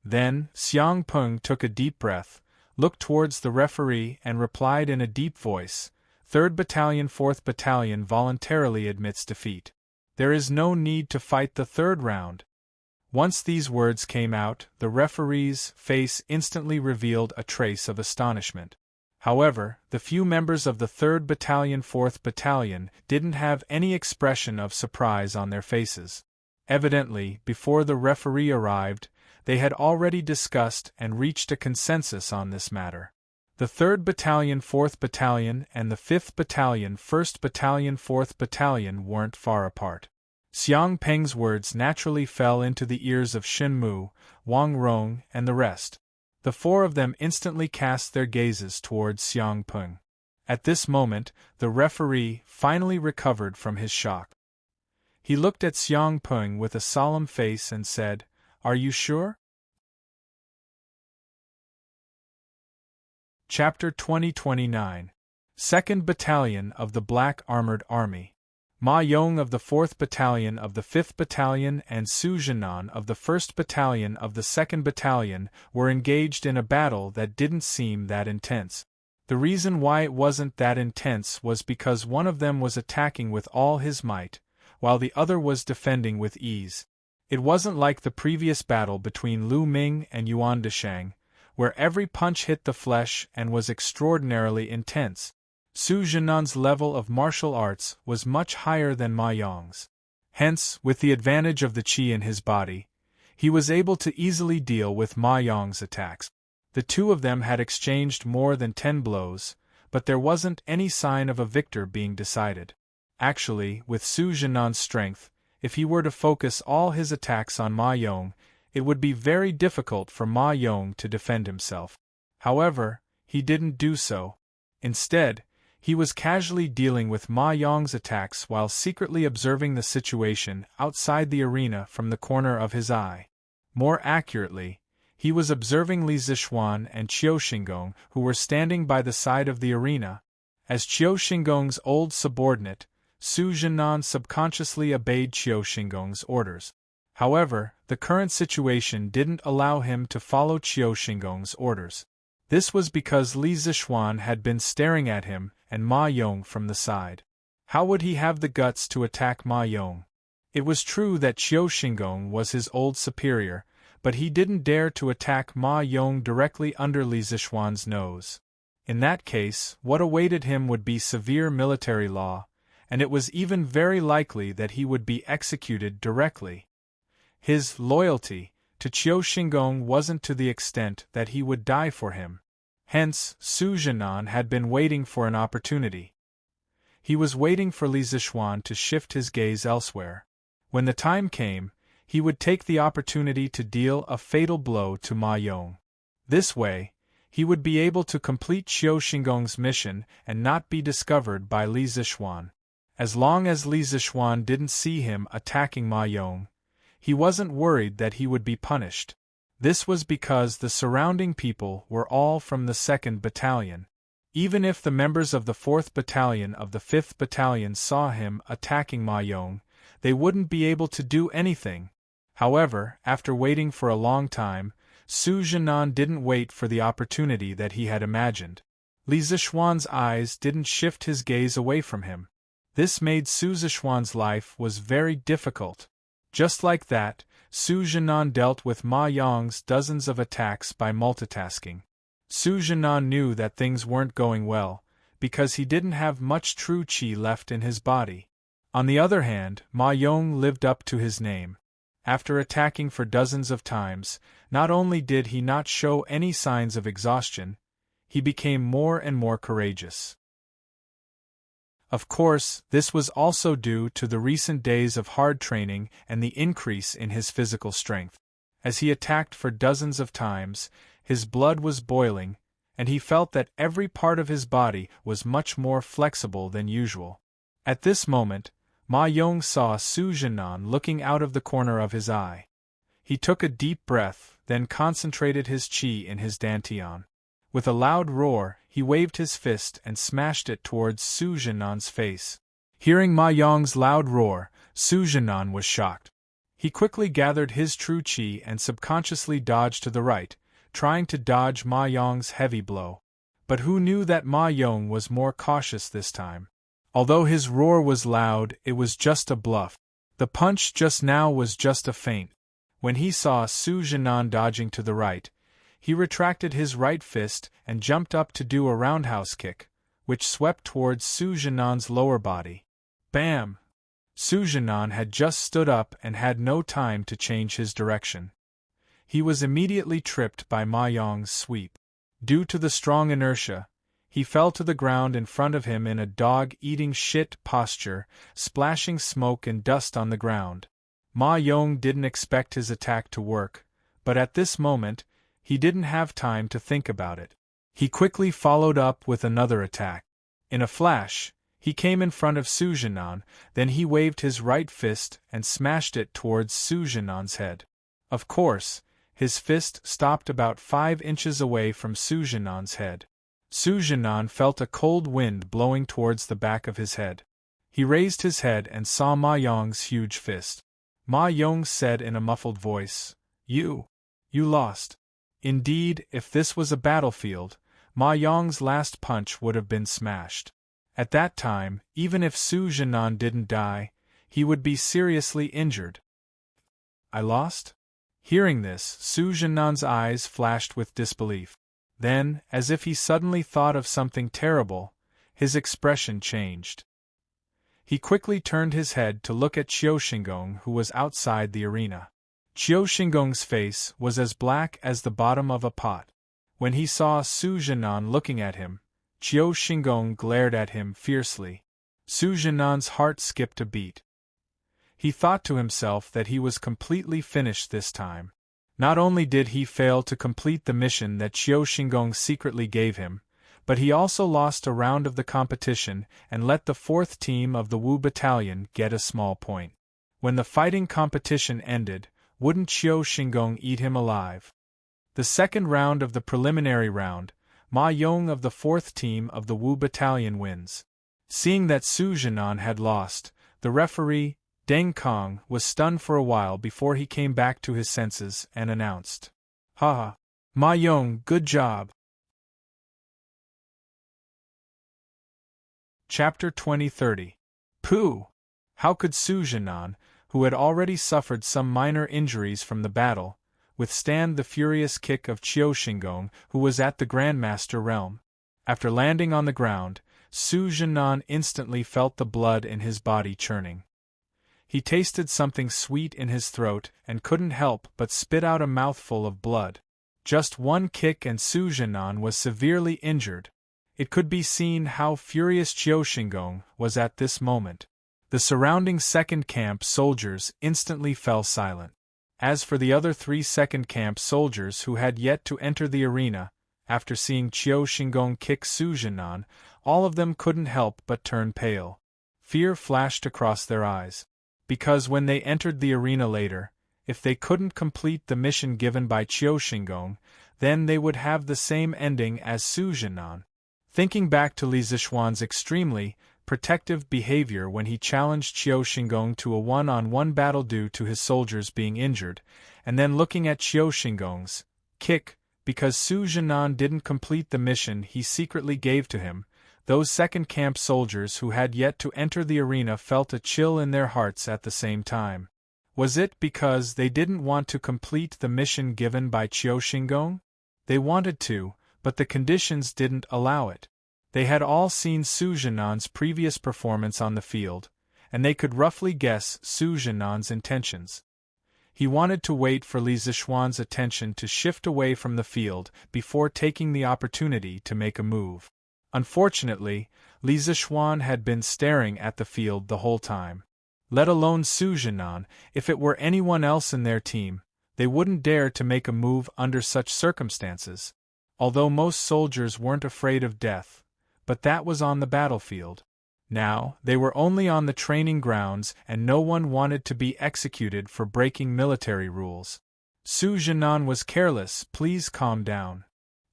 Speaker 1: Then, Xiang Peng took a deep breath, looked towards the referee and replied in a deep voice, 3rd Battalion 4th Battalion voluntarily admits defeat. There is no need to fight the 3rd round. Once these words came out, the referee's face instantly revealed a trace of astonishment. However, the few members of the 3rd Battalion 4th Battalion didn't have any expression of surprise on their faces. Evidently, before the referee arrived, they had already discussed and reached a consensus on this matter. The 3rd Battalion 4th Battalion and the 5th Battalion 1st Battalion 4th Battalion weren't far apart. Xiang Peng's words naturally fell into the ears of Shen Mu, Wang Rong, and the rest. The 4 of them instantly cast their gazes towards Xiang Peng. At this moment, the referee finally recovered from his shock. He looked at Xiang Peng with a solemn face and said, Are you sure? Chapter 2029. 2nd Battalion of the Black Armored Army. Ma Yong of the 4th Battalion of the 5th Battalion and Su Zhenan of the 1st Battalion of the 2nd Battalion were engaged in a battle that didn't seem that intense. The reason why it wasn't that intense was because one of them was attacking with all his might, while the other was defending with ease. It wasn't like the previous battle between Lu Ming and Yuan Deshang, where every punch hit the flesh and was extraordinarily intense. Su Zhenan's level of martial arts was much higher than Ma Yong's. Hence, with the advantage of the qi in his body, he was able to easily deal with Ma Yong's attacks. The 2 of them had exchanged more than 10 blows, but there wasn't any sign of a victor being decided. Actually, with Su Zhenan's strength, if he were to focus all his attacks on Ma Yong, it would be very difficult for Ma Yong to defend himself. However, he didn't do so. Instead, he was casually dealing with Ma Yong's attacks while secretly observing the situation outside the arena from the corner of his eye. More accurately, he was observing Li Zixuan and Qiu Xingong, who were standing by the side of the arena. As Qiu Xingong's old subordinate, Su Zhenan subconsciously obeyed Qiu Xingong's orders. However, the current situation didn't allow him to follow Qiu Xingong's orders. This was because Li Zixuan had been staring at him and Ma Yong from the side. How would he have the guts to attack Ma Yong? It was true that Qiu Xingong was his old superior, but he didn't dare to attack Ma Yong directly under Li Zixuan's nose. In that case, what awaited him would be severe military law, and it was even very likely that he would be executed directly. His loyalty to Qiu Xingong wasn't to the extent that he would die for him. Hence, Su Zhenan had been waiting for an opportunity. He was waiting for Li Zixuan to shift his gaze elsewhere. When the time came, he would take the opportunity to deal a fatal blow to Ma Yong. This way, he would be able to complete Qiu Xingong's mission and not be discovered by Li Zixuan. As long as Li Zixuan didn't see him attacking Ma Yong, he wasn't worried that he would be punished. This was because the surrounding people were all from the 2nd Battalion. Even if the members of the 4th Battalion of the 5th Battalion saw him attacking Ma Yong, they wouldn't be able to do anything. However, after waiting for a long time, Su Jinan didn't wait for the opportunity that he had imagined. Li Zixuan's eyes didn't shift his gaze away from him. This made Su Zixuan's life was very difficult. Just like that, Su Jinan dealt with Ma Yong's dozens of attacks by multitasking. Su Jinan knew that things weren't going well, because he didn't have much true qi left in his body. On the other hand, Ma Yong lived up to his name. After attacking for dozens of times, not only did he not show any signs of exhaustion, he became more and more courageous. Of course, this was also due to the recent days of hard training and the increase in his physical strength. As he attacked for dozens of times, his blood was boiling, and he felt that every part of his body was much more flexible than usual. At this moment, Ma Yong saw Su Jinan looking out of the corner of his eye. He took a deep breath, then concentrated his qi in his dantian. With a loud roar, he waved his fist and smashed it towards Su Jinan's face. Hearing Ma Yong's loud roar, Su Jinan was shocked. He quickly gathered his true qi and subconsciously dodged to the right, trying to dodge Ma Yong's heavy blow. But who knew that Ma Yong was more cautious this time? Although his roar was loud, it was just a bluff. The punch just now was just a feint. When he saw Su Jinan dodging to the right, he retracted his right fist and jumped up to do a roundhouse kick, which swept towards Su Jinan's lower body. Bam! Su Jinan had just stood up and had no time to change his direction. He was immediately tripped by Ma Yong's sweep. Due to the strong inertia, he fell to the ground in front of him in a dog-eating shit posture, splashing smoke and dust on the ground. Ma Yong didn't expect his attack to work, but at this moment, he didn't have time to think about it. He quickly followed up with another attack. In a flash, he came in front of Su Jinan, then he waved his right fist and smashed it towards Su Jinan's head. Of course, his fist stopped about 5 inches away from Su Jinan's head. Su Jinan felt a cold wind blowing towards the back of his head. He raised his head and saw Ma Yong's huge fist. Ma Yong said in a muffled voice, You lost." Indeed, if this was a battlefield, Ma Yong's last punch would have been smashed. At that time, even if Su Jinan didn't die, he would be seriously injured. "I lost?" Hearing this, Su Jinan's eyes flashed with disbelief. Then, as if he suddenly thought of something terrible, his expression changed. He quickly turned his head to look at Qiu Xingong, who was outside the arena. Qiu Xinggong's face was as black as the bottom of a pot. When he saw Su Jinan looking at him, Qiu Xinggong glared at him fiercely. Su Jinan's heart skipped a beat. He thought to himself that he was completely finished this time. Not only did he fail to complete the mission that Qiu Xinggong secretly gave him, but he also lost a round of the competition and let the 4th team of the Wu Battalion get a small point. When the fighting competition ended, wouldn't Qiu Xinggong eat him alive? The second round of the preliminary round, Ma Yong of the 4th team of the Wu Battalion wins. Seeing that Su Jinan had lost, the referee, Deng Kong, was stunned for a while before he came back to his senses and announced, "Ha! Ma Yong, good job." Chapter 2030. Pooh! How could Su Jinan, who had already suffered some minor injuries from the battle, withstand the furious kick of Qiu Xinggong, who was at the Grandmaster realm? After landing on the ground, Su Jinan instantly felt the blood in his body churning. He tasted something sweet in his throat and couldn't help but spit out a mouthful of blood. Just one kick and Su Jinan was severely injured. It could be seen how furious Qiu Xinggong was at this moment. The surrounding second camp soldiers instantly fell silent. As for the other 3 second camp soldiers who had yet to enter the arena, after seeing Qiu Xinggong kick Su Jinan, all of them couldn't help but turn pale. Fear flashed across their eyes. Because when they entered the arena later, if they couldn't complete the mission given by Qiu Xinggong, then they would have the same ending as Su Jinan. Thinking back to Li Zixuan's extremely protective behavior when he challenged Qiu Xinggong to a one-on-one battle due to his soldiers being injured, and then looking at Qiu Xinggong's kick, because Su Jianan didn't complete the mission he secretly gave to him. Those second camp soldiers who had yet to enter the arena felt a chill in their hearts at the same time. Was it because they didn't want to complete the mission given by Qiu Xingong? They wanted to, but the conditions didn't allow it. They had all seen Su Jianan's previous performance on the field, and they could roughly guess Su Jianan's intentions. He wanted to wait for Li Zixuan's attention to shift away from the field before taking the opportunity to make a move. Unfortunately, Li Zixuan had been staring at the field the whole time. Let alone Su Jianan, if it were anyone else in their team, they wouldn't dare to make a move under such circumstances. Although most soldiers weren't afraid of death, but that was on the battlefield. Now, they were only on the training grounds and no one wanted to be executed for breaking military rules. Su Jianan was careless, please calm down.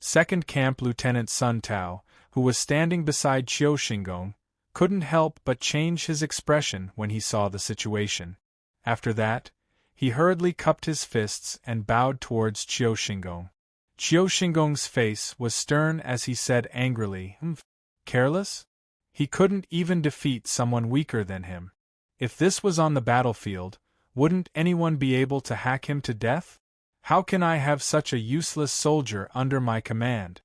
Speaker 1: Second Camp Lieutenant Sun Tao, who was standing beside Qiu Xingong, couldn't help but change his expression when he saw the situation. After that, he hurriedly cupped his fists and bowed towards Qiu Xingong. Qiu Xingong's face was stern as he said angrily, "Careless? He couldn't even defeat someone weaker than him. If this was on the battlefield, wouldn't anyone be able to hack him to death? How can I have such a useless soldier under my command?"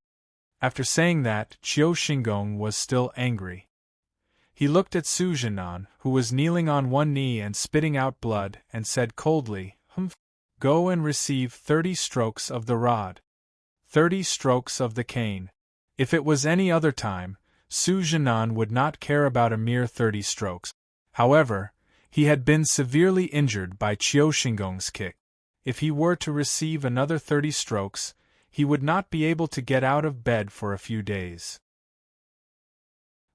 Speaker 1: After saying that, Qiu Xingong was still angry. He looked at Su Jianan, who was kneeling on one knee and spitting out blood, and said coldly, "Go and receive 30 strokes of the rod. 30 strokes of the cane." If it was any other time, Su Jianan would not care about a mere 30 strokes. However, he had been severely injured by Qiu Xingong's kick. If he were to receive another 30 strokes, he would not be able to get out of bed for a few days.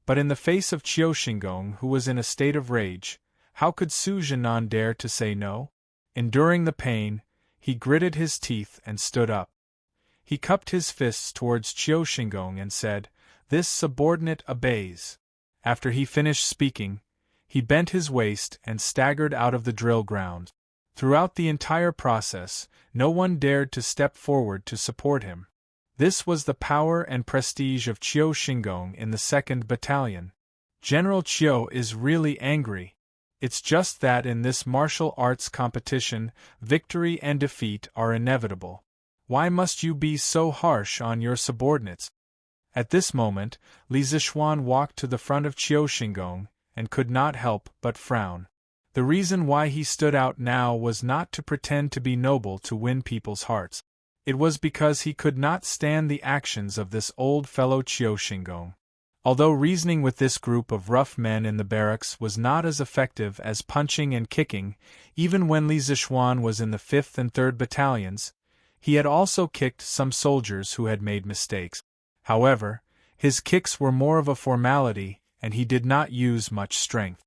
Speaker 1: But in the face of Qiu Xingong, who was in a state of rage, how could Su Jianan dare to say no? Enduring the pain, he gritted his teeth and stood up. He cupped his fists towards Qiu Xingong and said, "This subordinate obeys." After he finished speaking, he bent his waist and staggered out of the drill ground. Throughout the entire process, no one dared to step forward to support him. This was the power and prestige of Qiu Xingong in the 2nd Battalion. General Qiu is really angry. It's just that in this martial arts competition, victory and defeat are inevitable. Why must you be so harsh on your subordinates? At this moment, Li Zixuan walked to the front of Qiu Xingong and could not help but frown. The reason why he stood out now was not to pretend to be noble to win people's hearts. It was because he could not stand the actions of this old fellow Qiu Xingong. Although reasoning with this group of rough men in the barracks was not as effective as punching and kicking, even when Li Zixuan was in the 5th and 3rd Battalions, he had also kicked some soldiers who had made mistakes. However, his kicks were more of a formality, and he did not use much strength.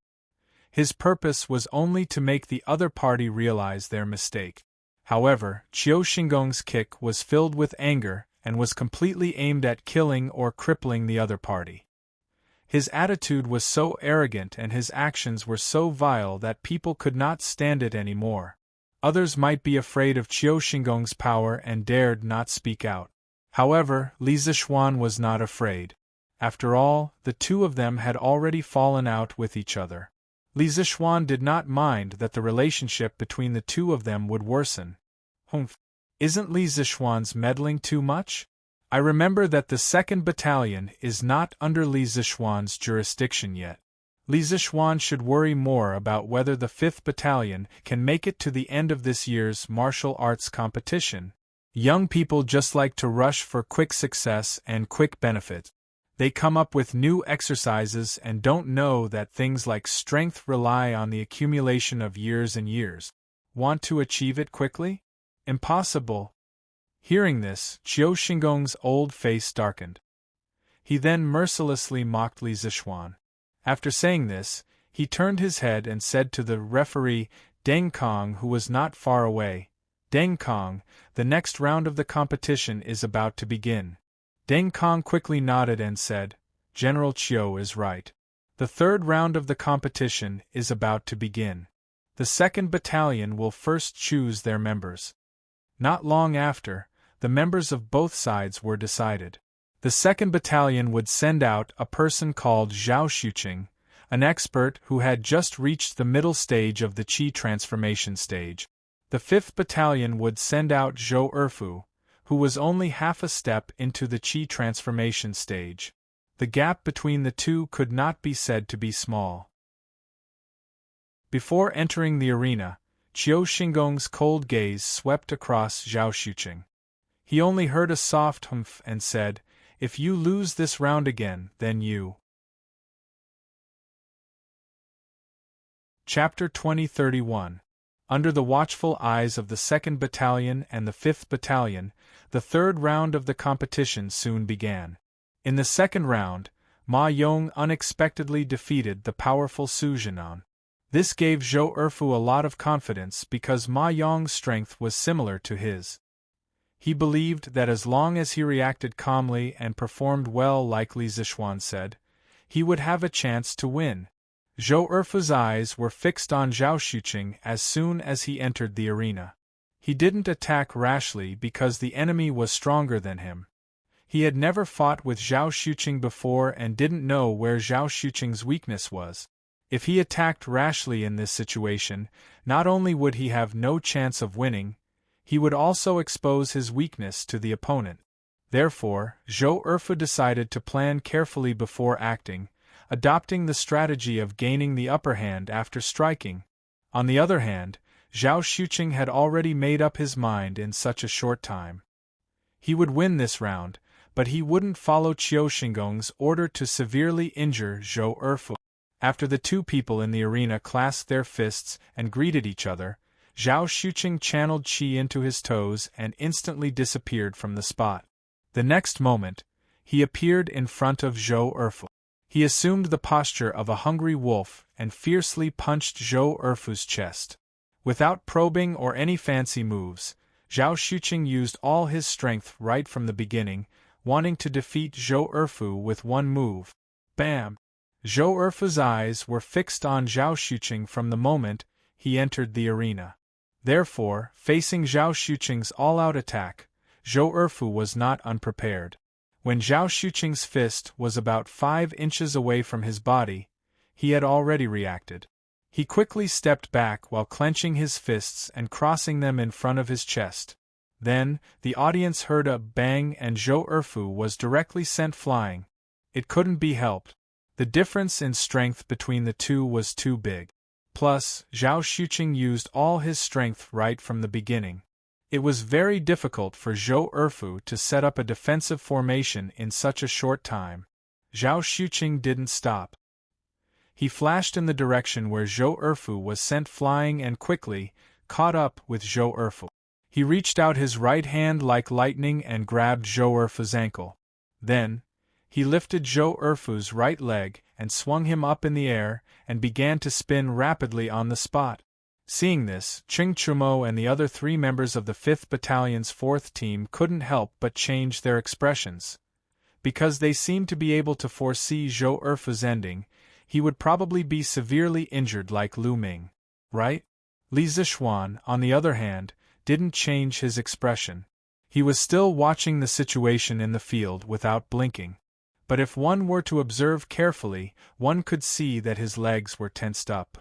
Speaker 1: His purpose was only to make the other party realize their mistake. However, Qiu Xingong's kick was filled with anger and was completely aimed at killing or crippling the other party. His attitude was so arrogant and his actions were so vile that people could not stand it anymore. Others might be afraid of Qiu Xingong's power and dared not speak out. However, Li Zixuan was not afraid. After all, the two of them had already fallen out with each other. Li Zixuan did not mind that the relationship between the two of them would worsen. Isn't Li Zixuan's meddling too much? I remember that the 2nd Battalion is not under Li Zixuan's jurisdiction yet. Li Zixuan should worry more about whether the 5th Battalion can make it to the end of this year's martial arts competition. Young people just like to rush for quick success and quick benefit. They come up with new exercises and don't know that things like strength rely on the accumulation of years and years. Want to achieve it quickly? Impossible. Hearing this, Qiu Xingong's old face darkened. He then mercilessly mocked Li Zixuan. After saying this, he turned his head and said to the referee, Deng Kong, who was not far away, "Deng Kong, the next round of the competition is about to begin." Deng Kong quickly nodded and said, "General Qiu is right. The 3rd round of the competition is about to begin. The 2nd Battalion will first choose their members." Not long after, the members of both sides were decided. The 2nd Battalion would send out a person called Zhao Xuqing, an expert who had just reached the middle stage of the Qi transformation stage. The 5th Battalion would send out Zhou Erfu, who was only half a step into the Qi transformation stage. The gap between the two could not be said to be small. Before entering the arena, Qiu Xingong's cold gaze swept across Zhao Xuqing. He only heard a soft humph and said, "If you lose this round again, then you." Chapter 2031. Under the watchful eyes of the 2nd Battalion and the 5th Battalion, the 3rd round of the competition soon began. In the 2nd round, Ma Yong unexpectedly defeated the powerful Su Jinan. This gave Zhou Erfu a lot of confidence because Ma Yong's strength was similar to his. He believed that as long as he reacted calmly and performed well like Li Zishuan said, he would have a chance to win. Zhou Erfu's eyes were fixed on Zhao Xuqing as soon as he entered the arena. He didn't attack rashly because the enemy was stronger than him. He had never fought with Zhao Xuqing before and didn't know where Zhao Xuqing's weakness was. If he attacked rashly in this situation, not only would he have no chance of winning, he would also expose his weakness to the opponent. Therefore, Zhou Erfu decided to plan carefully before acting, adopting the strategy of gaining the upper hand after striking. On the other hand, Zhao Xuqing had already made up his mind in such a short time. He would win this round, but he wouldn't follow Qiu Xingong's order to severely injure Zhou Erfu. After the two people in the arena clasped their fists and greeted each other, Zhao Xuqing channeled qi into his toes and instantly disappeared from the spot. The next moment, he appeared in front of Zhou Erfu. He assumed the posture of a hungry wolf and fiercely punched Zhou Erfu's chest. Without probing or any fancy moves, Zhao Xuqing used all his strength right from the beginning, wanting to defeat Zhou Erfu with one move. Bam! Zhou Erfu's eyes were fixed on Zhao Xuqing from the moment he entered the arena. Therefore, facing Zhao Xuqing's all-out attack, Zhou Erfu was not unprepared. When Zhao Xuqing's fist was about 5 inches away from his body, he had already reacted. He quickly stepped back while clenching his fists and crossing them in front of his chest. Then, the audience heard a bang and Zhou Erfu was directly sent flying. It couldn't be helped. The difference in strength between the two was too big. Plus, Zhao Xuqing used all his strength right from the beginning. It was very difficult for Zhou Erfu to set up a defensive formation in such a short time. Zhao Xuqing didn't stop. He flashed in the direction where Zhou Erfu was sent flying and quickly caught up with Zhou Erfu. He reached out his right hand like lightning and grabbed Zhou Erfu's ankle. Then, he lifted Zhou Erfu's right leg and swung him up in the air and began to spin rapidly on the spot. Seeing this, Ching Chumo and the other 3 members of the 5th Battalion's 4th team couldn't help but change their expressions. Because they seemed to be able to foresee Zhou Erfu's ending, he would probably be severely injured like Lu Ming. Right? Li Zishuan, on the other hand, didn't change his expression. He was still watching the situation in the field without blinking. But if one were to observe carefully, one could see that his legs were tensed up.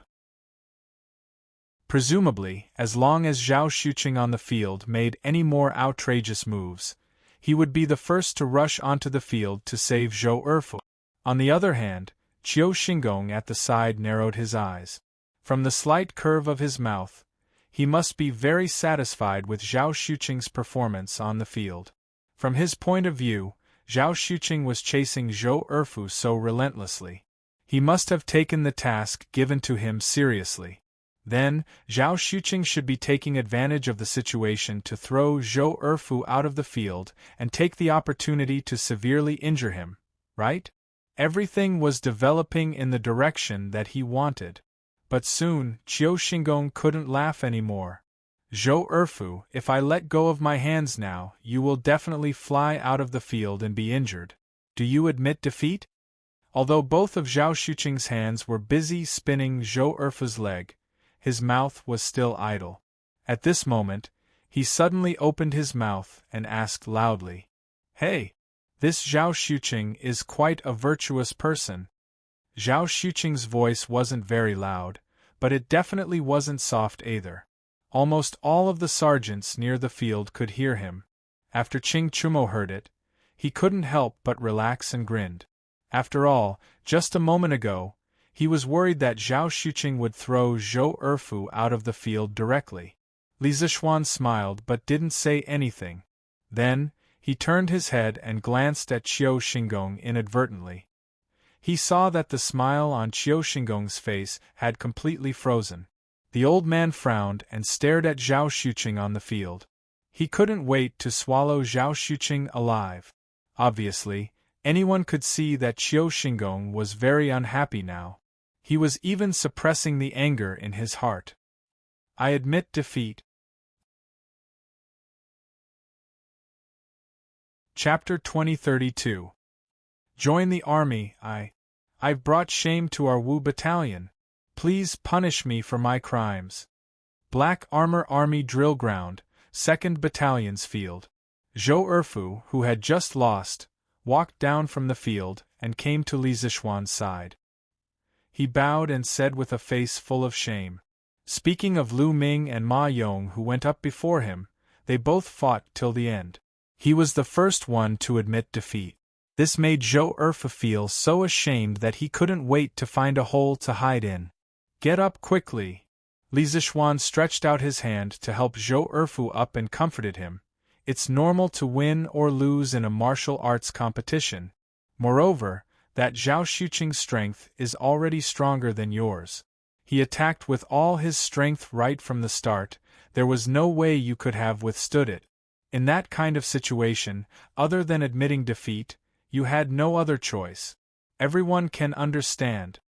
Speaker 1: Presumably, as long as Zhao Xuqing on the field made any more outrageous moves, he would be the first to rush onto the field to save Zhou Erfu. On the other hand, Qiu Xingong at the side narrowed his eyes. From the slight curve of his mouth, he must be very satisfied with Zhao Xuqing's performance on the field. From his point of view, Zhao Xuqing was chasing Zhou Erfu so relentlessly. He must have taken the task given to him seriously. Then, Zhao Xuqing should be taking advantage of the situation to throw Zhou Erfu out of the field and take the opportunity to severely injure him, right? Everything was developing in the direction that he wanted. But soon, Qiu Xingong couldn't laugh anymore. Zhou Erfu, if I let go of my hands now, you will definitely fly out of the field and be injured. Do you admit defeat? Although both of Zhao Xuqing's hands were busy spinning Zhou Erfu's leg, his mouth was still idle. At this moment, he suddenly opened his mouth and asked loudly, "Hey! This Zhao Xuqing is quite a virtuous person." Zhao Xuqing's voice wasn't very loud, but it definitely wasn't soft either. Almost all of the sergeants near the field could hear him. After Qing Chumo heard it, he couldn't help but relax and grinned. After all, just a moment ago, he was worried that Zhao Xuqing would throw Zhou Erfu out of the field directly. Li Zishuan smiled but didn't say anything. Then, he turned his head and glanced at Qiu Xingong inadvertently. He saw that the smile on Qiu Xingong's face had completely frozen. The old man frowned and stared at Zhao Xuqing on the field. He couldn't wait to swallow Zhao Xuqing alive. Obviously, anyone could see that Qiu Xingong was very unhappy now. He was even suppressing the anger in his heart. "I admit defeat." Chapter 2032. Join the army. I've brought shame to our Wu battalion. Please punish me for my crimes. Black Armor Army Drill Ground, 2nd Battalion's field. Zhou Erfu, who had just lost, walked down from the field and came to Li Zishuan's side. He bowed and said with a face full of shame. Speaking of Lu Ming and Ma Yong who went up before him, they both fought till the end. He was the first one to admit defeat. This made Zhou Erfu feel so ashamed that he couldn't wait to find a hole to hide in. "Get up quickly." Li Zishuan stretched out his hand to help Zhou Erfu up and comforted him. "It's normal to win or lose in a martial arts competition. Moreover, that Zhao Xuqing's strength is already stronger than yours. He attacked with all his strength right from the start. There was no way you could have withstood it. In that kind of situation, other than admitting defeat, you had no other choice. Everyone can understand."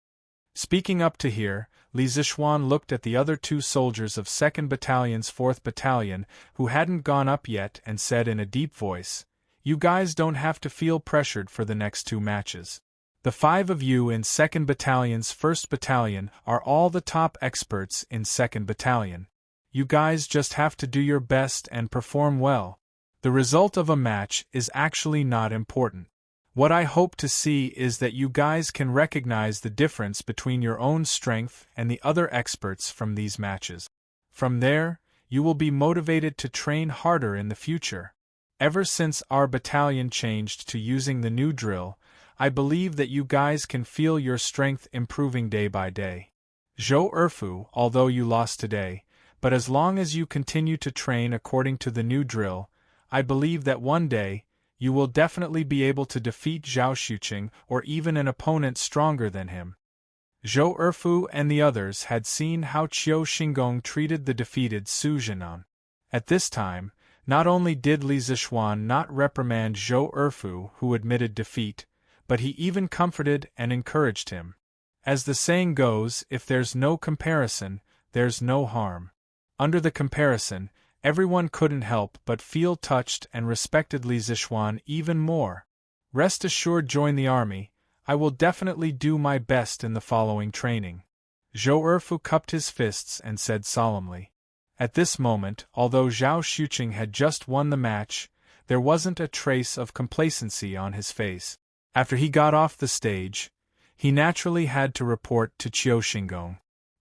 Speaker 1: Speaking up to here, Li Zishuan looked at the other two soldiers of 2nd Battalion's 4th Battalion who hadn't gone up yet and said in a deep voice, "You guys don't have to feel pressured for the next 2 matches. The 5 of you in 2nd Battalion's 1st Battalion are all the top experts in 2nd Battalion. You guys just have to do your best and perform well. The result of a match is actually not important. What I hope to see is that you guys can recognize the difference between your own strength and the other experts from these matches. From there, you will be motivated to train harder in the future. Ever since our battalion changed to using the new drill, I believe that you guys can feel your strength improving day by day. Zhou Erfu, although you lost today, but as long as you continue to train according to the new drill, I believe that one day, you will definitely be able to defeat Zhao Xuqing or even an opponent stronger than him." Zhou Erfu and the others had seen how Qiu Xingong treated the defeated Su Zhenan. At this time, not only did Li Zishuan not reprimand Zhou Erfu who admitted defeat, but he even comforted and encouraged him. As the saying goes, if there's no comparison, there's no harm. Under the comparison, everyone couldn't help but feel touched and respected Li Zishuan even more. "Rest assured, join the army. I will definitely do my best in the following training." Zhou Erfu cupped his fists and said solemnly. At this moment, although Zhao Xuqing had just won the match, there wasn't a trace of complacency on his face. After he got off the stage, he naturally had to report to Qiu Xingong.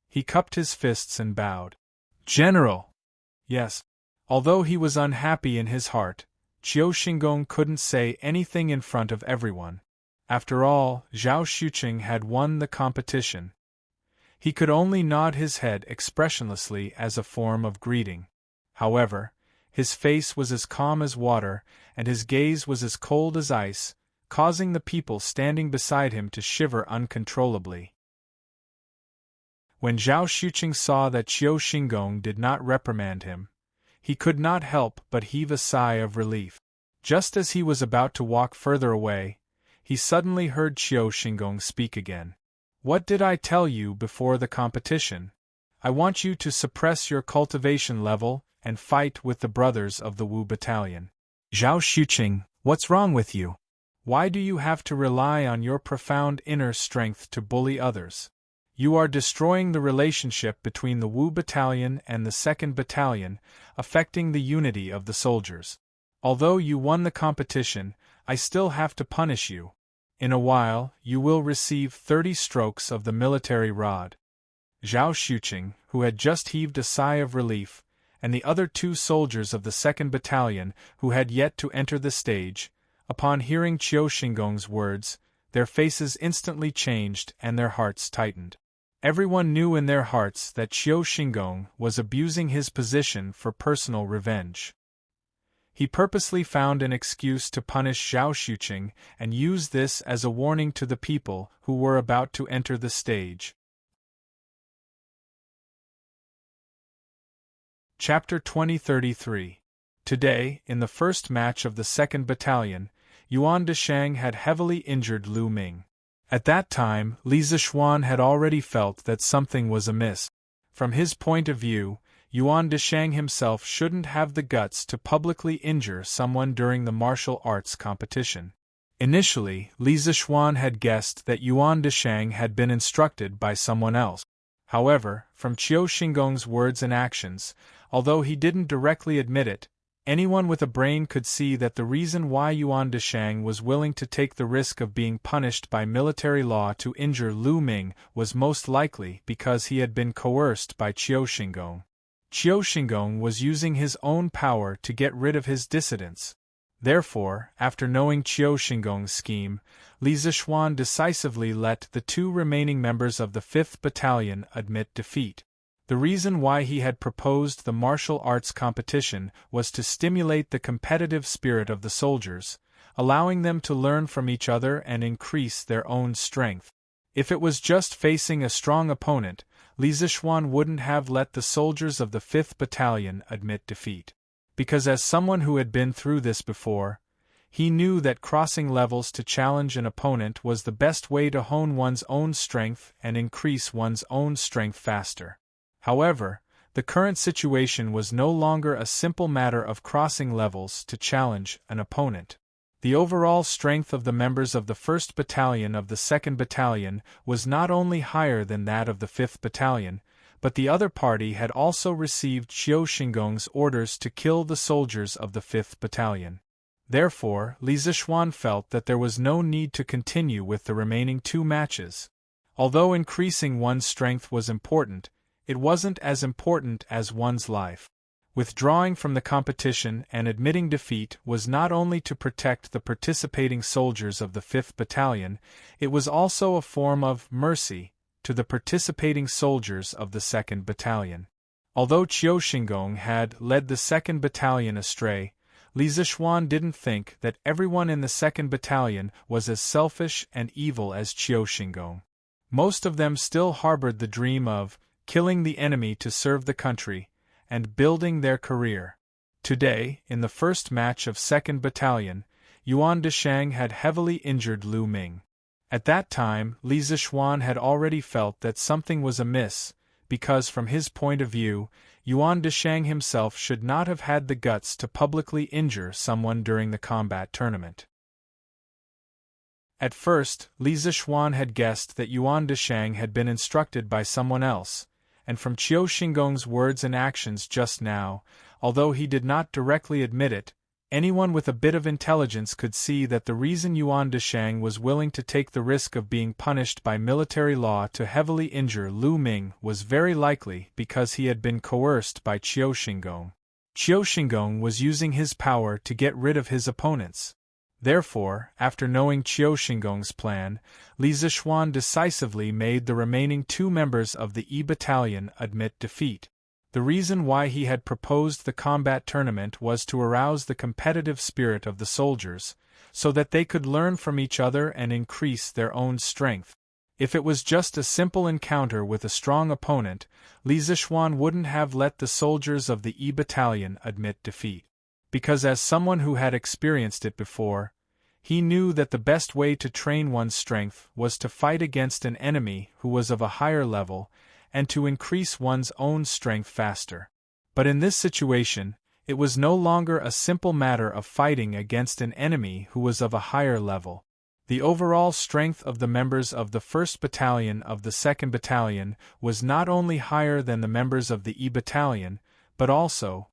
Speaker 1: He cupped his fists and bowed. "General!" "Yes." Although he was unhappy in his heart, Qiu Xingong couldn't say anything in front of everyone. After all, Zhao Xuqing had won the competition. He could only nod his head expressionlessly as a form of greeting. However, his face was as calm as water, and his gaze was as cold as ice, causing the people standing beside him to shiver uncontrollably. When Zhao Xuqing saw that Qiu Xingong did not reprimand him, he could not help but heave a sigh of relief. Just as he was about to walk further away, he suddenly heard Qiu Xingong speak again. "What did I tell you before the competition? I want you to suppress your cultivation level and fight with the brothers of the Wu battalion." "Zhao Xuqing, what's wrong with you? Why do you have to rely on your profound inner strength to bully others? You are destroying the relationship between the Wu Battalion and the 2nd Battalion, affecting the unity of the soldiers. Although you won the competition, I still have to punish you. In a while, you will receive 30 strokes of the military rod. Zhao Xuqing, who had just heaved a sigh of relief, and the other 2 soldiers of the 2nd Battalion who had yet to enter the stage, upon hearing Qiu Xingong's words, their faces instantly changed and their hearts tightened. Everyone knew in their hearts that Qiu Xingong was abusing his position for personal revenge. He purposely found an excuse to punish Zhao Xuqing and used this as a warning to the people who were about to enter the stage. Chapter 2033. Today, in the first match of the 2nd Battalion, Yuan Deshang had heavily injured Lu Ming. At that time, Li Zishuan had already felt that something was amiss. From his point of view, Yuan Deshang himself shouldn't have the guts to publicly injure someone during the martial arts competition. Initially, Li Zishuan had guessed that Yuan Deshang had been instructed by someone else. However, from Qiu Xingong's words and actions, although he didn't directly admit it, anyone with a brain could see that the reason why Yuan Deshang was willing to take the risk of being punished by military law to injure Lu Ming was most likely because he had been coerced by Qiu Xingong. Qiu Xingong was using his own power to get rid of his dissidents. Therefore, after knowing Qiu Xingong's scheme, Li Zishuan decisively let the 2 remaining members of the 5th Battalion admit defeat. The reason why he had proposed the martial arts competition was to stimulate the competitive spirit of the soldiers, allowing them to learn from each other and increase their own strength. If it was just facing a strong opponent, Li Zishuan wouldn't have let the soldiers of the 5th Battalion admit defeat. Because as someone who had been through this before, he knew that crossing levels to challenge an opponent was the best way to hone one's own strength and increase one's own strength faster. However, the current situation was no longer a simple matter of crossing levels to challenge an opponent. The overall strength of the members of the 1st Battalion of the 2nd Battalion was not only higher than that of the 5th Battalion, but the other party had also received Qiu Xingong's orders to kill the soldiers of the 5th Battalion. Therefore, Li Zishuan felt that there was no need to continue with the remaining 2 matches. Although increasing one's strength was important, it wasn't as important as one's life. Withdrawing from the competition and admitting defeat was not only to protect the participating soldiers of the 5th Battalion, it was also a form of mercy to the participating soldiers of the 2nd Battalion. Although Qiu Xingong had led the 2nd Battalion astray, Li Zishuan didn't think that everyone in the 2nd Battalion was as selfish and evil as Qiu Xingong. Most of them still harbored the dream of killing the enemy to serve the country, and building their career. Today, in the first match of 2nd Battalion, Yuan Deshang had heavily injured Lu Ming. At that time, Li Zishuan had already felt that something was amiss, because from his point of view, Yuan Deshang himself should not have had the guts to publicly injure someone during the combat tournament. At first, Li Zishuan had guessed that Yuan Deshang had been instructed by someone else, and from Qiu Xingong's words and actions just now, although he did not directly admit it, anyone with a bit of intelligence could see that the reason Yuan Deshang was willing to take the risk of being punished by military law to heavily injure Lu Ming was very likely because he had been coerced by Qiu Xingong. Qiu Xingong was using his power to get rid of his opponents. Therefore, after knowing Qiu Xingong's plan, Li Zishuan decisively made the remaining 2 members of the E Battalion admit defeat. The reason why he had proposed the combat tournament was to arouse the competitive spirit of the soldiers, so that they could learn from each other and increase their own strength. If it was just a simple encounter with a strong opponent, Li Zishuan wouldn't have let the soldiers of the E Battalion admit defeat. Because as someone who had experienced it before, he knew that the best way to train one's strength was to fight against an enemy who was of a higher level, and to increase one's own strength faster. But in this situation, it was no longer a simple matter of fighting against an enemy who was of a higher level. The overall strength of the members of the 1st Battalion of the 2nd Battalion was not only higher than the members of the E Battalion, but also.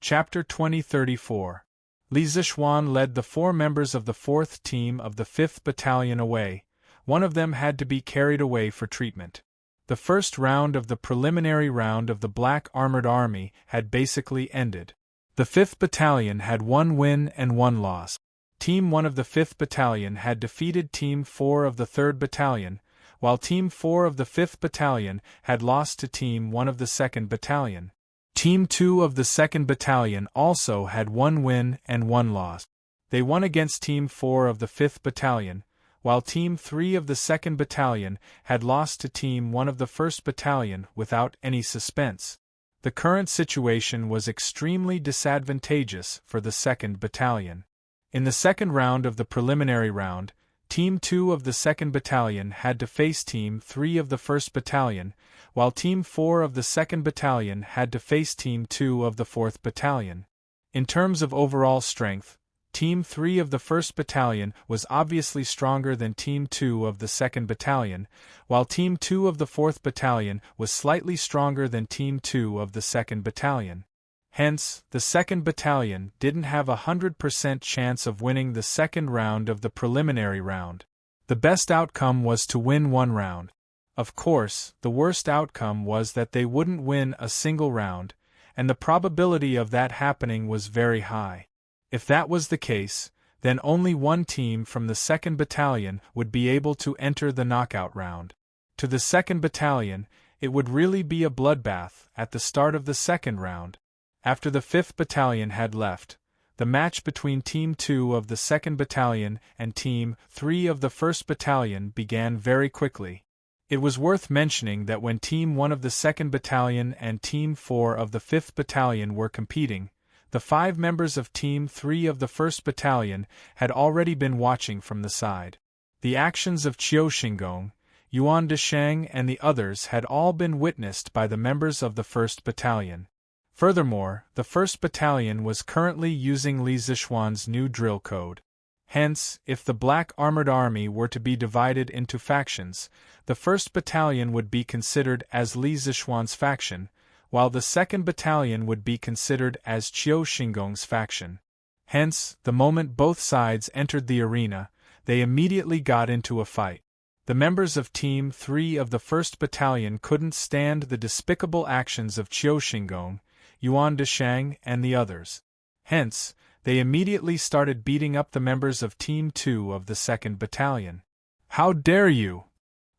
Speaker 1: Chapter 2034. Li Zixuan led the 4 members of the 4th team of the 5th Battalion away. One of them had to be carried away for treatment. The first round of the preliminary round of the Black Armored Army had basically ended. The 5th Battalion had 1 win and 1 loss. Team 1 of the 5th Battalion had defeated Team 4 of the 3rd Battalion, while Team 4 of the 5th Battalion had lost to Team 1 of the 2nd Battalion. Team 2 of the 2nd Battalion also had 1 win and 1 loss. They won against Team 4 of the 5th Battalion, while Team 3 of the 2nd Battalion had lost to Team 1 of the 1st Battalion without any suspense. The current situation was extremely disadvantageous for the 2nd Battalion. In the second round of the preliminary round, Team 2 of the 2nd Battalion had to face Team 3 of the 1st Battalion, while Team 4 of the 2nd Battalion had to face Team 2 of the 4th Battalion. In terms of overall strength, Team 3 of the 1st Battalion was obviously stronger than Team 2 of the 2nd Battalion, while Team 2 of the 4th Battalion was slightly stronger than Team 2 of the 2nd Battalion. Hence, the 2nd Battalion didn't have a 100% chance of winning the second round of the preliminary round. The best outcome was to win 1 round. Of course, the worst outcome was that they wouldn't win a single round, and the probability of that happening was very high. If that was the case, then only 1 team from the 2nd Battalion would be able to enter the knockout round. To the 2nd Battalion, it would really be a bloodbath at the start of the second round. After the 5th Battalion had left, the match between Team 2 of the 2nd Battalion and Team 3 of the 1st Battalion began very quickly. It was worth mentioning that when Team 1 of the 2nd Battalion and Team 4 of the 5th Battalion were competing, the 5 members of Team 3 of the 1st Battalion had already been watching from the side. The actions of Qiu Xingong, Yuan Deshang and the others had all been witnessed by the members of the 1st Battalion. Furthermore, the 1st Battalion was currently using Li Zixuan's new drill code. Hence, if the Black Armored Army were to be divided into factions, the 1st Battalion would be considered as Li Zixuan's faction, while the 2nd Battalion would be considered as Qiu Xingong's faction. Hence, the moment both sides entered the arena, they immediately got into a fight. The members of Team 3 of the 1st Battalion couldn't stand the despicable actions of Qiu Xingong, Yuan Deshang and the others. Hence, they immediately started beating up the members of Team 2 of the 2nd Battalion. "How dare you!"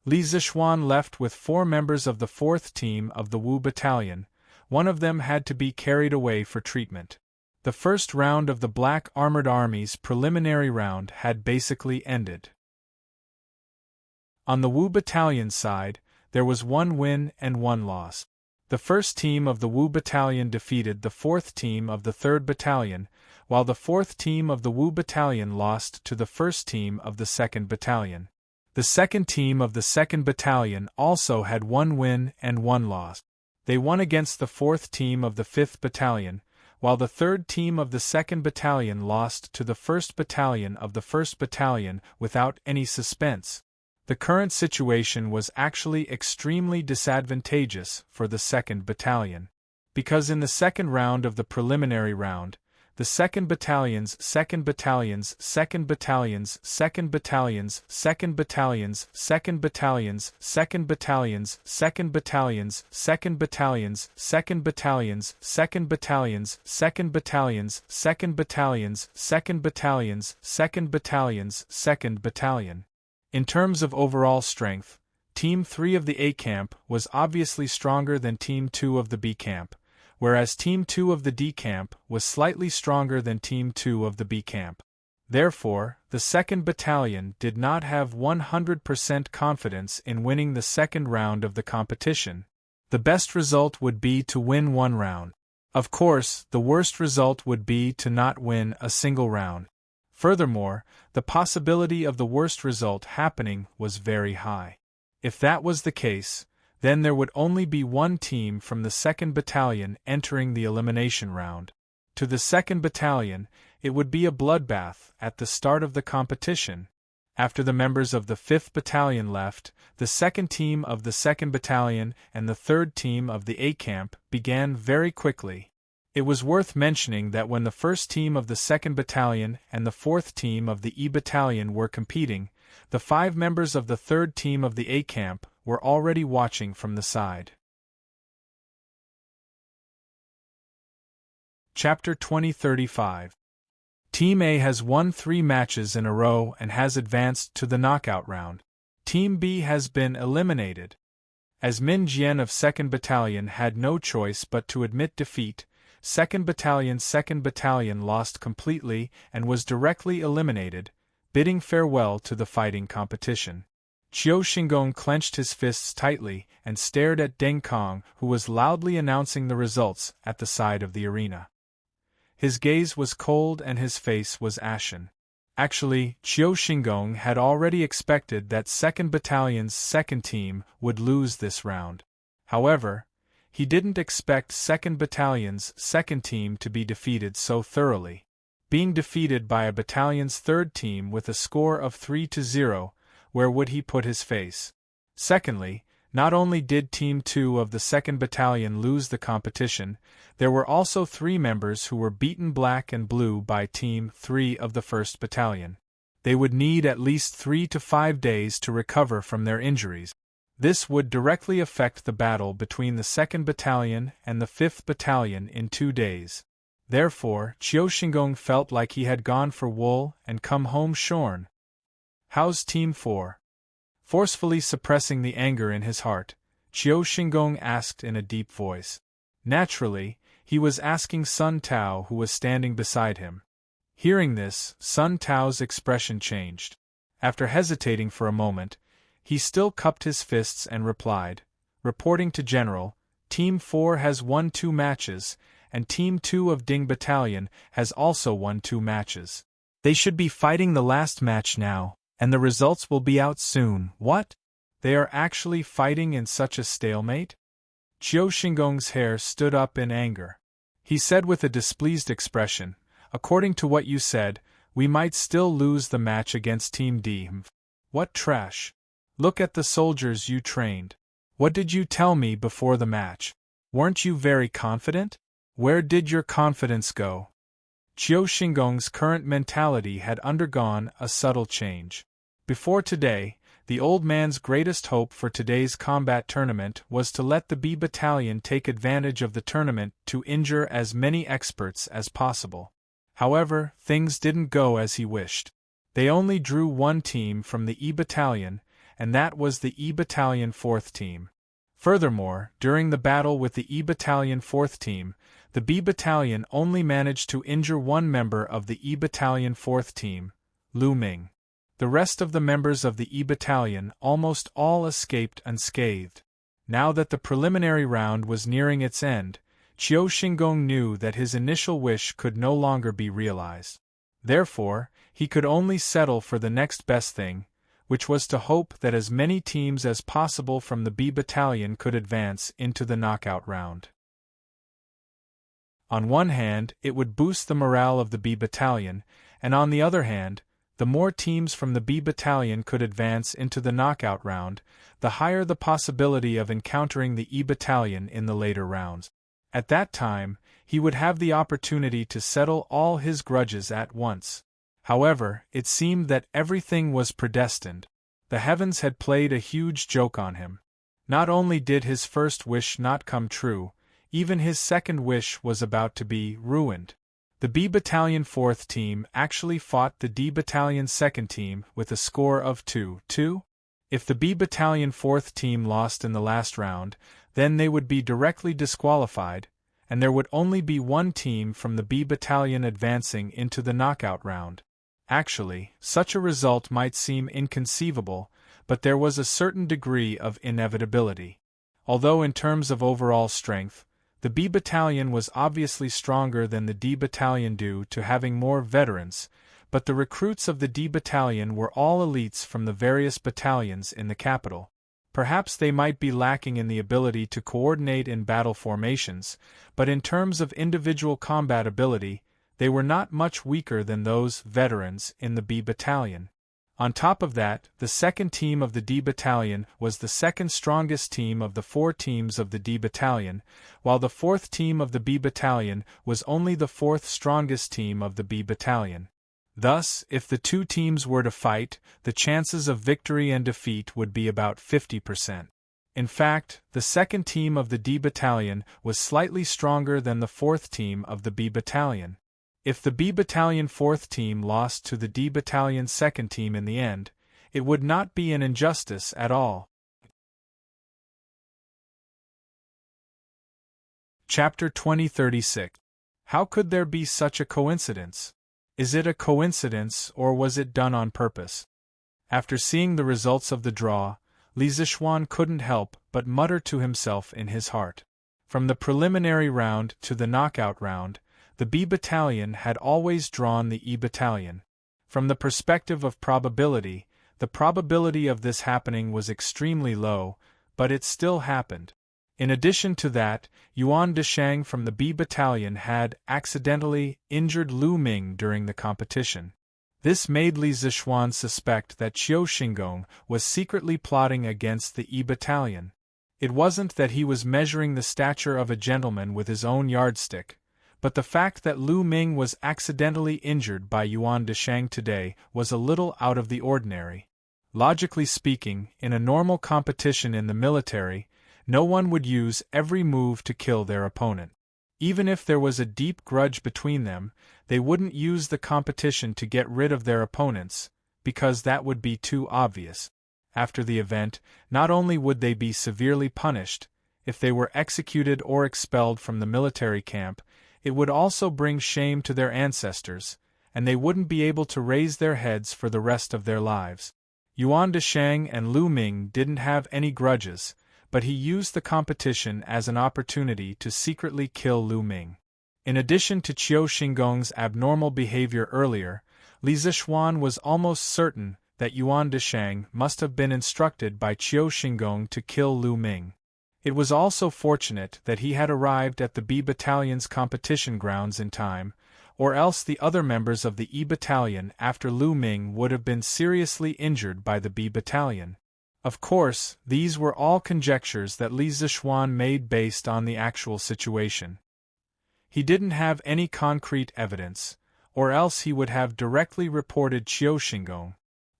Speaker 1: Li Zixuan left with 4 members of the 4th team of the Wu Battalion. One of them had to be carried away for treatment. The first round of the Black Armored Army's preliminary round had basically ended. On the Wu Battalion side, there was 1 win and 1 loss. The first team of the Wu Battalion defeated the 4th team of the 3rd Battalion, while the 4th team of the Wu Battalion lost to the 1st team of the 2nd Battalion. The 2nd team of the 2nd Battalion also had 1 win and 1 loss. They won against the 4th team of the 5th Battalion, while the 3rd team of the 2nd Battalion lost to the 1st Battalion of the 1st Battalion without any suspense. The current situation was actually extremely disadvantageous for the 2nd Battalion. Because in the second round of the preliminary round, the 2nd Battalion's 2nd Battalion's 2nd Battalion's 2nd Battalion's 2nd Battalion's 2nd Battalion's 2nd Battalion's 2nd Battalion's 2nd Battalion's 2nd Battalion's 2nd Battalion's 2nd Battalion's 2nd Battalion's 2nd Battalion's 2nd Battalion's 2nd Battalion. In terms of overall strength, Team 3 of the A camp was obviously stronger than Team 2 of the B camp, whereas Team 2 of the D camp was slightly stronger than Team 2 of the B camp. Therefore, the 2nd Battalion did not have 100% confidence in winning the second round of the competition. The best result would be to win 1 round. Of course, the worst result would be to not win a single round. Furthermore, the possibility of the worst result happening was very high. If that was the case, then there would only be 1 team from the 2nd Battalion entering the elimination round. To the 2nd Battalion, It would be a bloodbath at the start of the competition. After the members of the 5th Battalion left, the 2nd Team of the 2nd Battalion and the 3rd Team of the A Camp began very quickly. It was worth mentioning that when the 1st Team of the 2nd Battalion and the 4th Team of the E Battalion were competing, the 5 members of the 3rd Team of the A Camp were already watching from the side. Chapter 2035. Team A has won 3 matches in a row and has advanced to the knockout round. Team B has been eliminated. As Min Jian of 2nd Battalion had no choice but to admit defeat, 2nd Battalion lost completely and was directly eliminated, bidding farewell to the fighting competition. Qiu Xingong clenched his fists tightly and stared at Deng Kong, who was loudly announcing the results at the side of the arena. His gaze was cold and his face was ashen. Actually, Qiu Xingong had already expected that 2nd Battalion's 2nd Team would lose this round. However, he didn't expect 2nd Battalion's 2nd Team to be defeated so thoroughly. Being defeated by a battalion's 3rd Team with a score of 3-0, where would he put his face? Secondly, not only did Team 2 of the 2nd Battalion lose the competition, there were also 3 members who were beaten black and blue by Team 3 of the 1st Battalion. They would need at least 3 to 5 days to recover from their injuries. This would directly affect the battle between the 2nd Battalion and the 5th Battalion in 2 days. Therefore, Qiu Xingong felt like he had gone for wool and come home shorn. "How's Team 4? Forcefully suppressing the anger in his heart, Qiu Xingong asked in a deep voice. Naturally, he was asking Sun Tao, who was standing beside him. Hearing this, Sun Tao's expression changed. After hesitating for a moment, he still cupped his fists and replied, "Reporting to General, Team 4 has won 2 matches, and Team 2 of Ding Battalion has also won 2 matches. They should be fighting the last match now, and the results will be out soon." "What? They are actually fighting in such a stalemate?" Qiu Xingong's hair stood up in anger. He said with a displeased expression, "According to what you said, we might still lose the match against Team D. What trash! Look at the soldiers you trained. What did you tell me before the match? Weren't you very confident? Where did your confidence go?" Qiu Xingong's current mentality had undergone a subtle change. Before today, the old man's greatest hope for today's combat tournament was to let the B Battalion take advantage of the tournament to injure as many experts as possible. However, things didn't go as he wished. They only drew 1 team from the E Battalion, and that was the E Battalion 4th Team. Furthermore, during the battle with the E Battalion 4th Team, the B Battalion only managed to injure 1 member of the E Battalion 4th Team, Lu Ming. The rest of the members of the E Battalion almost all escaped unscathed. Now that the preliminary round was nearing its end, Qiu Xingong knew that his initial wish could no longer be realized. Therefore, he could only settle for the next best thing, which was to hope that as many teams as possible from the B Battalion could advance into the knockout round. On one hand, it would boost the morale of the B Battalion, and on the other hand, the more teams from the B Battalion could advance into the knockout round, the higher the possibility of encountering the E Battalion in the later rounds. At that time, he would have the opportunity to settle all his grudges at once. However, it seemed that everything was predestined. The heavens had played a huge joke on him. Not only did his first wish not come true, even his second wish was about to be ruined. The B Battalion 4th Team actually fought the D Battalion 2nd Team with a score of 2-2. If the B Battalion 4th Team lost in the last round, then they would be directly disqualified, and there would only be 1 team from the B Battalion advancing into the knockout round. Actually, such a result might seem inconceivable, but there was a certain degree of inevitability. Although in terms of overall strength, the B Battalion was obviously stronger than the D Battalion due to having more veterans, but the recruits of the D Battalion were all elites from the various battalions in the capital. Perhaps they might be lacking in the ability to coordinate in battle formations, but in terms of individual combat ability, They were not much weaker than those veterans in the B Battalion. On top of that, the second team of the D Battalion was the second strongest team of the 4 teams of the D Battalion, while the fourth team of the B Battalion was only the fourth strongest team of the B Battalion. Thus, if the 2 teams were to fight, the chances of victory and defeat would be about 50%. In fact, the second team of the D Battalion was slightly stronger than the fourth team of the B Battalion. If the B Battalion 4th team lost to the D Battalion 2nd team in the end, it would not be an injustice at all. Chapter 2036. How could there be such a coincidence? Is it a coincidence or was it done on purpose? After seeing the results of the draw, Li Zichuan couldn't help but mutter to himself in his heart. From the preliminary round to the knockout round, the B Battalion had always drawn the E Battalion. From the perspective of probability, the probability of this happening was extremely low, but it still happened. In addition to that, Yuan Deshang from the B Battalion had accidentally injured Lu Ming during the competition. This made Li Zichuan suspect that Qiu Xingong was secretly plotting against the E Battalion. It wasn't that he was measuring the stature of a gentleman with his own yardstick, but the fact that Lu Ming was accidentally injured by Yuan Deshang today was a little out of the ordinary. Logically speaking, in a normal competition in the military, no one would use every move to kill their opponent. Even if there was a deep grudge between them, they wouldn't use the competition to get rid of their opponents, because that would be too obvious. After the event, not only would they be severely punished, if they were executed or expelled from the military camp, it would also bring shame to their ancestors, and they wouldn't be able to raise their heads for the rest of their lives. Yuan Deshang and Lu Ming didn't have any grudges, but he used the competition as an opportunity to secretly kill Lu Ming. In addition to Qiu Xingong's abnormal behavior earlier, Li Zichuan was almost certain that Yuan Deshang must have been instructed by Qiu Xingong to kill Lu Ming. It was also fortunate that he had arrived at the B Battalion's competition grounds in time, or else the other members of the E Battalion after Lu Ming would have been seriously injured by the B Battalion. Of course, these were all conjectures that Li Zichuan made based on the actual situation. He didn't have any concrete evidence, or else he would have directly reported Qiu Xingong.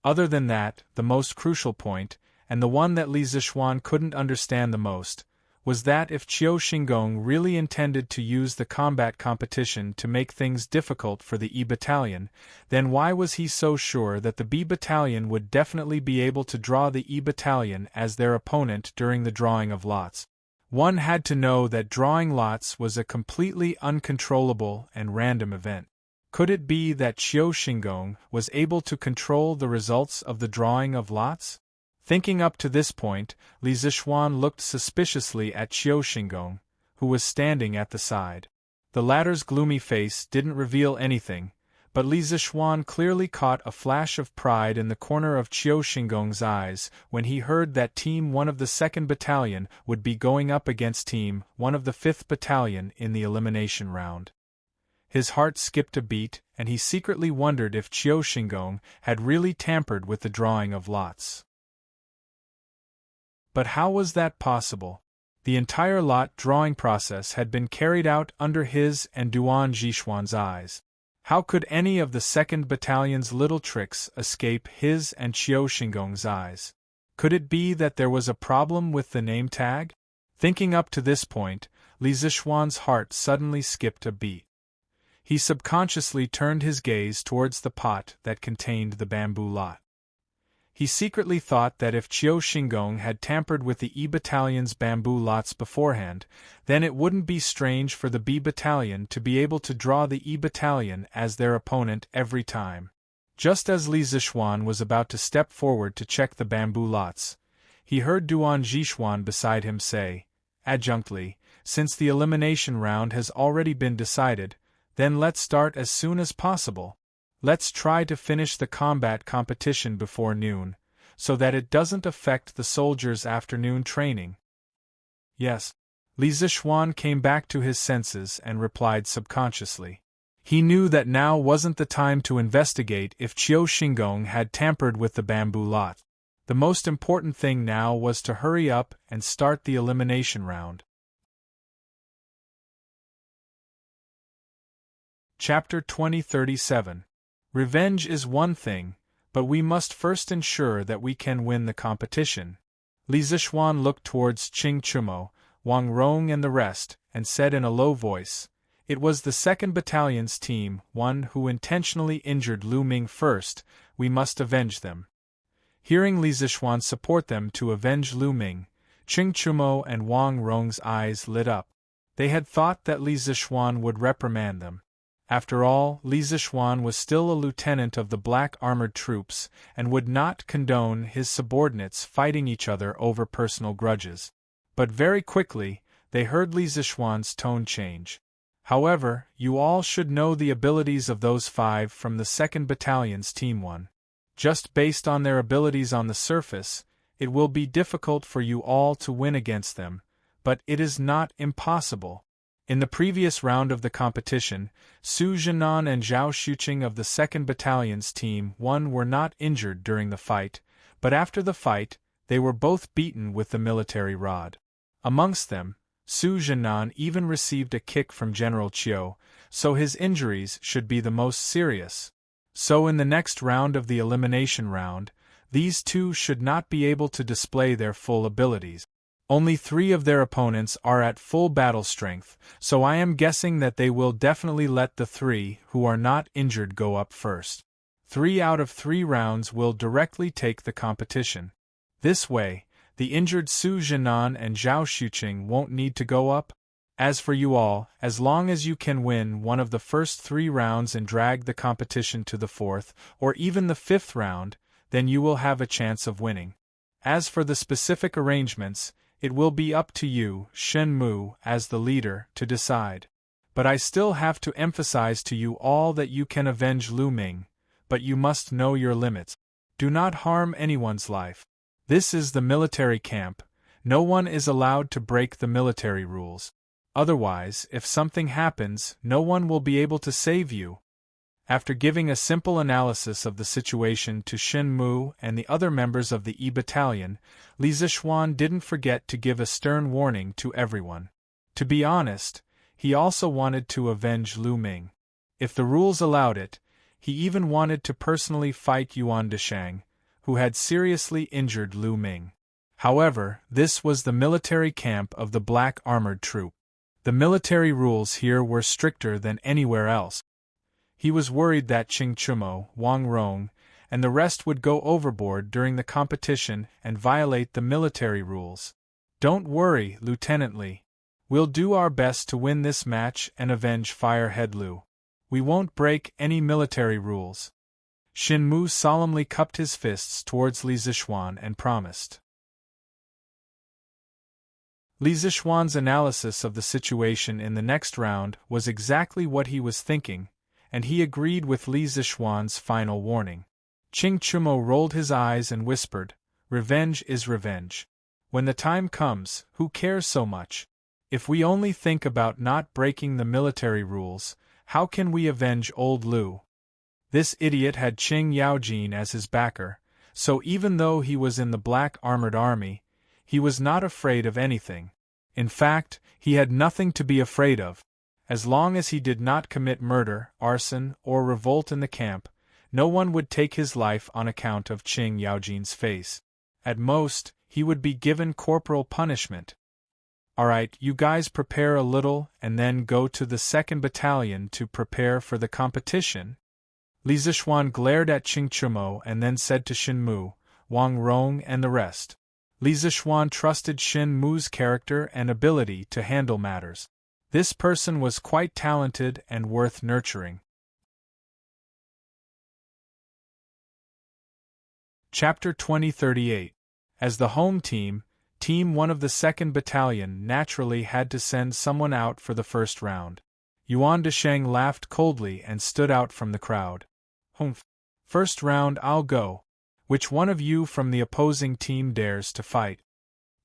Speaker 1: Other than that, the most crucial point, and the one that Li Zichuan couldn't understand the most, was that if Qiu Xingong really intended to use the combat competition to make things difficult for the E Battalion, then why was he so sure that the B Battalion would definitely be able to draw the E Battalion as their opponent during the drawing of lots? One had to know that drawing lots was a completely uncontrollable and random event. Could it be that Qiu Xingong was able to control the results of the drawing of lots? Thinking up to this point, Li Zichuan looked suspiciously at Qiu Xingong, who was standing at the side. The latter's gloomy face didn't reveal anything, but Li Zichuan clearly caught a flash of pride in the corner of Qiu Xingong's eyes when he heard that Team 1 of the 2nd Battalion would be going up against Team 1 of the 5th Battalion in the elimination round. His heart skipped a beat, and he secretly wondered if Qiu Xingong had really tampered with the drawing of lots. But how was that possible? The entire lot drawing process had been carried out under his and Duan Zhishuan's eyes. How could any of the 2nd Battalion's little tricks escape his and Qiu Xingong's eyes? Could it be that there was a problem with the name tag? Thinking up to this point, Li Zichuan's heart suddenly skipped a beat. He subconsciously turned his gaze towards the pot that contained the bamboo lot. He secretly thought that if Qiu Xingong had tampered with the E Battalion's bamboo lots beforehand, then it wouldn't be strange for the B Battalion to be able to draw the E Battalion as their opponent every time. Just as Li Zichuan was about to step forward to check the bamboo lots, he heard Duan Zhishuan beside him say, adjunctly, "Since the elimination round has already been decided, then let's start as soon as possible. Let's try to finish the combat competition before noon, so that it doesn't affect the soldiers' afternoon training." Yes. Li Zichuan came back to his senses and replied subconsciously. He knew that now wasn't the time to investigate if Qiu Xingong had tampered with the bamboo lot. The most important thing now was to hurry up and start the elimination round. Chapter 2037. Revenge is one thing, but we must first ensure that we can win the competition. Li Zixuan looked towards Qing Chumo, Wang Rong and the rest, and said in a low voice, "It was the 2nd Battalion's team, one who intentionally injured Lu Ming first. We must avenge them." Hearing Li Zixuan support them to avenge Lu Ming, Qing Chumo and Wang Rong's eyes lit up. They had thought that Li Zixuan would reprimand them. After all, Li Zixuan was still a lieutenant of the black armored troops and would not condone his subordinates fighting each other over personal grudges. But very quickly, they heard Li Zixuan's tone change. "However, you all should know the abilities of those 5 from the 2nd Battalion's Team 1. Just based on their abilities on the surface, it will be difficult for you all to win against them, but it is not impossible." In the previous round of the competition, Su Jinan and Zhao Xuqing of the 2nd Battalion's Team 1 were not injured during the fight, but after the fight, they were both beaten with the military rod. Amongst them, Su Jinan even received a kick from General Qiu, so his injuries should be the most serious. So in the next round of the elimination round, these two should not be able to display their full abilities. Only 3 of their opponents are at full battle strength, so I am guessing that they will definitely let the 3 who are not injured go up first. 3 out of 3 rounds will directly take the competition. This way, the injured Su Jinan and Zhao Xuqing won't need to go up. As for you all, as long as you can win one of the first 3 rounds and drag the competition to the 4th, or even the 5th round, then you will have a chance of winning. As for the specific arrangements, it will be up to you, Shen Mu, as the leader, to decide. But I still have to emphasize to you all that you can avenge Lu Ming, but you must know your limits. Do not harm anyone's life. This is the military camp. No one is allowed to break the military rules. Otherwise, if something happens, no one will be able to save you. After giving a simple analysis of the situation to Shen Mu and the other members of the E Battalion, Li Zixuan didn't forget to give a stern warning to everyone. To be honest, he also wanted to avenge Lu Ming. If the rules allowed it, he even wanted to personally fight Yuan Deshang, who had seriously injured Lu Ming. However, this was the military camp of the black armored troop. The military rules here were stricter than anywhere else. He was worried that Qing Chumo, Wang Rong, and the rest would go overboard during the competition and violate the military rules. "Don't worry, Lieutenant Li. We'll do our best to win this match and avenge Firehead Lu. We won't break any military rules." Shen Mu solemnly cupped his fists towards Li Zixuan and promised. Li Zixuan's analysis of the situation in the next round was exactly what he was thinking, and he agreed with Li Zixuan's final warning. Qing Chumo rolled his eyes and whispered, "Revenge is revenge. When the time comes, who cares so much? If we only think about not breaking the military rules, how can we avenge old Lu?" This idiot had Qing Yaojin as his backer, so even though he was in the black armored army, he was not afraid of anything. In fact, he had nothing to be afraid of. As long as he did not commit murder, arson, or revolt in the camp, no one would take his life on account of Qing Yaojin's face. At most, he would be given corporal punishment. "Alright, you guys prepare a little and then go to the 2nd Battalion to prepare for the competition." Li Zixuan glared at Qing Chumo and then said to Shen Mu, Wang Rong and the rest. Li Zixuan trusted Shen Mu's character and ability to handle matters. This person was quite talented and worth nurturing. Chapter 2038. As the home team, Team 1 of the 2nd Battalion naturally had to send someone out for the first round. Yuan Deshang laughed coldly and stood out from the crowd. "Humph. First round I'll go. Which one of you from the opposing team dares to fight?"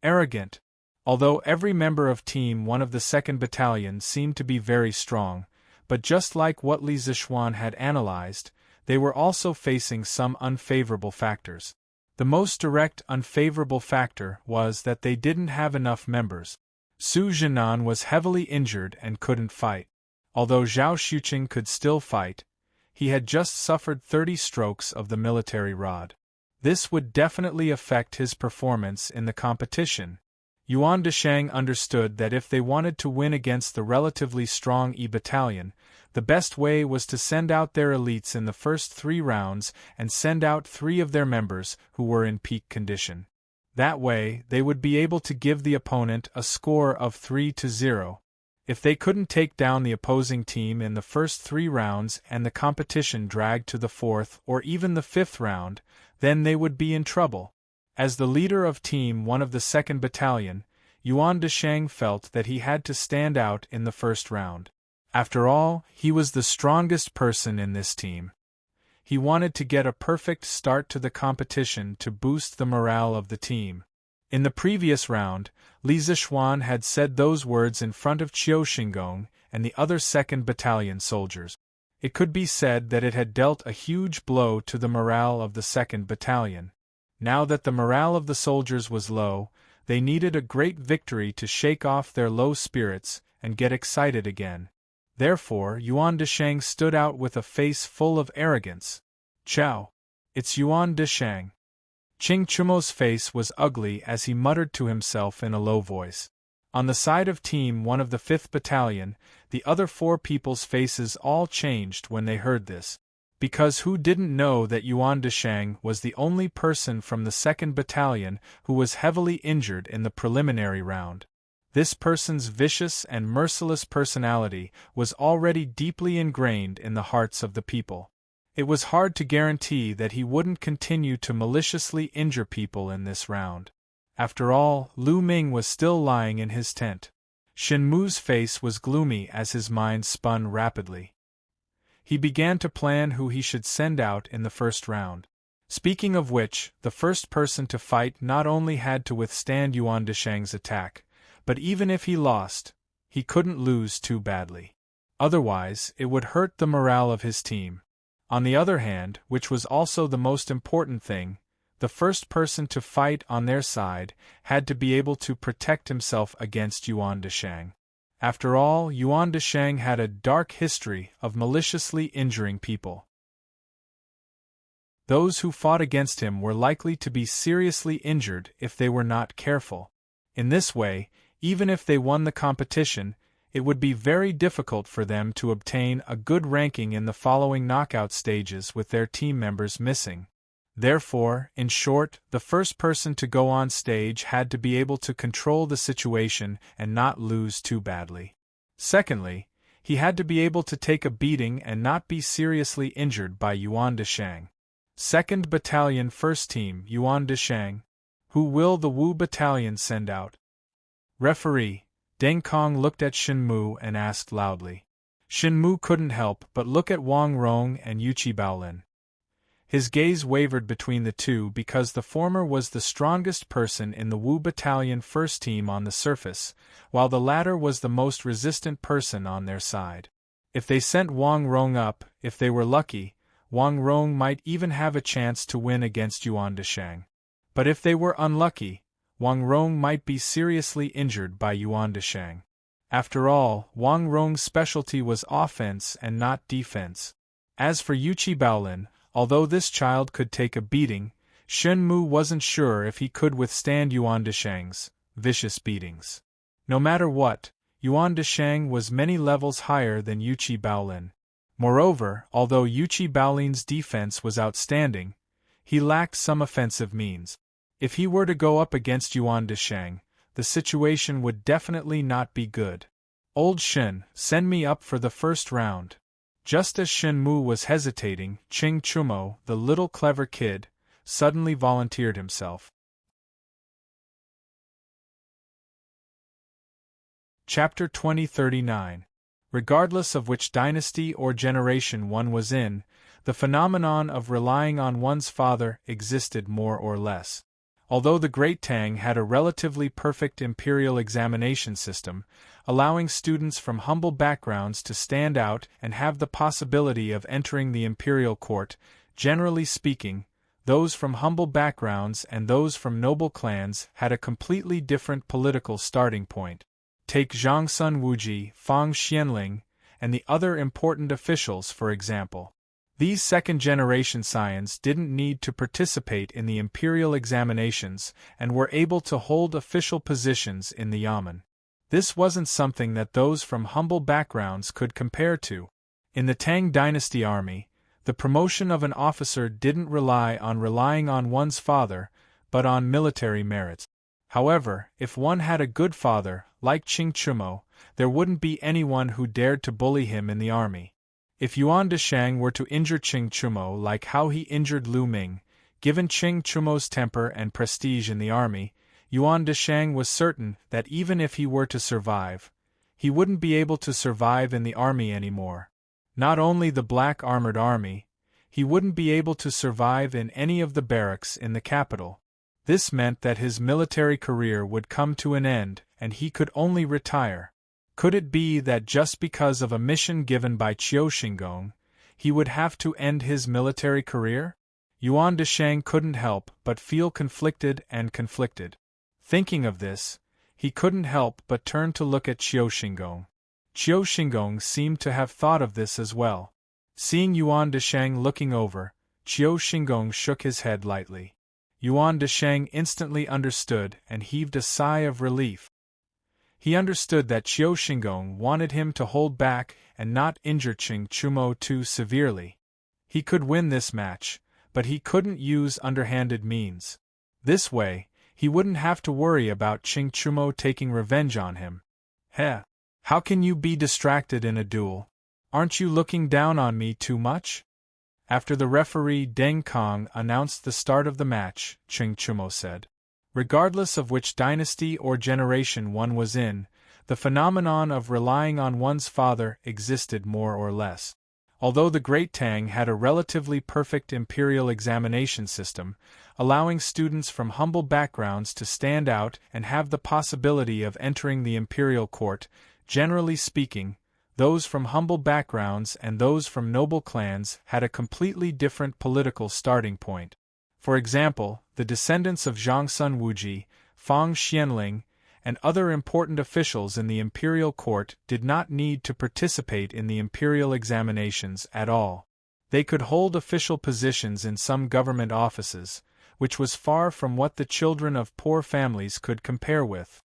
Speaker 1: Arrogant. Although every member of Team 1 of the 2nd Battalion seemed to be very strong, But just like what Li Zixuan had analyzed, they were also facing some unfavorable factors. The most direct unfavorable factor was that they didn't have enough members. Su Jinan was heavily injured and couldn't fight. Although Zhao Xuqing could still fight, he had just suffered 30 strokes of the military rod. This would definitely affect his performance in the competition. Yuan Deshang understood that if they wanted to win against the relatively strong E battalion, the best way was to send out their elites in the first 3 rounds and send out 3 of their members who were in peak condition. That way, they would be able to give the opponent a score of 3-0. If they couldn't take down the opposing team in the first 3 rounds and the competition dragged to the 4th or even the 5th round, then they would be in trouble. As the leader of Team 1 of the 2nd Battalion, Yuan Deshang felt that he had to stand out in the first round. After all, he was the strongest person in this team. He wanted to get a perfect start to the competition to boost the morale of the team. In the previous round, Li Zixuan had said those words in front of Qiu Xingong and the other 2nd Battalion soldiers. It could be said that it had dealt a huge blow to the morale of the 2nd Battalion. Now that the morale of the soldiers was low, they needed a great victory to shake off their low spirits and get excited again. Therefore, Yuan Deshang stood out with a face full of arrogance. "Chow. It's Yuan Deshang." Qing Chumo's face was ugly as he muttered to himself in a low voice. On the side of Team 1 of the 5th Battalion, the other 4 people's faces all changed when they heard this. Because who didn't know that Yuan Deshang was the only person from the 2nd Battalion who was heavily injured in the preliminary round? This person's vicious and merciless personality was already deeply ingrained in the hearts of the people. It was hard to guarantee that he wouldn't continue to maliciously injure people in this round. After all, Lu Ming was still lying in his tent. Shen Mu's face was gloomy as his mind spun rapidly. He began to plan who he should send out in the first round. Speaking of which, the first person to fight not only had to withstand Yuan Deshang's attack, but even if he lost, he couldn't lose too badly. Otherwise, it would hurt the morale of his team. On the other hand, which was also the most important thing, the first person to fight on their side had to be able to protect himself against Yuan Deshang. After all, Yuan Deshang had a dark history of maliciously injuring people. Those who fought against him were likely to be seriously injured if they were not careful. In this way, even if they won the competition, it would be very difficult for them to obtain a good ranking in the following knockout stages with their team members missing. Therefore, in short, the first person to go on stage had to be able to control the situation and not lose too badly. Secondly, he had to be able to take a beating and not be seriously injured by Yuan Deshang. 2nd Battalion First Team Yuan Deshang. Who will the Wu Battalion send out? Referee. Deng Kong looked at Shen Mu and asked loudly. Shen Mu couldn't help but look at Wang Rong and Yuqi Baolin. His gaze wavered between the two because the former was the strongest person in the Wu Battalion First Team on the surface, while the latter was the most resistant person on their side. If they sent Wang Rong up, if they were lucky, Wang Rong might even have a chance to win against Yuan Deshang. But if they were unlucky, Wang Rong might be seriously injured by Yuan Deshang. After all, Wang Rong's specialty was offense and not defense. As for Yuqi Baolin, although this child could take a beating, Shen Mu wasn't sure if he could withstand Yuan Deshang's vicious beatings. No matter what, Yuan Deshang was many levels higher than Yuqi Baolin. Moreover, although Yuqi Baolin's defense was outstanding, he lacked some offensive means. If he were to go up against Yuan Deshang, the situation would definitely not be good. Old Shen, send me up for the first round. Just as Shen Mu was hesitating, Qing Chumo, the little clever kid, suddenly volunteered himself. Chapter 2039. Regardless of which dynasty or generation one was in, the phenomenon of relying on one's father existed more or less. Although the Great Tang had a relatively perfect imperial examination system, allowing students from humble backgrounds to stand out and have the possibility of entering the imperial court. Generally speaking, those from humble backgrounds and those from noble clans had a completely different political starting point. Take Zhang Sun Wuji, Fang Xianling, and the other important officials for example. These second-generation scions didn't need to participate in the imperial examinations and were able to hold official positions in the Yamen. This wasn't something that those from humble backgrounds could compare to. In the Tang Dynasty army, the promotion of an officer didn't rely on relying on one's father, but on military merits. However, if one had a good father, like Qing Chumo, there wouldn't be anyone who dared to bully him in the army. If Yuan Deshang were to injure Qing Chumo like how he injured Lu Ming, given Qing Chumo's temper and prestige in the army, Yuan Deshang was certain that even if he were to survive, he wouldn't be able to survive in the army anymore. Not only the black armored army, he wouldn't be able to survive in any of the barracks in the capital. This meant that his military career would come to an end and he could only retire. Could it be that just because of a mission given by Qiu Xingong, he would have to end his military career? Yuan Deshang couldn't help but feel conflicted. Thinking of this, he couldn't help but turn to look at Qiu Xingong. Qiu Xingong seemed to have thought of this as well. Seeing Yuan Deshang looking over, Qiu Xingong shook his head lightly. Yuan Deshang instantly understood and heaved a sigh of relief. He understood that Qiu Xingong wanted him to hold back and not injure Qing Chumo too severely. He could win this match, but he couldn't use underhanded means. This way, he wouldn't have to worry about Qing Chumo taking revenge on him. Heh! How can you be distracted in a duel? Aren't you looking down on me too much? After the referee Deng Kong announced the start of the match, Qing Chumo said. Regardless of which dynasty or generation one was in, the phenomenon of relying on one's father existed more or less. Although the Great Tang had a relatively perfect imperial examination system, allowing students from humble backgrounds to stand out and have the possibility of entering the imperial court, generally speaking, those from humble backgrounds and those from noble clans had a completely different political starting point. For example, the descendants of Zhang Sun Wuji, Fang Xianling, and other important officials in the imperial court did not need to participate in the imperial examinations at all. They could hold official positions in some government offices, which was far from what the children of poor families could compare with.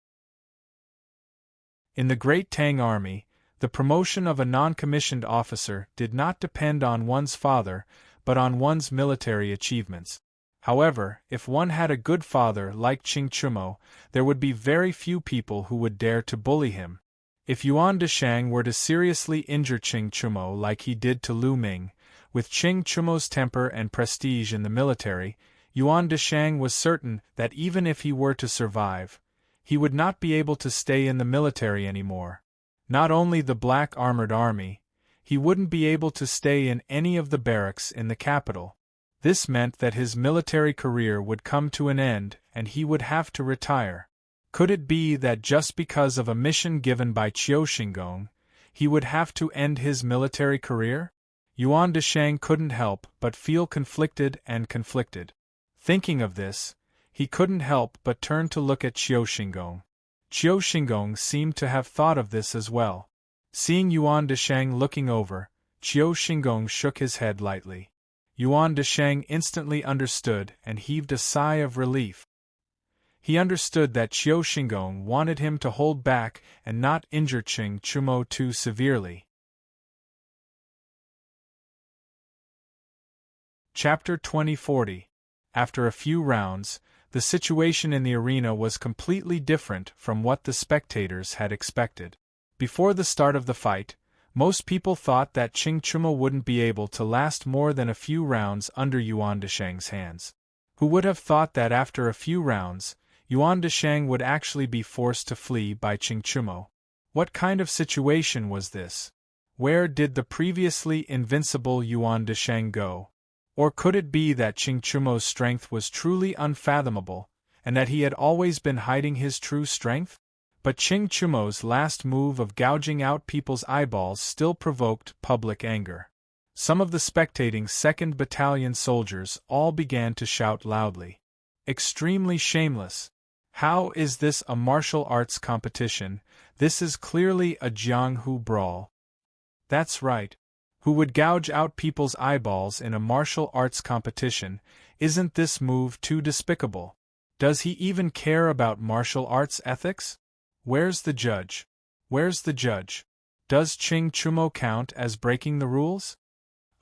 Speaker 1: In the Great Tang Army, the promotion of a non-commissioned officer did not depend on one's father, but on one's military achievements. However, if one had a good father like Qing Chumo, there would be very few people who would dare to bully him. If Yuan Deshang were to seriously injure Qing Chumo like he did to Lu Ming, with Qing Chumo's temper and prestige in the military, Yuan Deshang was certain that even if he were to survive, he would not be able to stay in the military anymore. Not only the black armored army, he wouldn't be able to stay in any of the barracks in the capital. This meant that his military career would come to an end and he would have to retire. Could it be that just because of a mission given by Qiu Xingong, he would have to end his military career? Yuan Deshang couldn't help but feel conflicted. Thinking of this, he couldn't help but turn to look at Qiu Xingong. Qiu Xingong seemed to have thought of this as well. Seeing Yuan Deshang looking over, Qiu Xingong shook his head lightly. Yuan Deshang instantly understood and heaved a sigh of relief. He understood that Qiu Xingong wanted him to hold back and not injure Qing Chumo too severely. Chapter 2040. After a few rounds, the situation in the arena was completely different from what the spectators had expected. Before the start of the fight, most people thought that Qing Chumo wouldn't be able to last more than a few rounds under Yuan Deshang's hands. Who would have thought that after a few rounds, Yuan Deshang would actually be forced to flee by Qing Chumo? What kind of situation was this? Where did the previously invincible Yuan Deshang go? Or could it be that Qing Chumo's strength was truly unfathomable, and that he had always been hiding his true strength? But Ching Chumo's last move of gouging out people's eyeballs still provoked public anger. Some of the spectating 2nd Battalion soldiers all began to shout loudly. Extremely shameless! How is this a martial arts competition? This is clearly a Jianghu brawl. That's right. Who would gouge out people's eyeballs in a martial arts competition? Isn't this move too despicable? Does he even care about martial arts ethics? Where's the judge? Where's the judge? Does Ching Chumo count as breaking the rules?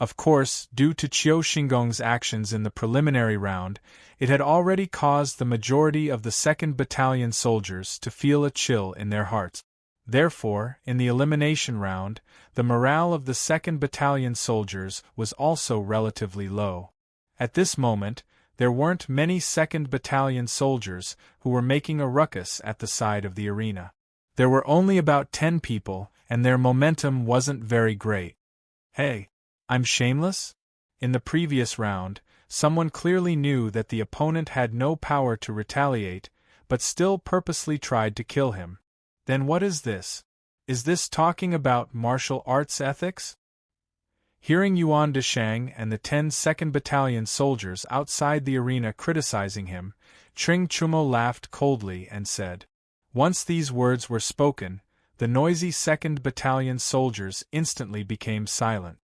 Speaker 1: Of course, due to Qiu Xingong's actions in the preliminary round, it had already caused the majority of the 2nd Battalion soldiers to feel a chill in their hearts. Therefore, in the elimination round, the morale of the 2nd Battalion soldiers was also relatively low. At this moment, there weren't many 2nd Battalion soldiers who were making a ruckus at the side of the arena. There were only about 10 people, and their momentum wasn't very great. Hey! I'm shameless? In the previous round, someone clearly knew that the opponent had no power to retaliate, but still purposely tried to kill him. Then what is this? Is this talking about martial arts ethics? Hearing Yuan Deshang and the 10 2nd Battalion soldiers outside the arena criticizing him, Ching Chumo laughed coldly and said. Once these words were spoken, the noisy 2nd Battalion soldiers instantly became silent.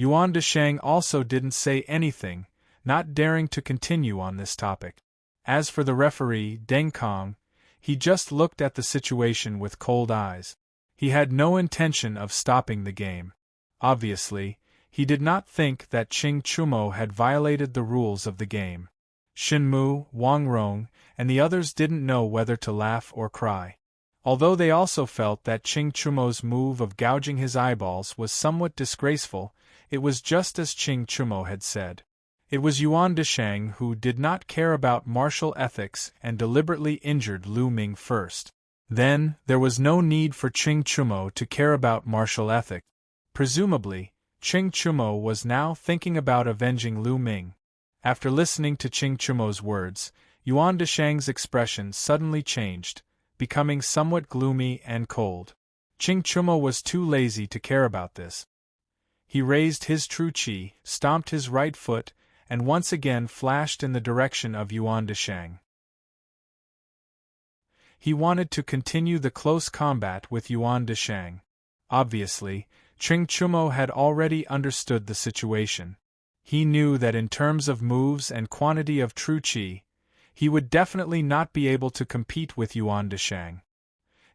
Speaker 1: Yuan Deshang also didn't say anything, not daring to continue on this topic. As for the referee, Deng Kong, he just looked at the situation with cold eyes. He had no intention of stopping the game. Obviously, he did not think that Ching Chumo had violated the rules of the game. Shin Mu, Wang Rong, and the others didn't know whether to laugh or cry. Although they also felt that Ching Chumo's move of gouging his eyeballs was somewhat disgraceful, it was just as Ching Chumo had said. It was Yuan Deshang who did not care about martial ethics and deliberately injured Lu Ming first. Then, there was no need for Ching Chumo to care about martial ethics. Presumably, Ching Chumo was now thinking about avenging Lu Ming. After listening to Ching Chumo's words, Yuan Deshang's expression suddenly changed, becoming somewhat gloomy and cold. Ching Chumo was too lazy to care about this. He raised his true qi, stomped his right foot, and once again flashed in the direction of Yuan Deshang. He wanted to continue the close combat with Yuan Deshang. Obviously, Ching Chumo had already understood the situation. He knew that in terms of moves and quantity of true qi, he would definitely not be able to compete with Yuan Deshang.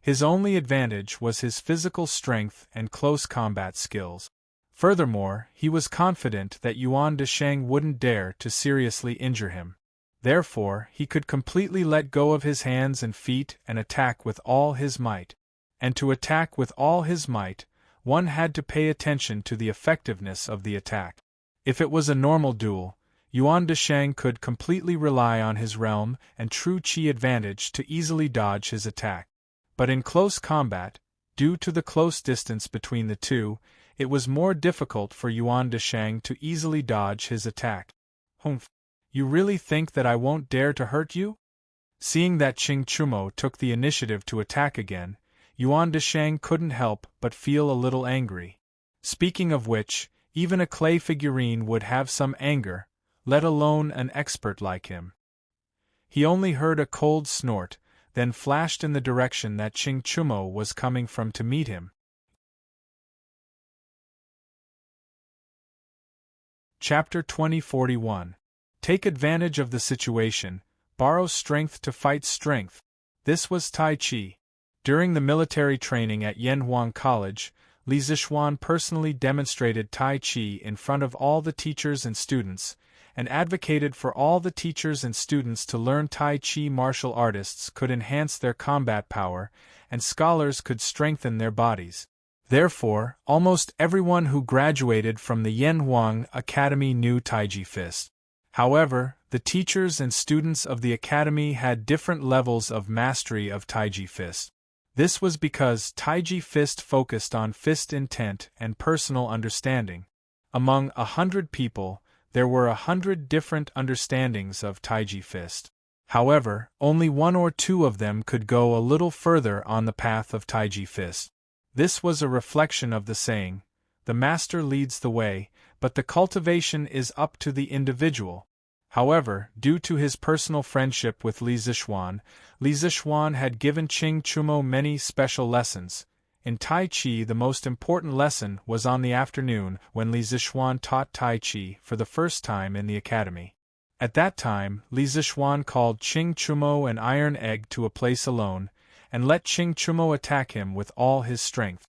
Speaker 1: His only advantage was his physical strength and close combat skills. Furthermore, he was confident that Yuan Deshang wouldn't dare to seriously injure him. Therefore, he could completely let go of his hands and feet and attack with all his might. And to attack with all his might, one had to pay attention to the effectiveness of the attack. If it was a normal duel, Yuan Deshang could completely rely on his realm and true qi advantage to easily dodge his attack. But in close combat, due to the close distance between the two, it was more difficult for Yuan Deshang to easily dodge his attack. Humph! You really think that I won't dare to hurt you? Seeing that Ching Chumo took the initiative to attack again, Yuan Deshang couldn't help but feel a little angry. Speaking of which, even a clay figurine would have some anger, let alone an expert like him. He only heard a cold snort, then flashed in the direction that Ching Chumo was coming from to meet him. Chapter 2041. Take advantage of the situation, borrow strength to fight strength. This was Tai Chi. During the military training at Yanhuang College, Li Zixuan personally demonstrated Tai Chi in front of all the teachers and students, and advocated for all the teachers and students to learn Tai Chi. Martial artists could enhance their combat power, and scholars could strengthen their bodies. Therefore, almost everyone who graduated from the Yanhuang Academy knew Taiji Fist. However, the teachers and students of the academy had different levels of mastery of Taiji Fist. This was because Taiji Fist focused on fist intent and personal understanding. Among 100 people, there were 100 different understandings of Taiji Fist. However, only one or two of them could go a little further on the path of Taiji Fist. This was a reflection of the saying, "The master leads the way, but the cultivation is up to the individual." However, due to his personal friendship with Li Zixuan had given Qing Chumo many special lessons. In Tai Chi, the most important lesson was on the afternoon when Li Zixuan taught Tai Chi for the first time in the academy. At that time, Li Zixuan called Qing Chumo an iron egg to a place alone, and let Qing Chumo attack him with all his strength.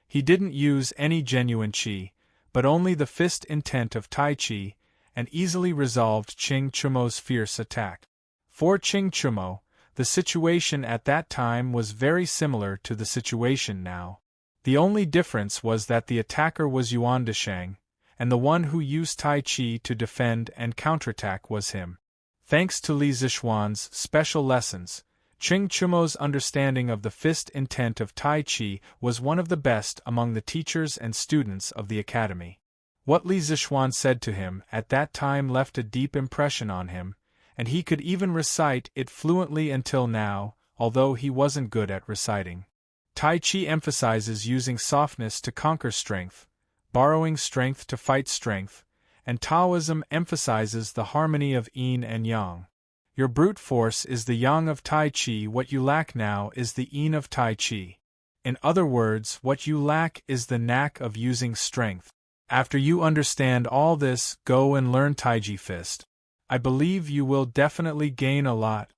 Speaker 1: He didn't use any genuine Qi, but only the fist intent of Tai Chi, and easily resolved Qing Chumo's fierce attack. For Qing Chumo, the situation at that time was very similar to the situation now. The only difference was that the attacker was Yuan Deshang, and the one who used Tai Chi to defend and counterattack was him. Thanks to Li Zixuan's special lessons, Qing Chumo's understanding of the fist intent of Tai Chi was one of the best among the teachers and students of the academy. What Li Zixuan said to him at that time left a deep impression on him, and he could even recite it fluently until now, although he wasn't good at reciting. Tai Chi emphasizes using softness to conquer strength, borrowing strength to fight strength, and Taoism emphasizes the harmony of yin and yang. Your brute force is the yang of Tai Chi, what you lack now is the yin of Tai Chi. In other words, what you lack is the knack of using strength. After you understand all this, go and learn Taiji Fist. I believe you will definitely gain a lot.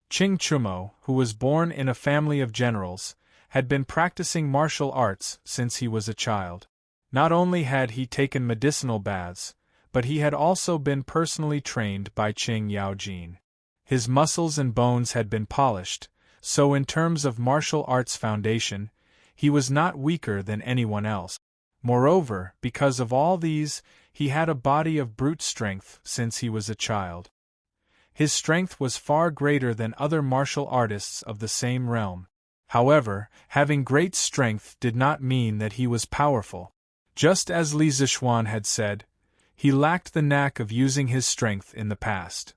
Speaker 1: Qing Chumo, who was born in a family of generals, had been practicing martial arts since he was a child. Not only had he taken medicinal baths, but he had also been personally trained by Qing Yaojin. His muscles and bones had been polished, so in terms of martial arts foundation, he was not weaker than anyone else. Moreover, because of all these, he had a body of brute strength since he was a child. His strength was far greater than other martial artists of the same realm. However, having great strength did not mean that he was powerful. Just as Li Zixuan had said, he lacked the knack of using his strength in the past.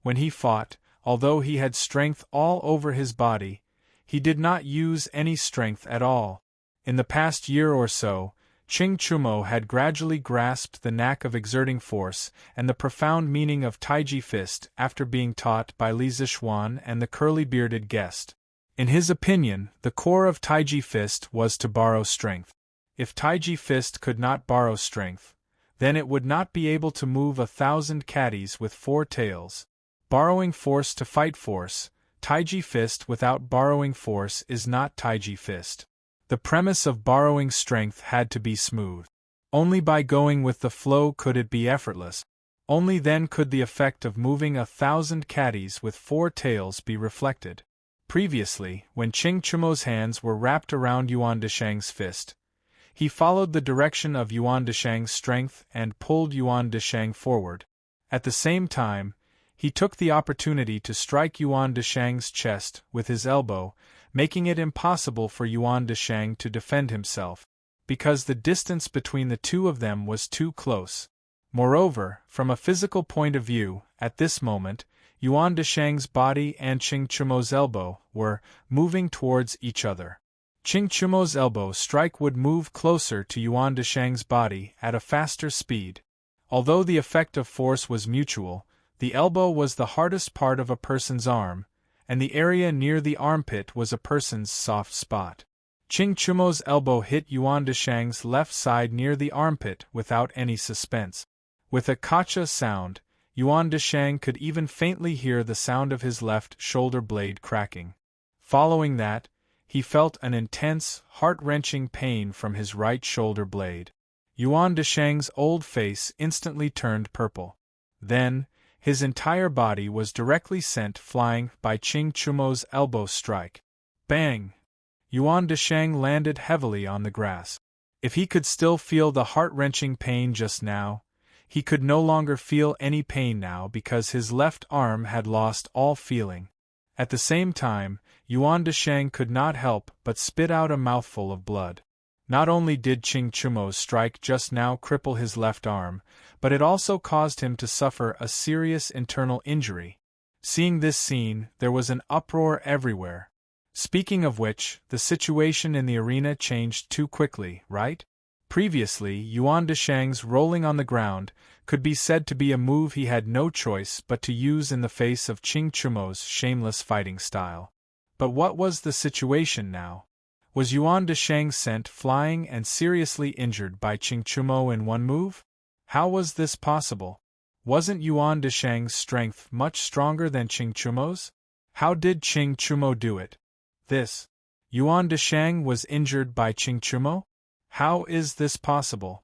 Speaker 1: When he fought, although he had strength all over his body, he did not use any strength at all. In the past year or so, Qing Chumo had gradually grasped the knack of exerting force and the profound meaning of Taiji Fist after being taught by Li Zixuan and the curly-bearded guest. In his opinion, the core of Taiji Fist was to borrow strength. If Taiji Fist could not borrow strength, then it would not be able to move 1,000 caddies with 4 tails. Borrowing force to fight force, Taiji Fist without borrowing force is not Taiji Fist. The premise of borrowing strength had to be smooth. Only by going with the flow could it be effortless. Only then could the effect of moving 1,000 caddies with 4 tails be reflected. Previously, when Qing Chumo's hands were wrapped around Yuan Deshang's fist, he followed the direction of Yuan Deshang's strength and pulled Yuan Deshang forward. At the same time, he took the opportunity to strike Yuan Deshang's chest with his elbow, making it impossible for Yuan Deshang to defend himself, because the distance between the two of them was too close. Moreover, from a physical point of view, at this moment, Yuan Deshang's body and Qing Chumo's elbow were moving towards each other. Qing Chumo's elbow strike would move closer to Yuan Deshang's body at a faster speed. Although the effect of force was mutual, the elbow was the hardest part of a person's arm, and the area near the armpit was a person's soft spot. Qing Chumo's elbow hit Yuan Deshang's left side near the armpit without any suspense. With a kacha sound, Yuan Deshang could even faintly hear the sound of his left shoulder blade cracking. Following that, he felt an intense, heart-wrenching pain from his right shoulder blade. Yuan Deshang's old face instantly turned purple. Then, his entire body was directly sent flying by Qing Chumo's elbow strike. Bang! Yuan Deshang landed heavily on the grass. If he could still feel the heart-wrenching pain just now, he could no longer feel any pain now because his left arm had lost all feeling. At the same time, Yuan Deshang could not help but spit out a mouthful of blood. Not only did Ching Chumo's strike just now cripple his left arm, but it also caused him to suffer a serious internal injury. Seeing this scene, there was an uproar everywhere. Speaking of which, the situation in the arena changed too quickly, right? Previously, Yuan Deshang's rolling on the ground could be said to be a move he had no choice but to use in the face of Ching Chumo's shameless fighting style. But what was the situation now? Was Yuan Deshang sent flying and seriously injured by Ching Chumo in one move? How was this possible? Wasn't Yuan Deshang's strength much stronger than Ching Chumo's? How did Ching Chumo do it? Yuan Deshang was injured by Ching Chumo? How is this possible?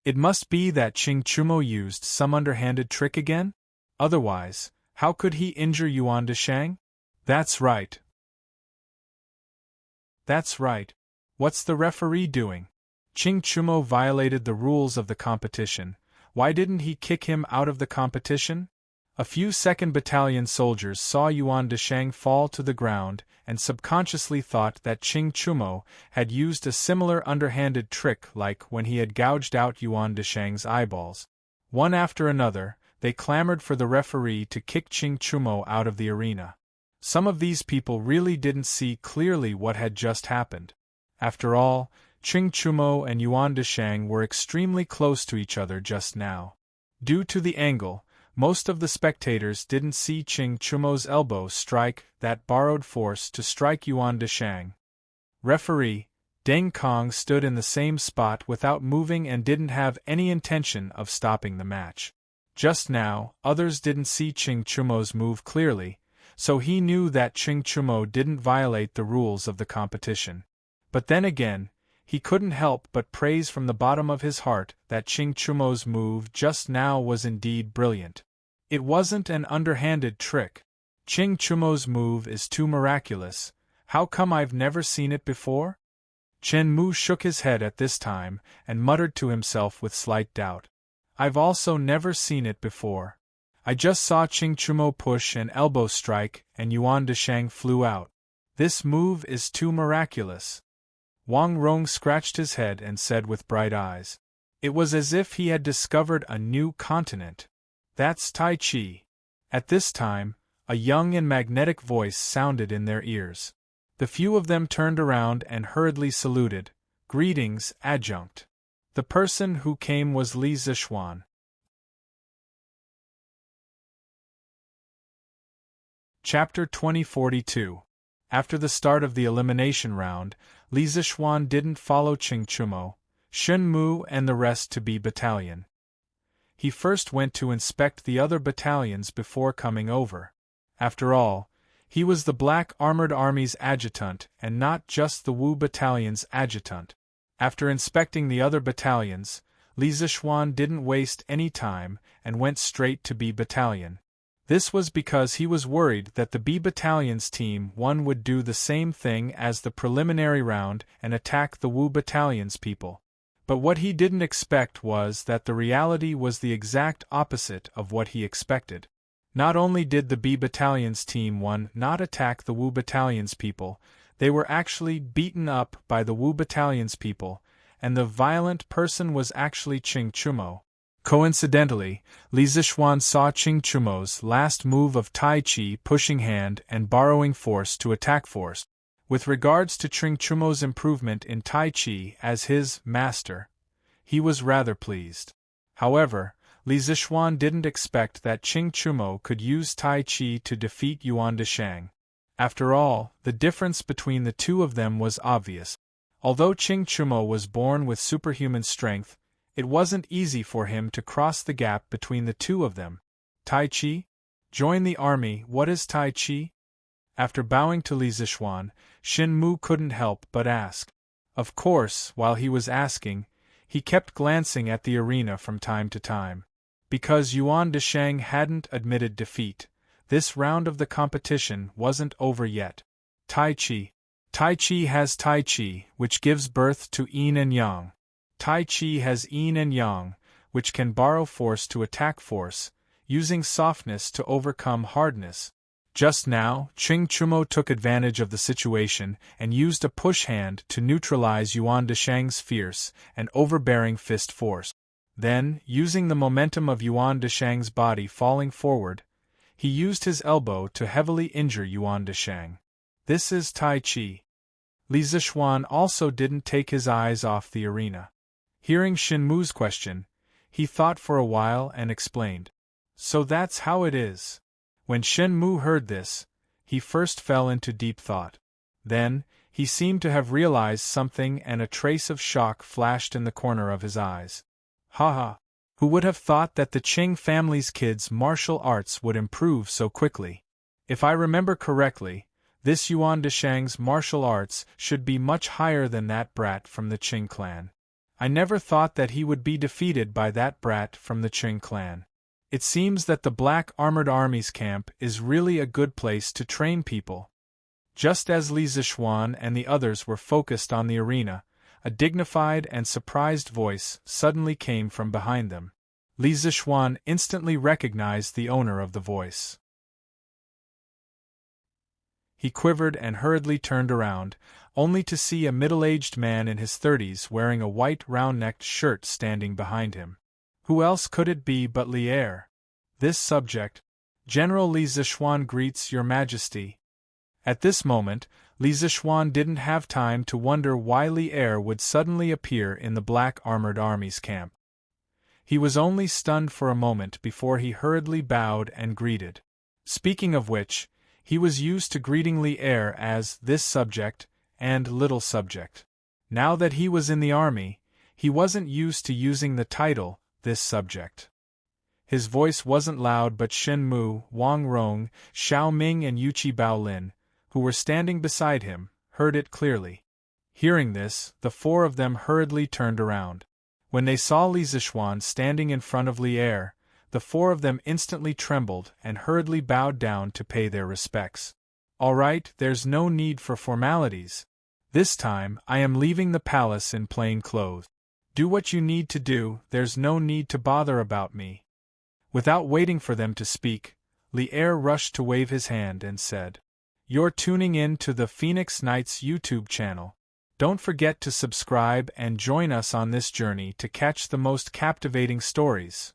Speaker 1: It must be that Ching Chumo used some underhanded trick again? Otherwise, how could he injure Yuan Deshang? That's right. What's the referee doing? Ching Chumo violated the rules of the competition. Why didn't he kick him out of the competition? A few 2nd Battalion soldiers saw Yuan Deshang fall to the ground and subconsciously thought that Ching Chumo had used a similar underhanded trick like when he had gouged out Yuan Deshang's eyeballs. One after another, they clamored for the referee to kick Ching Chumo out of the arena. Some of these people really didn't see clearly what had just happened. After all, Ching Chumo and Yuan Deshang were extremely close to each other just now. Due to the angle, most of the spectators didn't see Ching Chumo's elbow strike that borrowed force to strike Yuan Deshang. Referee Deng Kong stood in the same spot without moving and didn't have any intention of stopping the match. Just now, others didn't see Ching Chumo's move clearly, so he knew that Ching Chumo didn't violate the rules of the competition. But then again, he couldn't help but praise from the bottom of his heart that Ching Chumo's move just now was indeed brilliant. It wasn't an underhanded trick. Ching Chumo's move is too miraculous. How come I've never seen it before? Chen Mu shook his head at this time and muttered to himself with slight doubt. I've also never seen it before. I just saw Ching Chumo push an elbow strike and Yuan Deshang flew out. This move is too miraculous. Wang Rong scratched his head and said with bright eyes. It was as if he had discovered a new continent. That's Tai Chi. At this time, a young and magnetic voice sounded in their ears. The few of them turned around and hurriedly saluted. Greetings, adjunct. The person who came was Li Zixuan. Chapter 2042. After the start of the elimination round, Li Zixuan didn't follow Ching Chumo, Shun Mu and the rest to B battalion. He first went to inspect the other battalions before coming over. After all, he was the Black Armored Army's adjutant and not just the Wu battalion's adjutant. After inspecting the other battalions, Li Zixuan didn't waste any time and went straight to B battalion. This was because he was worried that the B battalion's team 1 would do the same thing as the preliminary round and attack the Wu battalion's people. But what he didn't expect was that the reality was the exact opposite of what he expected. Not only did the B battalion's team 1 not attack the Wu battalion's people, they were actually beaten up by the Wu battalion's people, and the violent person was actually Ching Chumo. Coincidentally, Li Zixuan saw Ching Chumo's last move of Tai Chi pushing hand and borrowing force to attack force. With regards to Ching Chumo's improvement in Tai Chi as his master, he was rather pleased. However, Li Zixuan didn't expect that Ching Chumo could use Tai Chi to defeat Yuan Deshang. After all, the difference between the two of them was obvious. Although Ching Chumo was born with superhuman strength, it wasn't easy for him to cross the gap between the two of them. Tai Chi? Join the army. What is Tai Chi? After bowing to Li Zixuan, Shin Mu couldn't help but ask. Of course, while he was asking, he kept glancing at the arena from time to time. Because Yuan Deshang hadn't admitted defeat, this round of the competition wasn't over yet. Tai Chi. Tai Chi has Tai Chi, which gives birth to Yin and Yang. Tai Chi has Yin and Yang, which can borrow force to attack force, using softness to overcome hardness. Just now, Ching Chumo took advantage of the situation and used a push hand to neutralize Yuan Deshang's fierce and overbearing fist force. Then, using the momentum of Yuan Deshang's body falling forward, he used his elbow to heavily injure Yuan Deshang. This is Tai Chi. Li Zixuan also didn't take his eyes off the arena. Hearing Shen Mu's question, he thought for a while and explained. So that's how it is. When Shen Mu heard this, he first fell into deep thought. Then, he seemed to have realized something and a trace of shock flashed in the corner of his eyes. Haha! Who would have thought that the Qing family's kids' martial arts would improve so quickly? If I remember correctly, this Yuan Deshang's martial arts should be much higher than that brat from the Qing clan. I never thought that he would be defeated by that brat from the Qing clan. It seems that the Black Armored Army's camp is really a good place to train people. Just as Li Zixuan and the others were focused on the arena, a dignified and surprised voice suddenly came from behind them. Li Zixuan instantly recognized the owner of the voice. He quivered and hurriedly turned around, only to see a middle-aged man in his 30s wearing a white round-necked shirt standing behind him. Who else could it be but Li Er? This subject, General Li Zixuan greets Your Majesty. At this moment, Li Zixuan didn't have time to wonder why Li Er would suddenly appear in the Black Armored Army's camp. He was only stunned for a moment before he hurriedly bowed and greeted. Speaking of which, he was used to greeting Li Er as this subject and little subject. Now that he was in the army, he wasn't used to using the title this subject. His voice wasn't loud, but Shen Mu, Wang Rong, Xiao Ming and Yuqi Baolin, who were standing beside him, heard it clearly. Hearing this, the four of them hurriedly turned around. When they saw Li Zixuan standing in front of Li Er, the four of them instantly trembled and hurriedly bowed down to pay their respects. All right, there's no need for formalities. This time, I am leaving the palace in plain clothes. Do what you need to do, there's no need to bother about me. Without waiting for them to speak, Li Er rushed to wave his hand and said, You're tuning in to the Phoenix Knights YouTube channel. Don't forget to subscribe and join us on this journey to catch the most captivating stories.